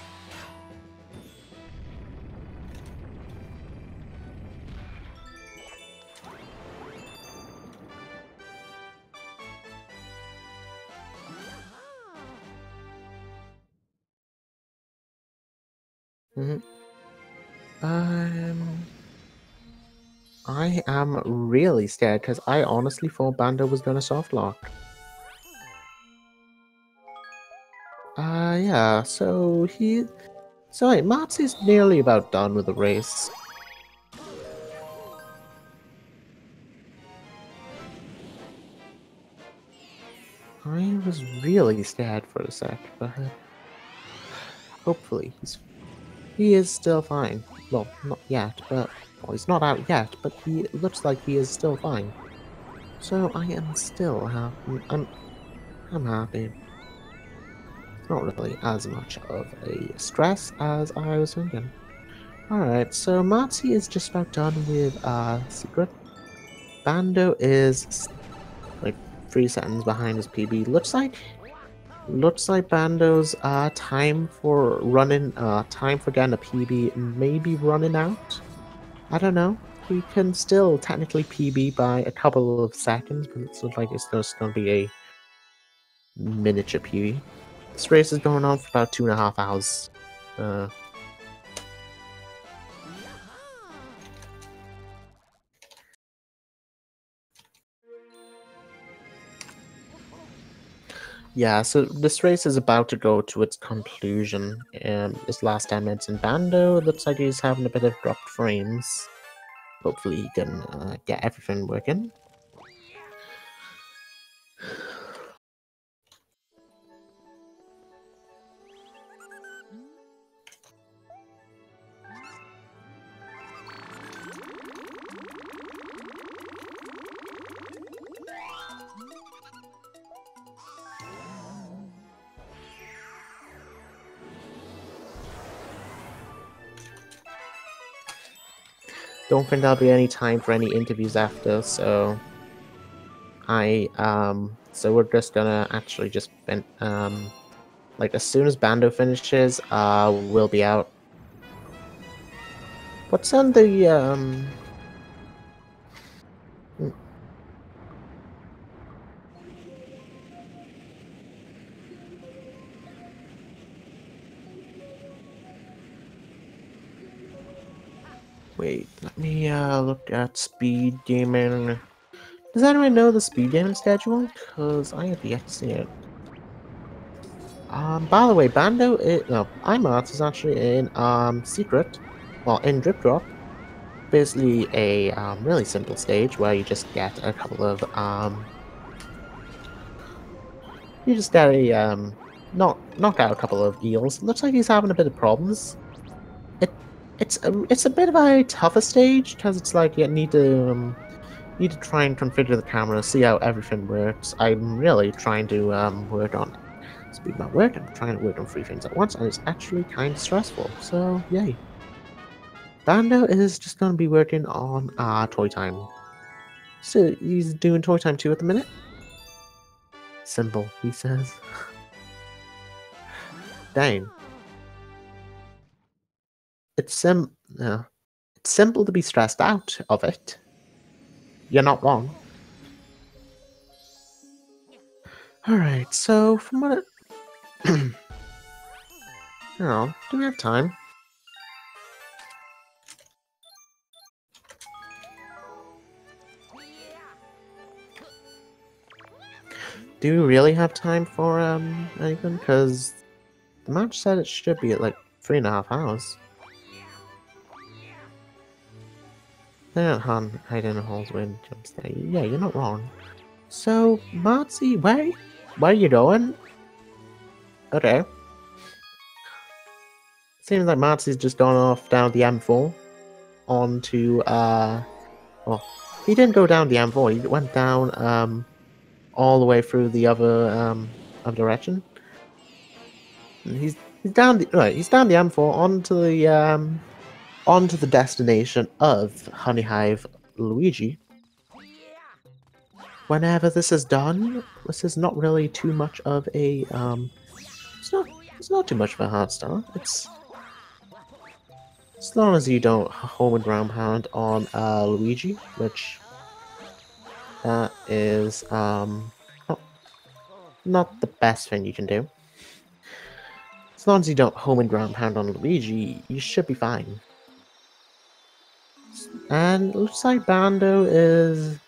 I am really scared because I honestly thought Bando was gonna soft lock. Yeah, so wait, Mats is nearly about done with the race. I was really scared for a sec, but hopefully he is still fine. Well, not yet, but well, he's not out yet, but he looks like he is still fine. So I am still happy. I'm happy. Not really as much of a stress as I was thinking. Alright, so Matzi is just about done with Secret. Bando is like 3 seconds behind his PB. Looks like Bando's time for getting a PB may be running out. I don't know. He can still technically PB by a couple of seconds, but it's not like it's just gonna be a miniature PB. This race is going on for about 2.5 hours. Yeah, so this race is about to go to its conclusion. This last 10 minutes in Bando, looks like he's having a bit of dropped frames. Hopefully he can get everything working. Don't think there'll be any time for any interviews after, so so we're just gonna actually just like as soon as Bando finishes, we'll be out. What's on the Wait, let me look at speed gaming. Does anyone know the speed gaming schedule? Cause I have yet to see it. By the way, iMartz is actually in Secret, well, in Drip Drop. Basically a really simple stage where you just get a couple of you just get a knock out a couple of eels. Looks like he's having a bit of problems. It's a bit of a tougher stage because it's like you need to try and configure the camera, see how everything works. I'm really trying to work on speed my work. I'm trying to work on 3 things at once, and it's actually kind of stressful. So yay! Bando is just going to be working on toy time. So he's doing toy time 2 at the minute. Simple, he says. Dang. It's simple to be stressed out of it. You're not wrong. Alright, so from what do we have time? Do we really have time for anything? Because the match said it should be at like 3.5 hours. They don't hide in the holes when jumps there. Yeah, you're not wrong. So, Martzy, where are you going? Okay. Seems like Martzy's just gone off down the M4 onto well, he didn't go down the M4, he went down all the way through the other direction. And he's down the M4 onto the destination of Honey Hive Luigi. Whenever this is done, this is not really too much of a it's not too much of a hard start. It's as long as you don't home and ground pound on Luigi, which that is not the best thing you can do. As long as you don't home and ground pound on Luigi, you should be fine. And looks like Bando is...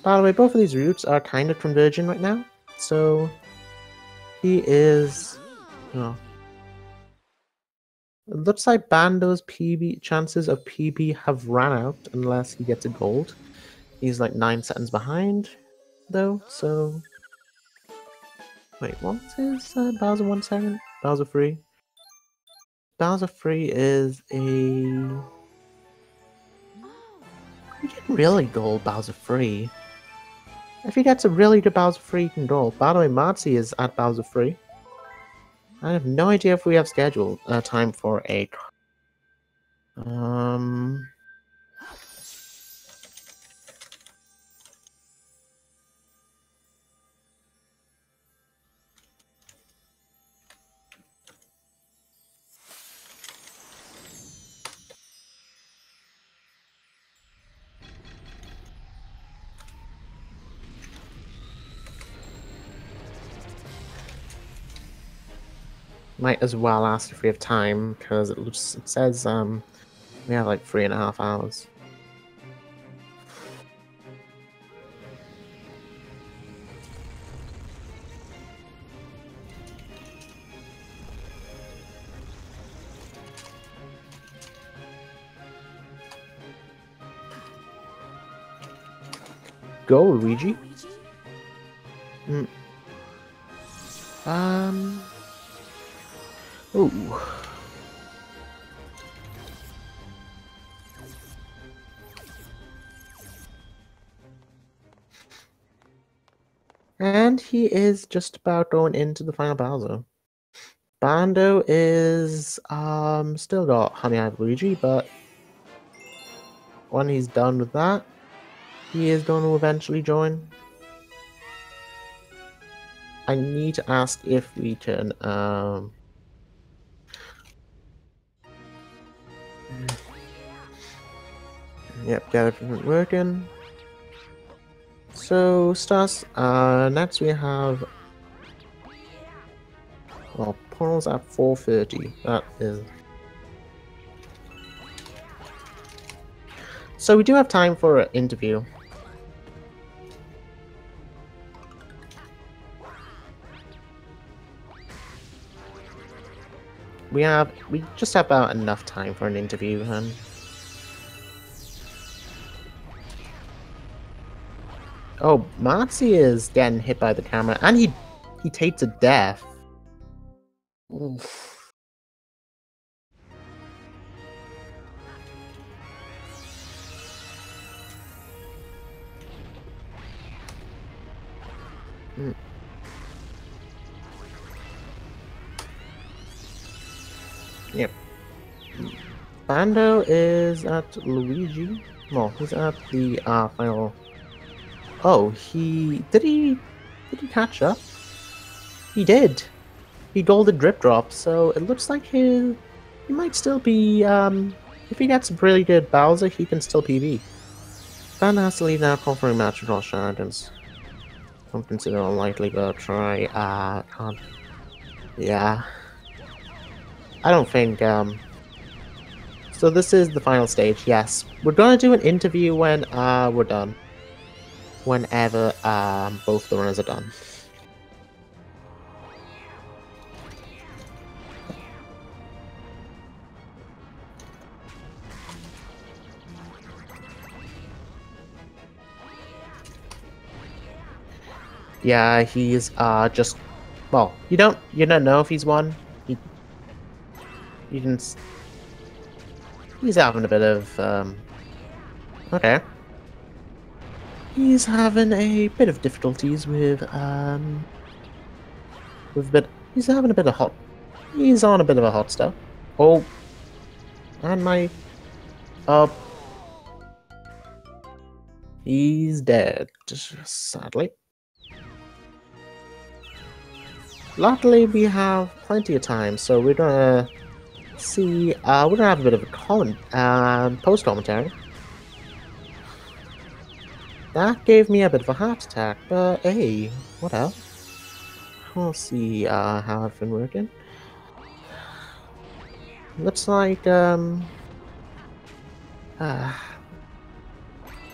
By the way, both of these routes are kind of converging right now, so he is... Oh. It looks like Bando's PB chances of PB have ran out unless he gets a gold. He's like 9 seconds behind, though, so... Wait, what's his Bowser 1 second? Bowser 3? Bowser 3 is a... You can really gold Bowser 3. If he gets a really good Bowser 3, you can gold. By the way, Martzy is at Bowser 3. I have no idea if we have scheduled time for a... Might as well ask if we have time, because it says we have like 3.5 hours. Go, Luigi. Ooh. And he is just about going into the final Bowser. Bando is still got Honey Hive Luigi, but when he's done with that, he is going to eventually join. I need to ask if we can yep, get everything working. So, Stas, next we have... Well, Portal's at 4:30. That is... So we do have time for an interview. We just have about enough time for an interview, and... Oh, Martzy is getting hit by the camera, and he takes a death. Oof. Yep. Bando is at Luigi. Well, he's at the final. Oh, did he catch up? He did. He golded Drip Drop, so it looks like he might still be. If he gets a really good Bowser, he can still PB. Bando has to leave now, confirming match with all shenanigans. Don't consider unlikely, but try. Can't. Yeah. I don't think, So this is the final stage, yes. We're gonna do an interview when, we're done. Whenever, both the runners are done. Yeah, he's just, well, you don't know if he's won. He you can he's having a bit of okay. He's having a bit of difficulties with a bit. He's having a bit of hot. He's on a bit of a hot stuff. Oh, and my he's dead, sadly. Luckily, we have plenty of time, so we're gonna see. We're gonna have a bit of a post commentary. That gave me a bit of a heart attack, but hey, what else? We'll see how I've been working. Looks like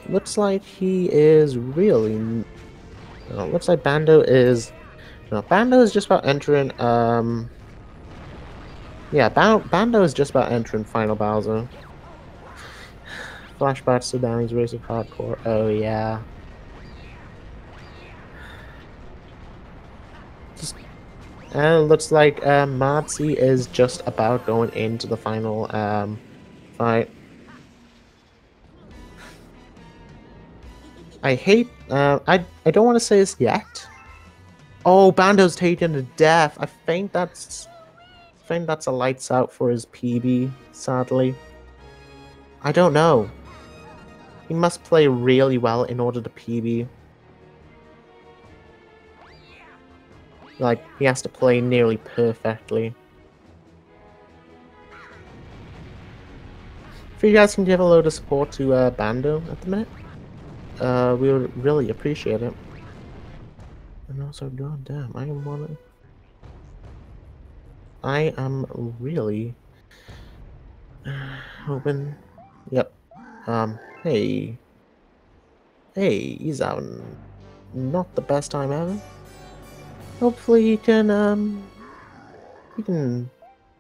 looks like he is really. Looks like Bandow is. No, Bandow is just about entering. Yeah, Bandow is just about entering Final Bowser. Flashbacks to Downey's Race of Hardcore. Oh yeah. And it looks like iMartz3 is just about going into the final fight. I hate. I don't want to say this yet. Oh, Bandow's taken to death. I think that's a lights out for his PB. Sadly, I don't know. He must play really well in order to PB. Like, he has to play nearly perfectly. If you guys can give a load of support to Bandow at the minute, we would really appreciate it. And also, goddamn, I am really hoping. Yep. Hey, he's having not the best time ever. Hopefully he can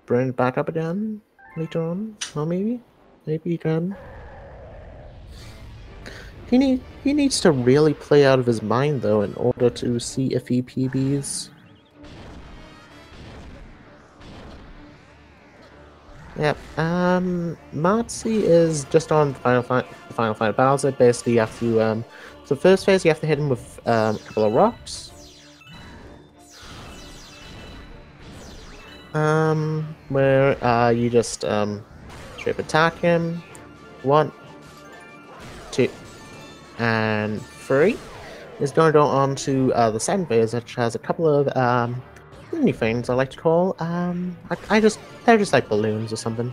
bring it back up again later on. Or maybe he can. He needs to really play out of his mind though in order to see if he PBs. Yep. iMartz3 is just on the final fight Bowser. Basically, you have to so first phase you have to hit him with a couple of rocks. Where you just straight attack him. 1, 2, and 3. Is going to go on to the second phase, which has a couple of mini things I like to call. They're just like balloons or something.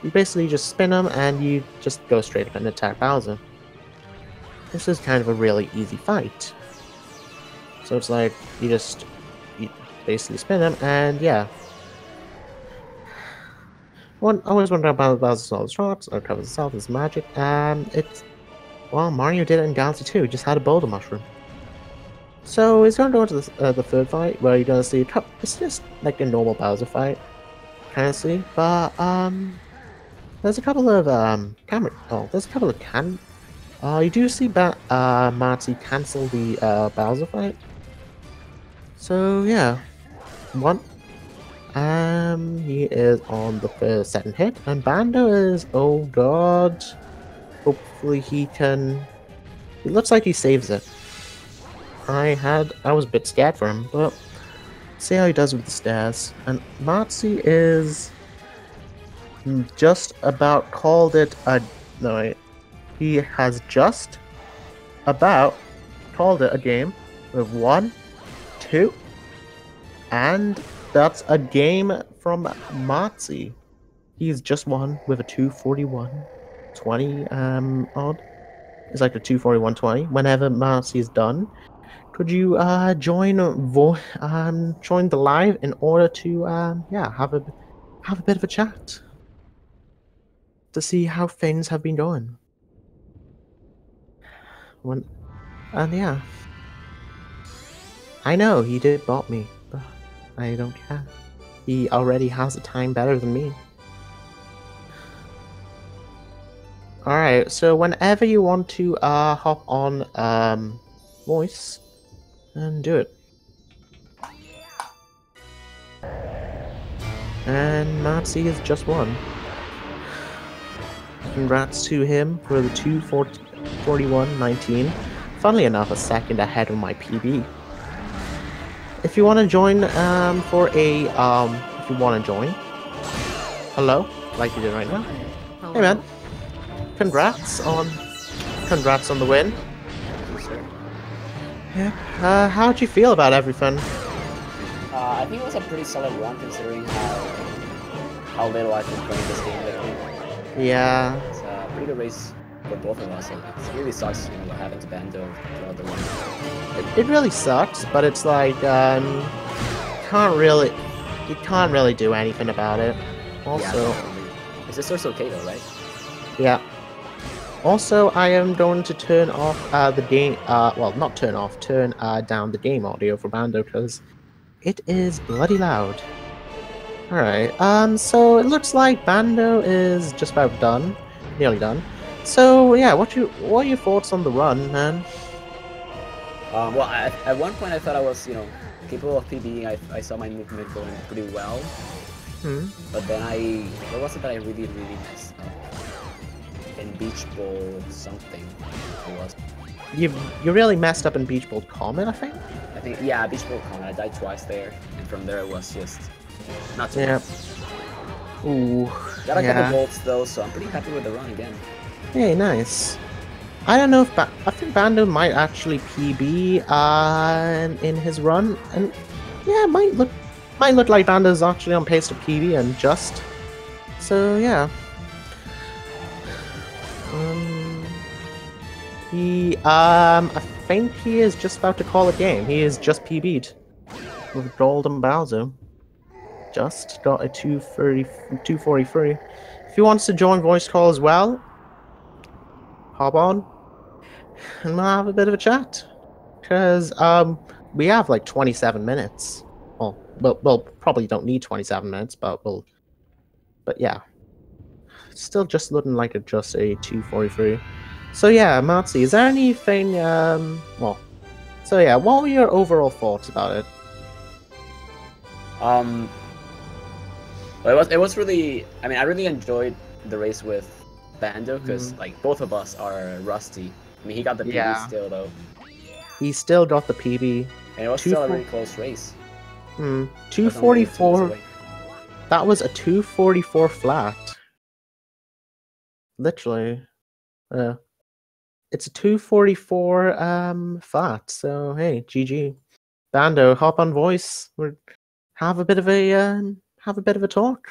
You basically just spin them and you just go straight up and attack Bowser. This is kind of a really easy fight. So it's like you basically spin them and yeah. Always wonder about Bowser's all his rocks or covers itself as magic. Well, Mario did it in Galaxy 2. He just had a boulder mushroom. So he's going to go into the third fight where you're going to see it's just like a normal Bowser fight, kind of see. But there's a couple of you do see iMartz3 cancel the Bowser fight. So yeah, he is on the second hit, and Bandow is, oh god. Hopefully he can. It looks like he saves it. I was a bit scared for him, but see how he does with the stairs. And iMartz3 is just about called it a no. He has just about called it a game with 1, 2, and that's a game from iMartz3. He's just won with a 241-20 odd. It's like a 241-20. Whenever iMartz3 is done, could you join the live in order to have a bit of a chat to see how things have been going. And yeah, I know he did bot me, but I don't care. He already has a time better than me. Alright, so whenever you want to hop on voice, And do it. And iMartz3 has just won. Congrats to him for the 2:41.19. Funnily enough, a second ahead of my PB. If you want to join, if you want to join, hello, like you did right now. Hello. Hey man, congrats on the win. Yeah. How'd you feel about everything? I think it was a pretty solid run considering how little I've been playing this game lately. Yeah. It's a pretty good race for both of us. It really sucks, what happened to Bando throughout the run. It really sucks, but it's like you can't really do anything about it. Also, yeah, it's just okay though, right? Yeah. Also, I am going to turn off the game. Well, not turn off. Turn down the game audio for Bandow because it is bloody loud. All right. So it looks like Bandow is just about done, nearly done. So yeah, what are your thoughts on the run, man? Well, at one point I thought I was, capable of PBing. I saw my movement going pretty well. But then what was it that I really messed up? In Beach Bowl something it was. You really messed up in Beach Bowl Comet, I think? Yeah, Beach Bowl Comet. I died twice there, and from there it was just not too Yeah. Ooh. Got a couple bolts though, so I'm pretty happy with the run again. Hey, nice. I don't know if I think Bandow might actually PB in his run, and yeah, it might look like Bandow's actually on pace to PB and just. So yeah. I think he is just about to call a game. He is just PB'd with Golden Bowser. Just got a 243. If he wants to join voice call as well, hop on and we'll have a bit of a chat. Because we have like 27 minutes. Well, we'll probably don't need 27 minutes, but yeah. Still just looking like just a 243. So yeah, iMartz3, is there anything, what were your overall thoughts about it? Well, it was really, I really enjoyed the race with Bandow, because, both of us are rusty. He got the PB still, though. He still got the PB. And it was still a really close race. 244. That was a 244 flat. Literally. It's a 244 flat, so hey, GG. Bandow, hop on voice. Have a bit of a talk.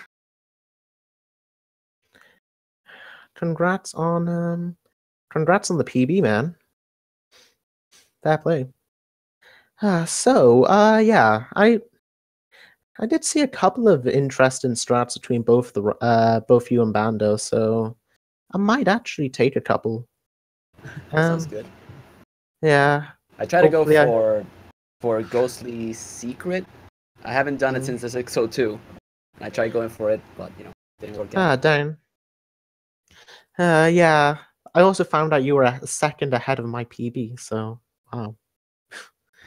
Congrats on the PB, man. Fair play. Yeah, I did see a couple of interesting strats between both you and Bandow, so I might actually take a couple. That sounds good. Yeah. I try to go for Ghostly Secret. I haven't done it since the 602. I tried going for it, but didn't work out. Dang. Yeah. I also found out you were a second ahead of my PB, so wow.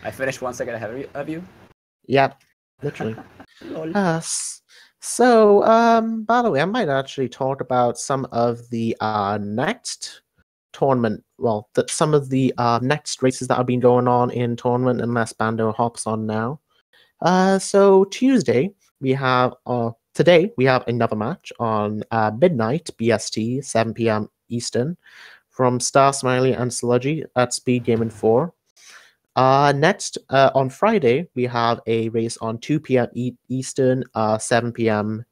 I finished 1 second ahead of you? Yep, literally. By the way, I might actually talk about some of the next tournament. Well, some of the next races that have been going on in tournament, unless Bandow hops on now. So Tuesday we have today we have another match on midnight BST, 7 p.m. Eastern, from Star Smiley and Sludgy at Speed Gaming 4. Next, on Friday, we have a race on 2 p.m. Eastern, 7 p.m.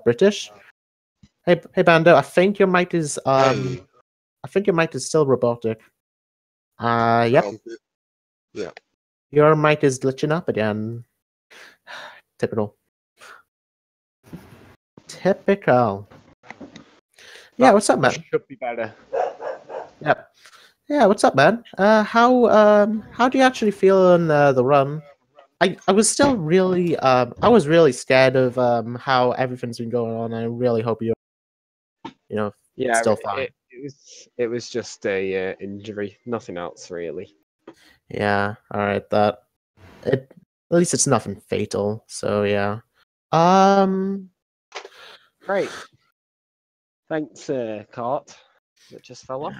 British. Hey, Bandow, I think your mic is still robotic. Yep. Yeah. Your mic is glitching up again. Typical. Yeah, what's up, man? Should be better. Yep. Yeah, what's up, man? How do you actually feel in the run? I was still really I was really scared of how everything's been going on. I really hope you're still fine. It was just a injury, nothing else really. Yeah. All right. That it. At least it's nothing fatal. So yeah. Um. Great. Thanks, Cart. That just fell off.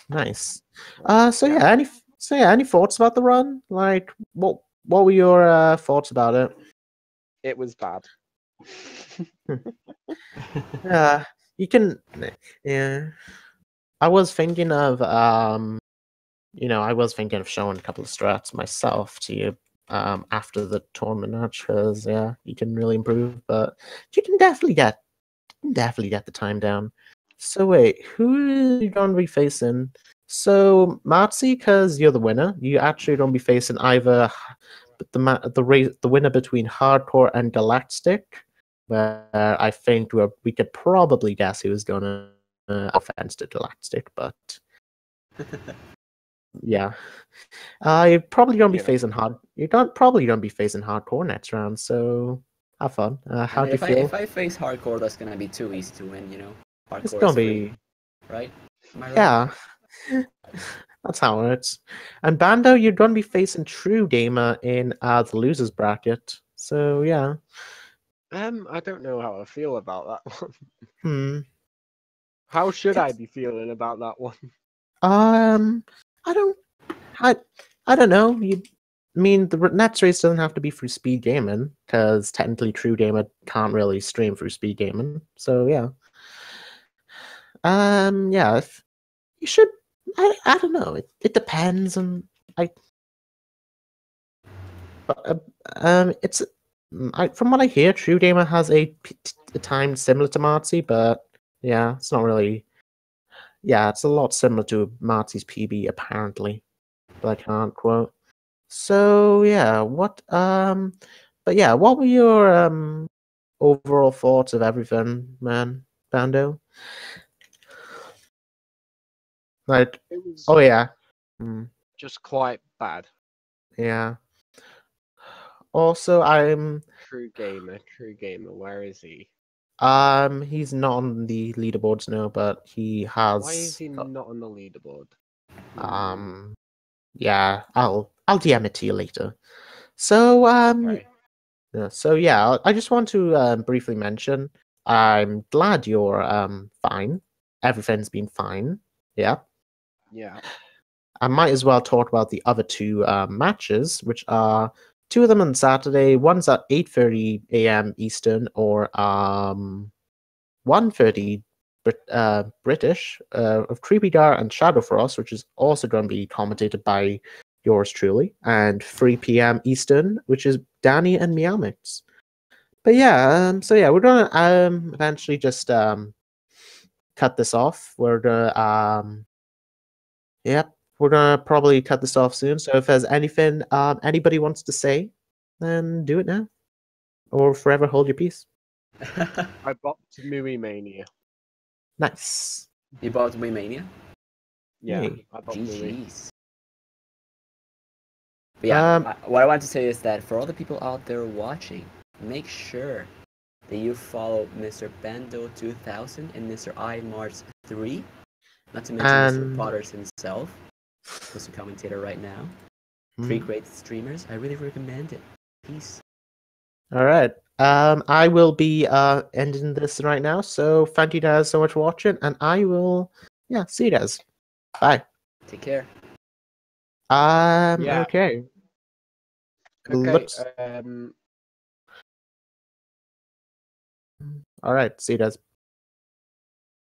Nice. Yeah. Any thoughts about the run? Like, what were your thoughts about it? It was bad. Yeah, you can. Yeah, I was thinking of I was thinking of showing a couple of strats myself to you after the tournament match because yeah, you can really improve, but you can definitely get the time down. So wait, who are you going to be facing? So Martzi, because you're the winner, you actually going to be facing either the winner between Hardcore and Galactic, where I think we could probably guess who was going to offense to Galactic, but yeah, you're probably going to be facing probably going to be facing Hardcore next round. So have fun. How do you feel? If I face Hardcore, that's gonna be too easy to win. You know, It's Hardcore gonna is free, be right? Am I right? yeah. That's how it works. And Bando, you're going to be facing True Gamer in the losers bracket. So yeah. I don't know how I feel about that one. Hmm. How should I be feeling about that one? I don't. I don't know. I mean, the next race doesn't have to be through speed gaming because technically True Gamer can't really stream through speed gaming. So yeah. Yeah. If you should. I don't know. It depends on. It's from what I hear, True Gamer has a time similar to Marty, but yeah, it's not really. Yeah, it's a lot similar to Marty's PB apparently, but I can't quote. So yeah, but yeah, what were your overall thoughts of everything, man, Bando? Like, It was oh yeah, mm, just quite bad. yeah. Also, True gamer. Where is he? he's not on the leaderboards now, but he has. Why is he not on the leaderboard? Yeah, I'll DM it to you later. So Right. yeah, so yeah, I just want to briefly mention I'm glad you're fine. Everything's been fine. Yeah. Yeah. I might as well talk about the other two matches, which are two of them on Saturday. One's at 8:30 a.m. Eastern or 1:30 British of Creepy Gar and Shadow Frost, which is also going to be commentated by yours truly, and 3 p.m. Eastern, which is Danny and Meowmix. But yeah, so yeah, we're gonna eventually just cut this off. We're gonna yep, we're gonna probably cut this off soon. So if there's anything anybody wants to say, then do it now, or forever hold your peace. I bought Mooey Mania. Nice. You bought Mania? Yeah, Hey. I bought Mooey. GG's. But yeah, what I want to say is that for all the people out there watching, make sure that you follow Mr. Bandow2000 and Mr. iMartz3, not to mention Mr. Potters himself, who's a commentator right now. 3 great streamers. I really recommend it. Peace. All right. I will be ending this right now. So thank you guys so much for watching, and I will see you guys. Bye. Take care. Yeah. Okay. Okay. All right. See you guys.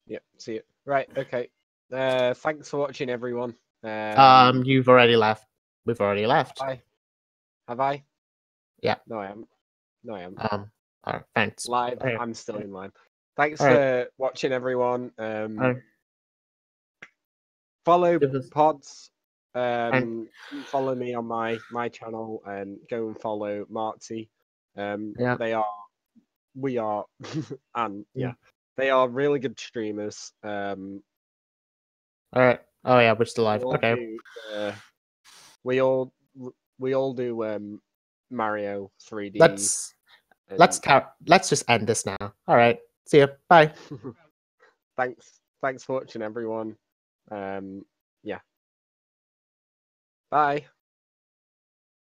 Yep. See you. Right. Okay. Thanks for watching, everyone. You've already left. We've already left. Have I? Yeah. No, I haven't. All right, thanks. Live. Right. I'm still in line. Thanks All for watching, everyone. Right. Follow Pods. Follow me on my channel and go and follow Marty. Yeah. We are, and yeah, they are really good streamers. All right. Oh yeah, we're still live. Okay. We all do Mario 3D. Let's just end this now. All right. See ya. Bye. Thanks for watching, everyone. Yeah. Bye.